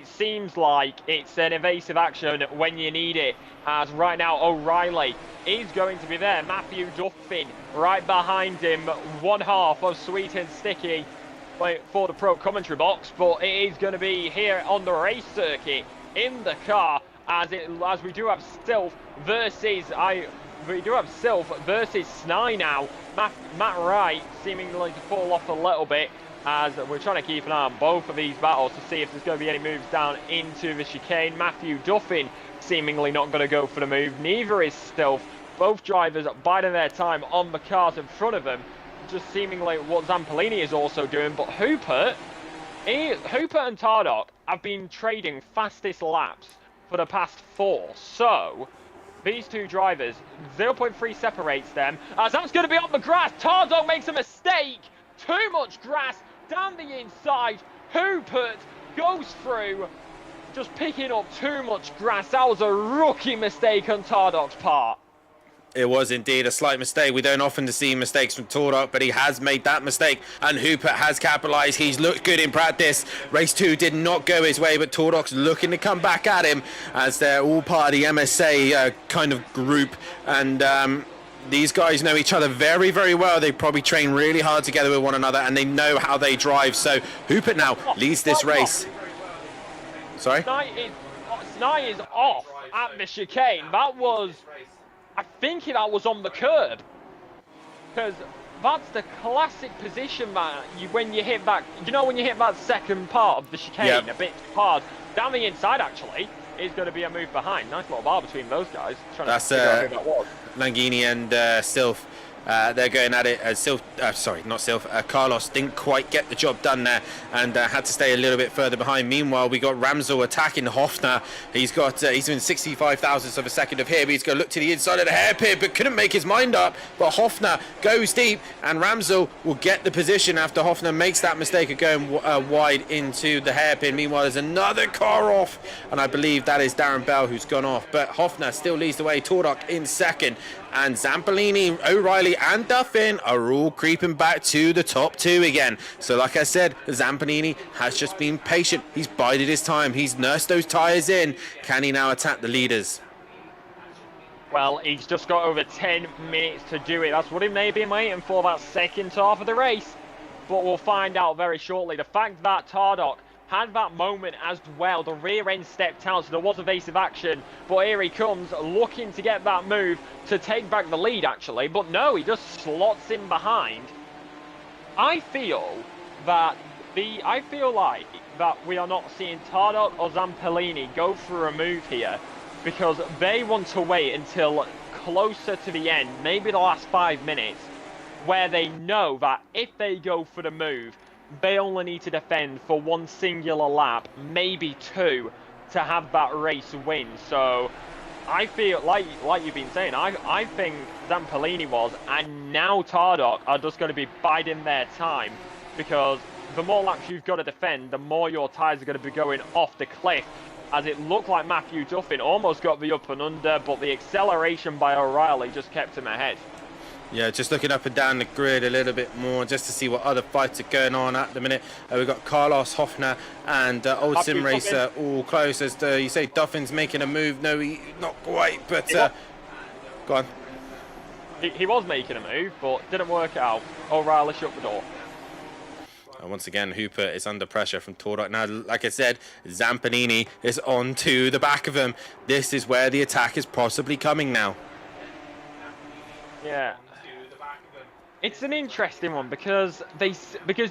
seems like it's an evasive action when you need it. As right now, O'Reilly is going to be there. Matthew Duffin right behind him. One half of Sweet and Sticky for the pro commentary box. But it is going to be here on the race circuit in the car. As we do have Sylv versus Snai now. Matt Wright seemingly to fall off a little bit, as we're trying to keep an eye on both of these battles to see if there's going to be any moves down into the chicane. Matthew Duffin seemingly not going to go for the move. Neither is Sylv. Both drivers biding their time on the cars in front of them. Just seemingly what Zampolini is also doing. But Hooper and Tardok have been trading fastest laps for the past 4. So these two drivers, 0.3 separates them, as that's going to be on the grass. Tardok makes a mistake. Too much grass down the inside. Hubert goes through, just picking up too much grass. That was a rookie mistake on Tardok's part. It was indeed a slight mistake. We don't often see mistakes from Tordok, but he has made that mistake, and Hubert has capitalised. He's looked good in practice. Race 2 did not go his way, but Tordok's looking to come back at him as they're all part of the MSA kind of group, and these guys know each other very, very well. They probably train really hard together with one another, and they know how they drive. So Hubert now leads this race. Sorry? Sny is off at the chicane. That was, I think that was on the curb. Because that's the classic position that when you hit that, when you hit that second part of the chicane, a bit hard, down the inside actually, is going to be a move behind. Nice little bar between those guys. That's who that was. Langini and Sylph. They're going at it. Carlos didn't quite get the job done there and had to stay a little bit further behind. Meanwhile, we got Ramsel attacking Hofner. He's in 65 thousandths of a second of here, but he's going to look to the inside of the hairpin, but couldn't make his mind up. But Hofner goes deep, and Ramsel will get the position after Hofner makes that mistake of going wide into the hairpin. Meanwhile, there's another car off, and I believe that is Darren Bell who's gone off. But Hofner still leads the way. Tordok in second. And Zampolini, O'Reilly and Duffin are all creeping back to the top 2 again. So like I said, Zampolini has just been patient. He's bided his time. He's nursed those tyres in. Can he now attack the leaders? Well, he's just got over 10 minutes to do it. That's what he may be waiting for, that second half of the race. But we'll find out very shortly. The fact that Tardok had that moment as well. The rear end stepped out, so there was evasive action. But here he comes, looking to get that move to take back the lead, actually. But no, he just slots in behind. I feel like that we are not seeing Tardok or Zampolini go for a move here, because they want to wait until closer to the end, maybe the last 5 minutes, where they know that if they go for the move, they only need to defend for one singular lap, maybe 2, to have that race win. So I feel like you've been saying, I think Zampolini was, and now Tardok are just going to be biding their time, because the more laps you've got to defend, the more your tyres are going to be going off the cliff, as it looked like Matthew Duffin almost got the up and under, but the acceleration by O'Reilly just kept him ahead. Yeah, just looking up and down the grid a little bit more just to see what other fights are going on at the minute. We've got Carlos, Hofner and Old Sim Racer all close. As you say, Duffin's making a move. No, not quite, but go on. He was making a move, but didn't work out. O'Reilly shut the door. Once again, Hooper is under pressure from Tordok. Now, like I said, Zampanini is on to the back of him. This is where the attack is possibly coming now. Yeah. It's an interesting one because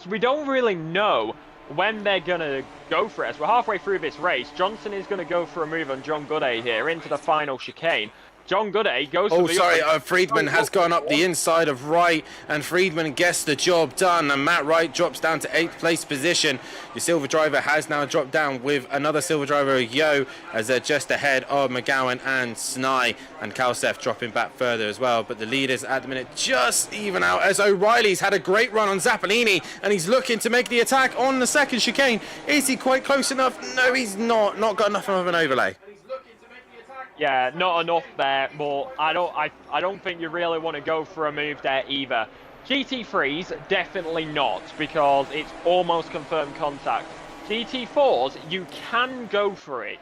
we don't really know when they're going to go for it. As we're halfway through this race, Johnson is going to go for a move on John Gooday here into the final chicane. John Gooday goes for the... sorry, Friedman has gone up the inside of Wright, and Friedman gets the job done, and Matt Wright drops down to 8th place position. Your silver driver has now dropped down with another silver driver, Yo, as they're just ahead of McGowan and Snai, and Kalsef dropping back further as well. But the leaders at the minute just even out, as O'Reilly's had a great run on Zappolini, and he's looking to make the attack on the second chicane. Is he quite close enough? No, he's not got enough of an overlay. Yeah, not enough there, but I don't think you really want to go for a move there either. GT3s, definitely not, because it's almost confirmed contact. GT4s, you can go for it.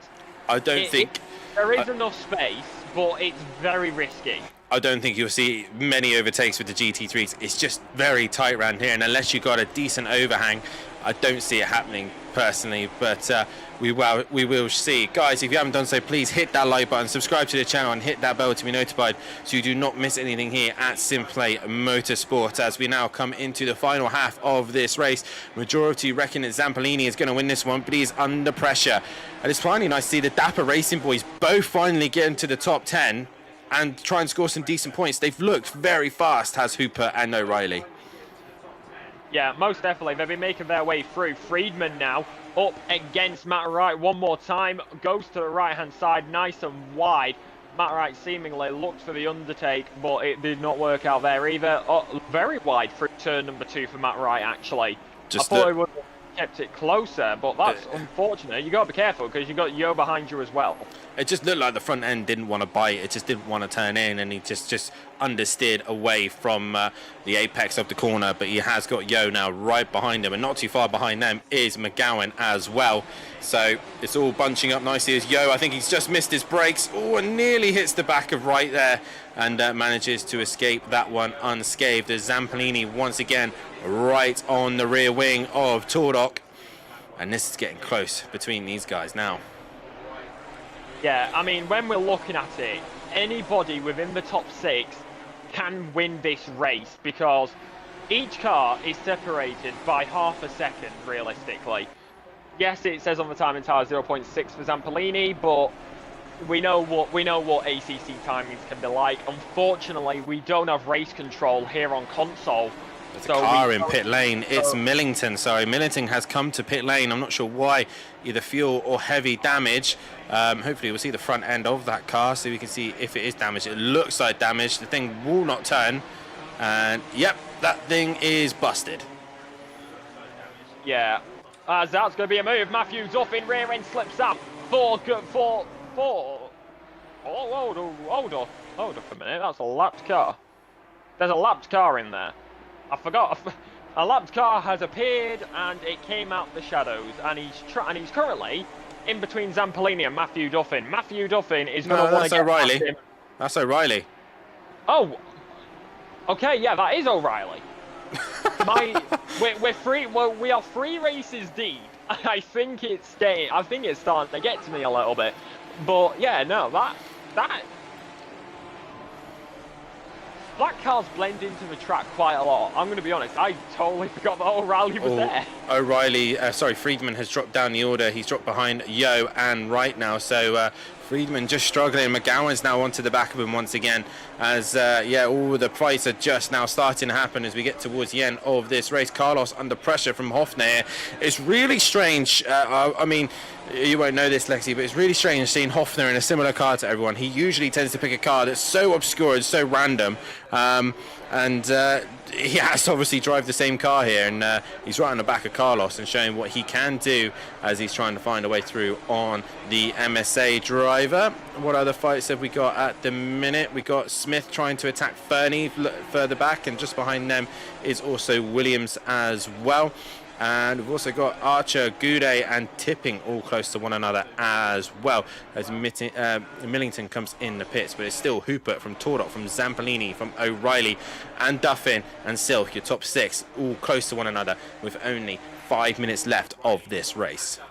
I don't think... There is enough space, but it's very risky. I don't think you'll see many overtakes with the GT3s. It's just very tight around here, and unless you've got a decent overhang, I don't see it happening personally, but we will see. Guys, if you haven't done so, please hit that like button, subscribe to the channel and hit that bell to be notified so you do not miss anything here at SimPlay Motorsport as we now come into the final half of this race. Majority reckon that Zampolini is going to win this one, but he is under pressure. And it's finally nice to see the Dapper Racing boys both finally get into the top 10 and try and score some decent points. They've looked very fast, has Hooper and O'Reilly. Yeah, most definitely. They've been making their way through. Friedman now up against Matt Wright one more time. Goes to the right-hand side, nice and wide. Matt Wright seemingly looked for the undertake, but it did not work out there either. Oh, very wide for turn number 2 for Matt Wright, actually. Just I thought he would have kept it closer, but that's unfortunate. You got to be careful because you got Yo behind you as well. It just looked like the front end didn't want to bite. It just didn't want to turn in, and he just understeered away from the apex of the corner. But he has got Yo now right behind him, and not too far behind them is McGowan as well. So it's all bunching up nicely as Yo, I think he's just missed his brakes. Oh, and nearly hits the back of right there, and manages to escape that one unscathed as Zampolini once again right on the rear wing of Tordok. And this is getting close between these guys now. Yeah, I mean, when we're looking at it, anybody within the top 6 can win this race because each car is separated by half a second, realistically. Yes, it says on the timing tower 0.6 for Zampolini, but we know what ACC timings can be like. Unfortunately, we don't have race control here on console. There's a car in pit lane. It's Millington. Sorry, Millington has come to pit lane. I'm not sure why. Either fuel or heavy damage. Hopefully we'll see the front end of that car so we can see if it is damaged. It looks like damage. The thing will not turn. And yep, that thing is busted. Yeah. As that's going to be a move. Matthew Duffin rear end slips up. Hold up a minute. That's a lapped car. There's a lapped car in there. I forgot. A lapped car has appeared and it came out the shadows, and he's currently in between Zampolini and Matthew Duffin. Matthew Duffin is going to want to get past him. That's O'Reilly. Oh, okay, yeah, that is O'Reilly. We're free. Well, we are 3 races deep. I think it's starting to get to me a little bit, but yeah, no, that black cars blend into the track quite a lot. I'm going to be honest, I totally forgot that O'Reilly was there. O'Reilly, Friedman has dropped down the order. He's dropped behind Yo and Wright now. So Friedman just struggling. McGowan's now onto the back of him once again. As, all the fights are just now starting to happen as we get towards the end of this race. Carlos under pressure from Hofner. It's really strange. I mean, you won't know this, Lexi, but it's really strange seeing Hofner in a similar car to everyone. He usually tends to pick a car that's so obscure and so random. He has to obviously drive the same car here, and he's right on the back of Carlos and showing what he can do as he's trying to find a way through on the MSA driver. What other fights have we got at the minute? We got Smith trying to attack Fernie further back, and just behind them is also Williams as well. And we've also got Archer, Goudet and Tipping all close to one another as well, as Millington comes in the pits. But it's still Hooper from Tordok, from Zampolini, from O'Reilly and Duffin and Silk, your top 6, all close to one another with only 5 minutes left of this race.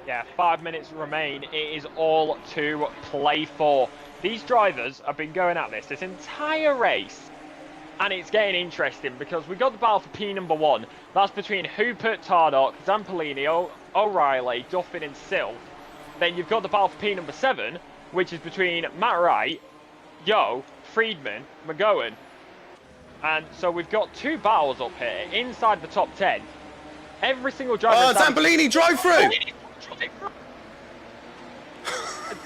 Yeah, 5 minutes remain. It is all to play for. These drivers have been going at this entire race. And it's getting interesting because we got the battle for P number 1. That's between Hooper, Tardok, Zampolini, O'Reilly, Duffin and Silk. Then you've got the battle for P number 7, which is between Matt Wright, Yo, Friedman, McGowan. And so we've got 2 battles up here inside the top 10. Every single driver... Oh, Zampolini, drive through!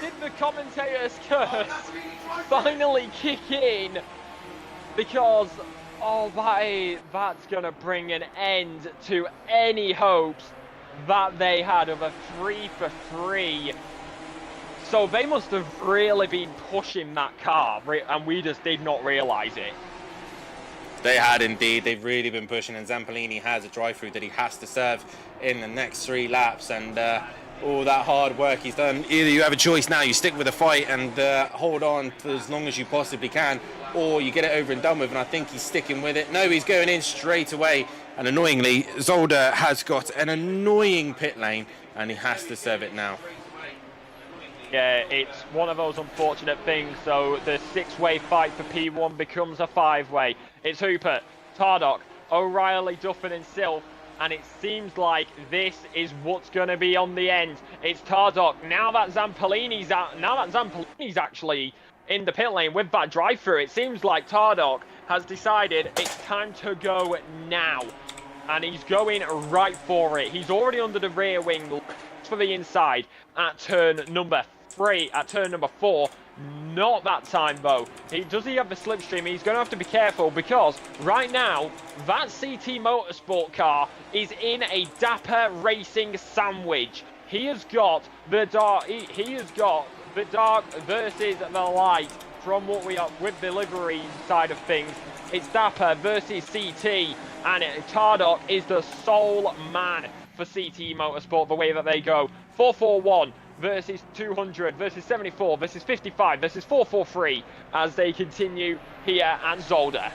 Did the commentator's curse finally kick in? Because, that's going to bring an end to any hopes that they had of a 3 for 3. So they must have really been pushing that car, and we just did not realise it. They had indeed. They've really been pushing, and Zampolini has a drive-through that he has to serve in the next 3 laps, and all that hard work he's done. Either you have a choice now, you stick with the fight and hold on for as long as you possibly can, or you get it over and done with, and I think he's sticking with it. No, he's going in straight away, and annoyingly, Zolder has got an annoying pit lane, and he has to serve it now. Yeah, it's one of those unfortunate things, so the 6-way fight for P1 becomes a 5-way. It's Hooper, Tardok, O'Reilly, Duffin and Silk, and it seems like this is what's going to be on the end. It's Tardok. Now that Zampolini's actually in the pit lane with that drive-through, it seems like Tardok has decided it's time to go now. And he's going right for it. He's already under the rear wing for the inside at turn number free at turn number 4. Not that time though. Does he have the slipstream? He's going to have to be careful because right now that CT Motorsport car is in a Dapper Racing sandwich. He has got the dark. He has got the dark versus the light. From what we are with the livery side of things, it's Dapper versus CT, and Tardok is the sole man for CT Motorsport. The way that they go, 441 versus 200 versus 74 versus 55 versus 443 as they continue here at Zolder.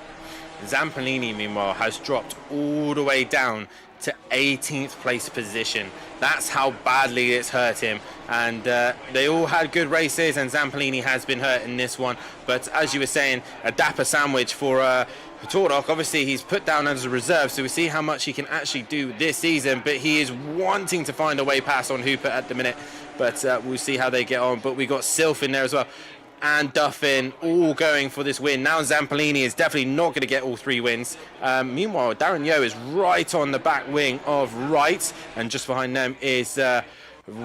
Zampolini, meanwhile, has dropped all the way down to 18th place position. That's how badly it's hurt him. And they all had good races, and Zampolini has been hurt in this one. But as you were saying, a dapper sandwich for Tordok. Obviously, he's put down as a reserve, so we see how much he can actually do this season. But he is wanting to find a way past on Hooper at the minute. But we'll see how they get on. But we got Sylph in there as well, and Duffin all going for this win. Now Zampolini is definitely not going to get all 3 wins. Meanwhile, Darren Yeo is right on the back wing of Wright, and just behind them is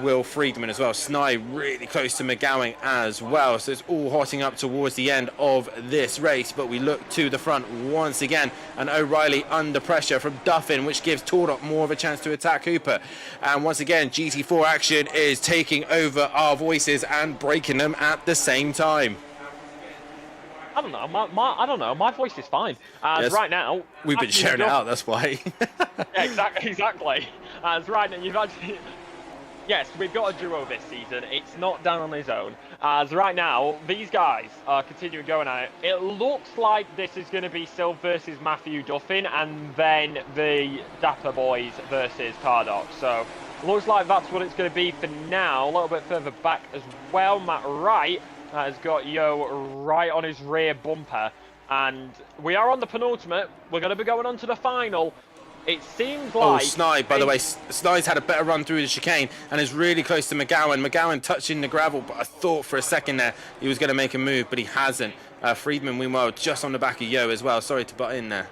Will Friedman as well. Snai really close to McGowan as well. So it's all hotting up towards the end of this race. But we look to the front once again, and O'Reilly under pressure from Duffin, which gives Tordok more of a chance to attack Hooper. And once again, GT4 action is taking over our voices and breaking them at the same time. I don't know. I don't know. My voice is fine. As right now, we've been sharing it out. That's why. Yeah, exactly. As right now, you've actually. Yes, we've got a duo this season. It's not Dan on his own. As right now, these guys are continuing going at it. It looks like this is going to be Sylph versus Matthew Duffin, and then the Dapper Boys versus Tardok. So, looks like that's what it's going to be for now. A little bit further back as well, Matt Wright has got Yo right on his rear bumper. And we are on the penultimate. We're going to be going on to the final. It seems like... Oh, Snai, by the way, Snai's had a better run through the chicane and is really close to McGowan. McGowan touching the gravel, but I thought for a second there he was going to make a move, but he hasn't. Friedman, meanwhile, just on the back of Yo as well. Sorry to butt in there.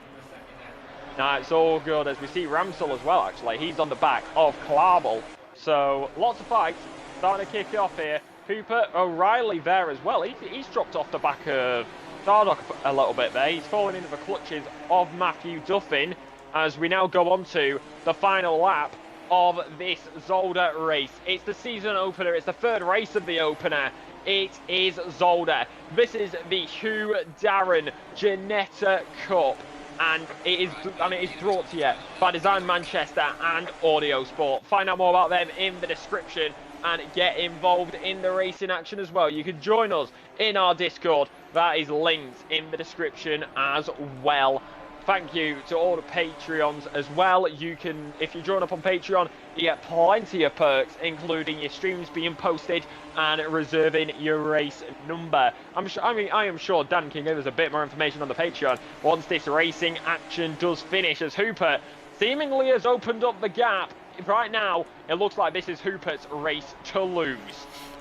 No, it's all good, as we see Ramsell as well, actually. He's on the back of Clarbel. So, lots of fights starting to kick off here. Hooper, O'Reilly there as well. He's dropped off the back of Tardok a little bit there. He's fallen into the clutches of Matthew Duffin, as we now go on to the final lap of this Zolder race. It's the season opener. It's the 3rd race of the opener. It is Zolder. This is the Whodarron Janetta Cup, and it is brought to you by Design Manchester and Audio Sport. Find out more about them in the description and get involved in the racing action as well. You can join us in our Discord. That is linked in the description as well. Thank you to all the Patreons as well. You can, if you join up on Patreon, you get plenty of perks, including your streams being posted and reserving your race number. I am sure Dan can give us a bit more information on the Patreon once this racing action does finish, as Hooper seemingly has opened up the gap. Right now, it looks like this is Hooper's race to lose.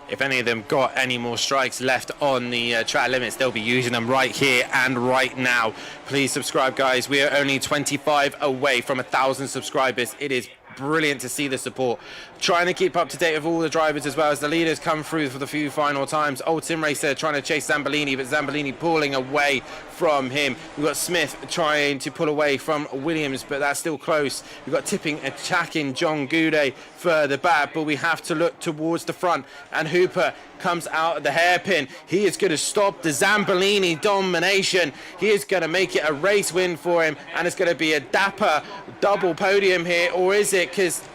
If any of them got any more strikes left on the track limits, they'll be using them right here and right now. Please subscribe, guys. We are only 25 away from 1,000 subscribers. It is brilliant to see the support. Trying to keep up to date with all the drivers as well as the leaders come through for the few final times. Old Sim Racer trying to chase Zambolini, but Zambolini pulling away from him. We've got Smith trying to pull away from Williams, but that's still close. We've got Tipping attacking John Goudet further back, but we have to look towards the front, and Hooper comes out of the hairpin. He is going to stop the Zambolini domination. He is going to make it a race win for him, and it's going to be a dapper double podium here, or is it? Because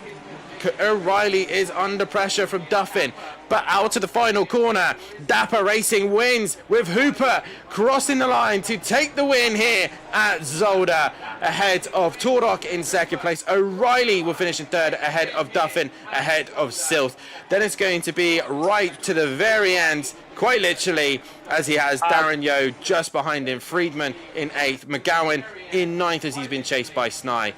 O'Reilly is under pressure from Duffin, but out to the final corner. Dapper Racing wins with Hooper crossing the line to take the win here at Zolder, ahead of Tordok in 2nd place. O'Reilly will finish in 3rd, ahead of Duffin, ahead of Sylph. Then it's going to be right to the very end, quite literally, as he has Darren Yeo just behind him, Friedman in 8th, McGowan in 9th as he's been chased by Snai.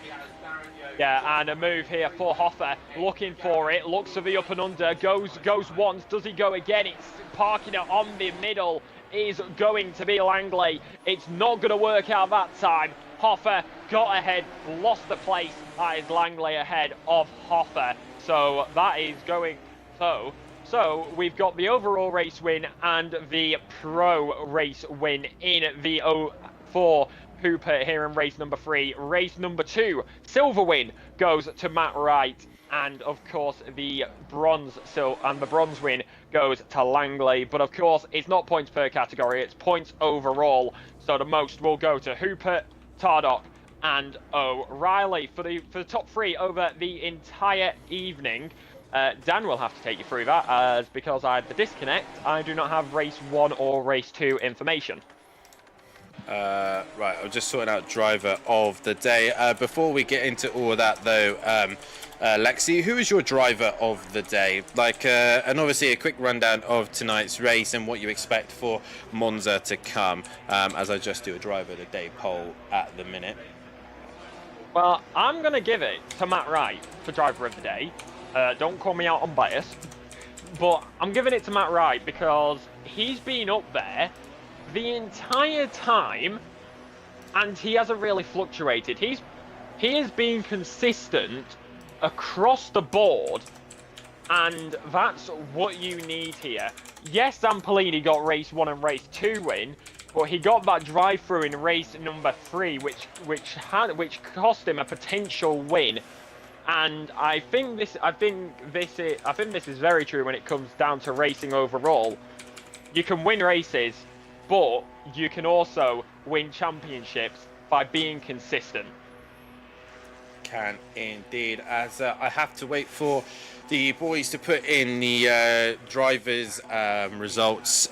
Yeah, and a move here for Hoffer, looking for it, looks for the up and under, goes once, does he go again? It's parking it on the middle, is going to be Langley. It's not going to work out that time. Hoffer got ahead, lost the place. That is Langley ahead of Hoffer. So that is going, so So we've got the overall race win and the pro race win in the 04 Hooper here in race number 3. Race number 2, silver win goes to Matt Wright, and of course the bronze win goes to Langley. But of course it's not points per category, it's points overall. So the most will go to Hooper, Tardock, and O'Reilly for the top 3 over the entire evening. Dan will have to take you through that, as because I had the disconnect, I do not have race 1 or race 2 information. Right, I'm just sorting out driver of the day. Before we get into all of that, though, Lexi, who is your driver of the day? And obviously a quick rundown of tonight's race and what you expect for Monza to come, as I just do a driver of the day poll at the minute. Well, I'm going to give it to Matt Wright for driver of the day. Don't call me out on bias, but I'm giving it to Matt Wright because he's been up there the entire time and he hasn't really fluctuated. He has been consistent across the board, and that's what you need here. Yes, Zampolini got race 1 and race 2 win, but he got that drive through in race number 3, which cost him a potential win. And I think this is very true when it comes down to racing overall. You can win races, but you can also win championships by being consistent. Can indeed, as I have to wait for the boys to put in the drivers' results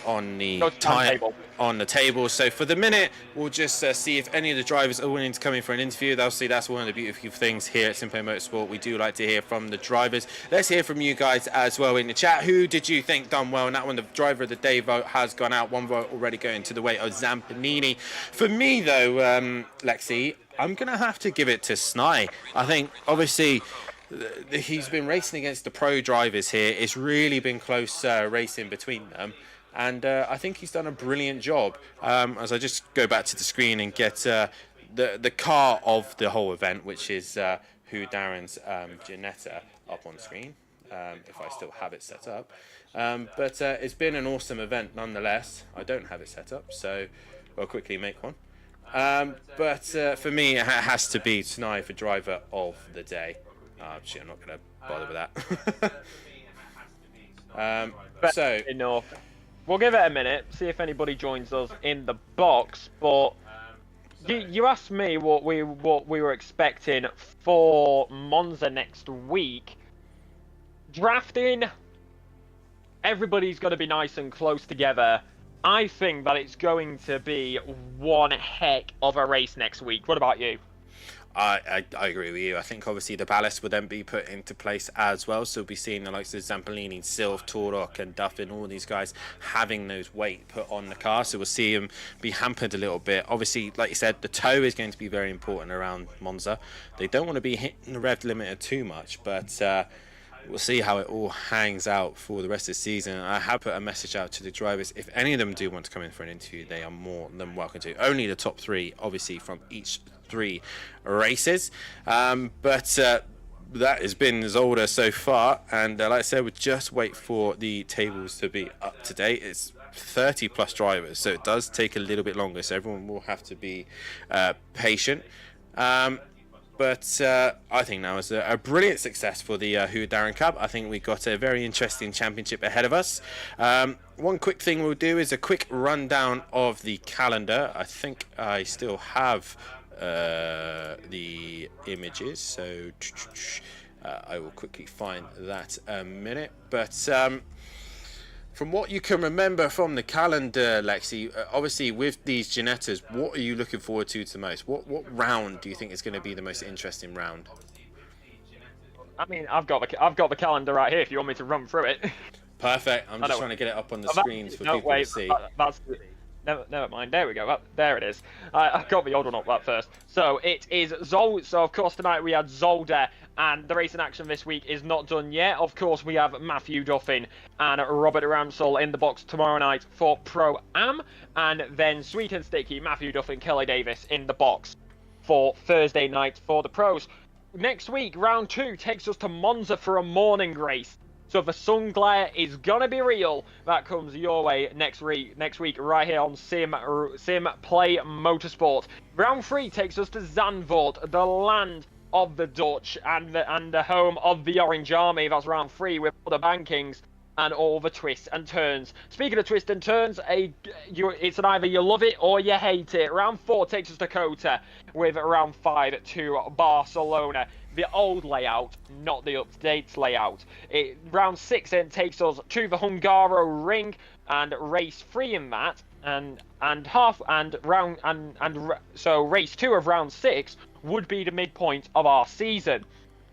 on the table. So for the minute, we'll just see if any of the drivers are willing to come in for an interview. Obviously, that's one of the beautiful things here at SimPlay Motorsport. We do like to hear from the drivers. Let's hear from you guys as well in the chat. Who did you think done well in that one? The driver of the day vote has gone out. One vote already going to the way of Zampanini. For me, though, Lexi, I'm going to have to give it to Snai. I think, obviously, he's been racing against the pro drivers here. It's really been close racing between them. And I think he's done a brilliant job. As I just go back to the screen and get the car of the whole event, which is Whodarron's Ginetta, up on screen, if I still have it set up. But it's been an awesome event nonetheless. I don't have it set up, so I'll quickly make one. But for me, it has to be Snai for driver of the day. Actually, I'm not going to bother with that. So enough. We'll give it a minute, see if anybody joins us in the box. But you asked me what we were expecting for Monza next week. Drafting, everybody's got to be nice and close together. I think that it's going to be one heck of a race next week. What about you? I agree with you. I think obviously the ballast will then be put into place as well. So we'll be seeing the likes of Zampolini, Sylv, Torok and Duffin, all these guys having those weight put on the car. So we'll see them be hampered a little bit. Obviously, like you said, the tow is going to be very important around Monza. They don't want to be hitting the rev limiter too much, but we'll see how it all hangs out for the rest of the season. I have put a message out to the drivers. If any of them do want to come in for an interview, they are more than welcome to. Only the top 3, obviously, from each 3 races. But that has been Zolder so far. And like I said, we'll just wait for the tables to be up to date. It's 30 plus drivers, so it does take a little bit longer. So everyone will have to be patient. But I think now is a brilliant success for the Whodarron Cup. I think we got a very interesting championship ahead of us. One quick thing we'll do is a quick rundown of the calendar. I think I still have the images, so I will quickly find that a minute. But from what you can remember from the calendar, Lexi, obviously with these Ginettas, what are you looking forward to the most? What round do you think is going to be the most interesting round? I mean, I've got the calendar right here if you want me to run through it. Perfect. I'm just trying to get it up on the screens for people to see. Never mind. There we go. There it is. I got the old one up that first. So it is Zolder. So of course tonight we had Zolder, and the racing action this week is not done yet. Of course we have Matthew Duffin and Robert Ramsell in the box tomorrow night for Pro-Am, and then Sweet and Sticky, Matthew Duffin, Kelly Davis in the box for Thursday night for the pros. Next week, round 2 takes us to Monza for a morning race. So the sun glare is gonna be real. That comes your way next week right here on SimPlay Motorsport. Round 3 takes us to Zandvoort, the land of the Dutch and the home of the Orange Army. That's round 3 with all the bankings and all the twists and turns. Speaking of twists and turns, it's an either you love it or you hate it. Round 4 takes us to Kota, with round 5 to Barcelona. The old layout, not the up-to-date layout. Round 6 then takes us to the Hungaro Ring and race 3 in that, so race 2 of round 6 would be the midpoint of our season.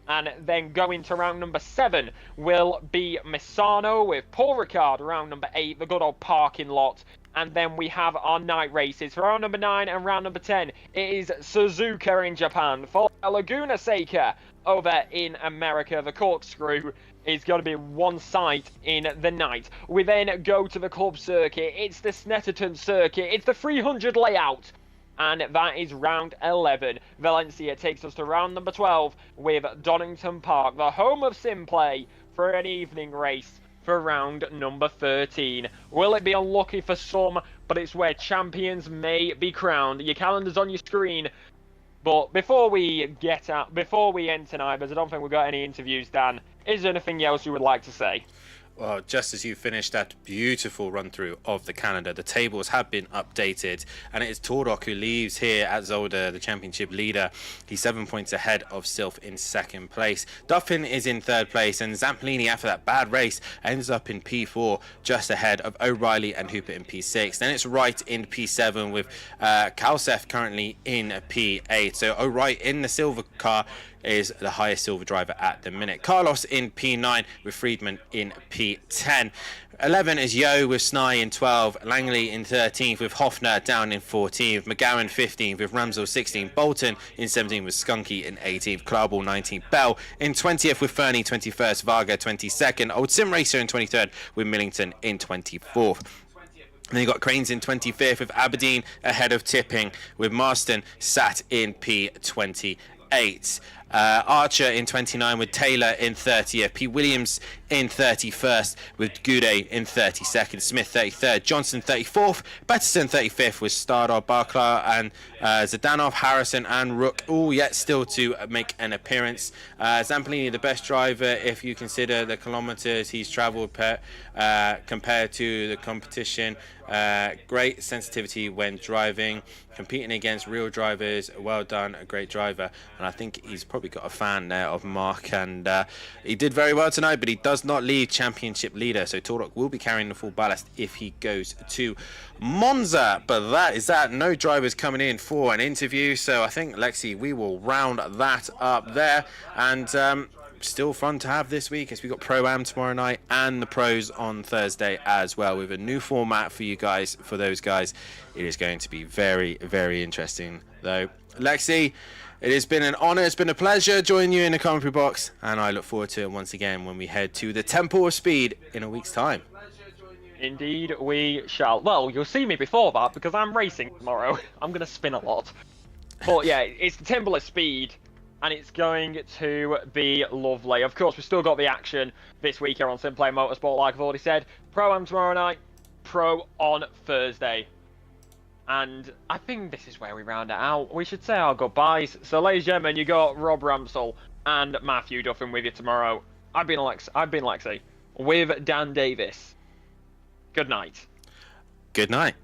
And then going to round number 7 will be Misano with Paul Ricard. Round number 8, the good old parking lot. And then we have our night races for round number 9 and round number 10. It is Suzuka in Japan, followed by Laguna Seca over in America. The corkscrew is going to be one site in the night. We then go to the club circuit. It's the Snetterton circuit. It's the 300 layout. And that is round 11. Valencia takes us to round number 12 with Donington Park, the home of SimPlay, for an evening race for round number 13. Will it be unlucky for some, but it's where champions may be crowned. Your calendar's on your screen. But before we end tonight, because I don't think we've got any interviews, Dan, is there anything else you would like to say? Well, just as you finished that beautiful run-through of the calendar, the tables have been updated, and it is Tordok who leaves here at Zolder, the championship leader. He's 7 points ahead of Sylph in second place. Duffin is in third place, and Zampolini, after that bad race, ends up in P4, just ahead of O'Reilly and Hooper in P6. Then it's Wright in P7 with Kalsef currently in P8. So O'Reilly in the silver car is the highest silver driver at the minute. Carlos in P9 with Friedman in P10. 11 is Yo with Snai in 12. Langley in 13th with Hoffner down in 14th. McGowan 15th with Ramsel 16th. Bolton in 17th with Skunky in 18th. Clarball 19th. Bell in 20th with Fernie 21st. Varga 22nd. Old Sim Racer in 23rd with Millington in 24th. And then you got Cranes in 25th with Aberdeen ahead of Tipping, with Marston sat in P28. Archer in 29 with Taylor in 30th. P. Williams in 31st with Goudet in 32nd. Smith 33rd. Johnson 34th. Batterson 35th with Stardar, Barklar and Zdanov, Harrison and Rook all yet still to make an appearance. Zampolini, the best driver if you consider the kilometres he's travelled compared to the competition. Great sensitivity when driving, competing against real drivers. Well done, a great driver. And I think he's probably got a fan there of Mark, and he did very well tonight, but he does not leave championship leader, so Tordok will be carrying the full ballast if he goes to Monza. But that is that. No drivers coming in for an interview, so I think, Lexi, we will round that up there. And still fun to have this week, as we got Pro-Am tomorrow night and the pros on Thursday as well, with a new format for you guys. For those guys, it is going to be very, very interesting though. Lexi, it has been an honour, it's been a pleasure joining you in the commentary box, and I look forward to it once again when we head to the Temple of Speed in a week's time. Indeed we shall. Well, you'll see me before that, because I'm racing tomorrow. I'm going to spin a lot. But yeah, it's the Temple of Speed, and it's going to be lovely. Of course, we've still got the action this week here on SimPlay Motorsport, like I've already said. Pro-Am tomorrow night, Pro on Thursday. And I think this is where we round it out. We should say our goodbyes. So, ladies and gentlemen, you got Rob Ramsell and Matthew Duffin with you tomorrow. I've been Lexi with Dan Davis. Good night. Good night.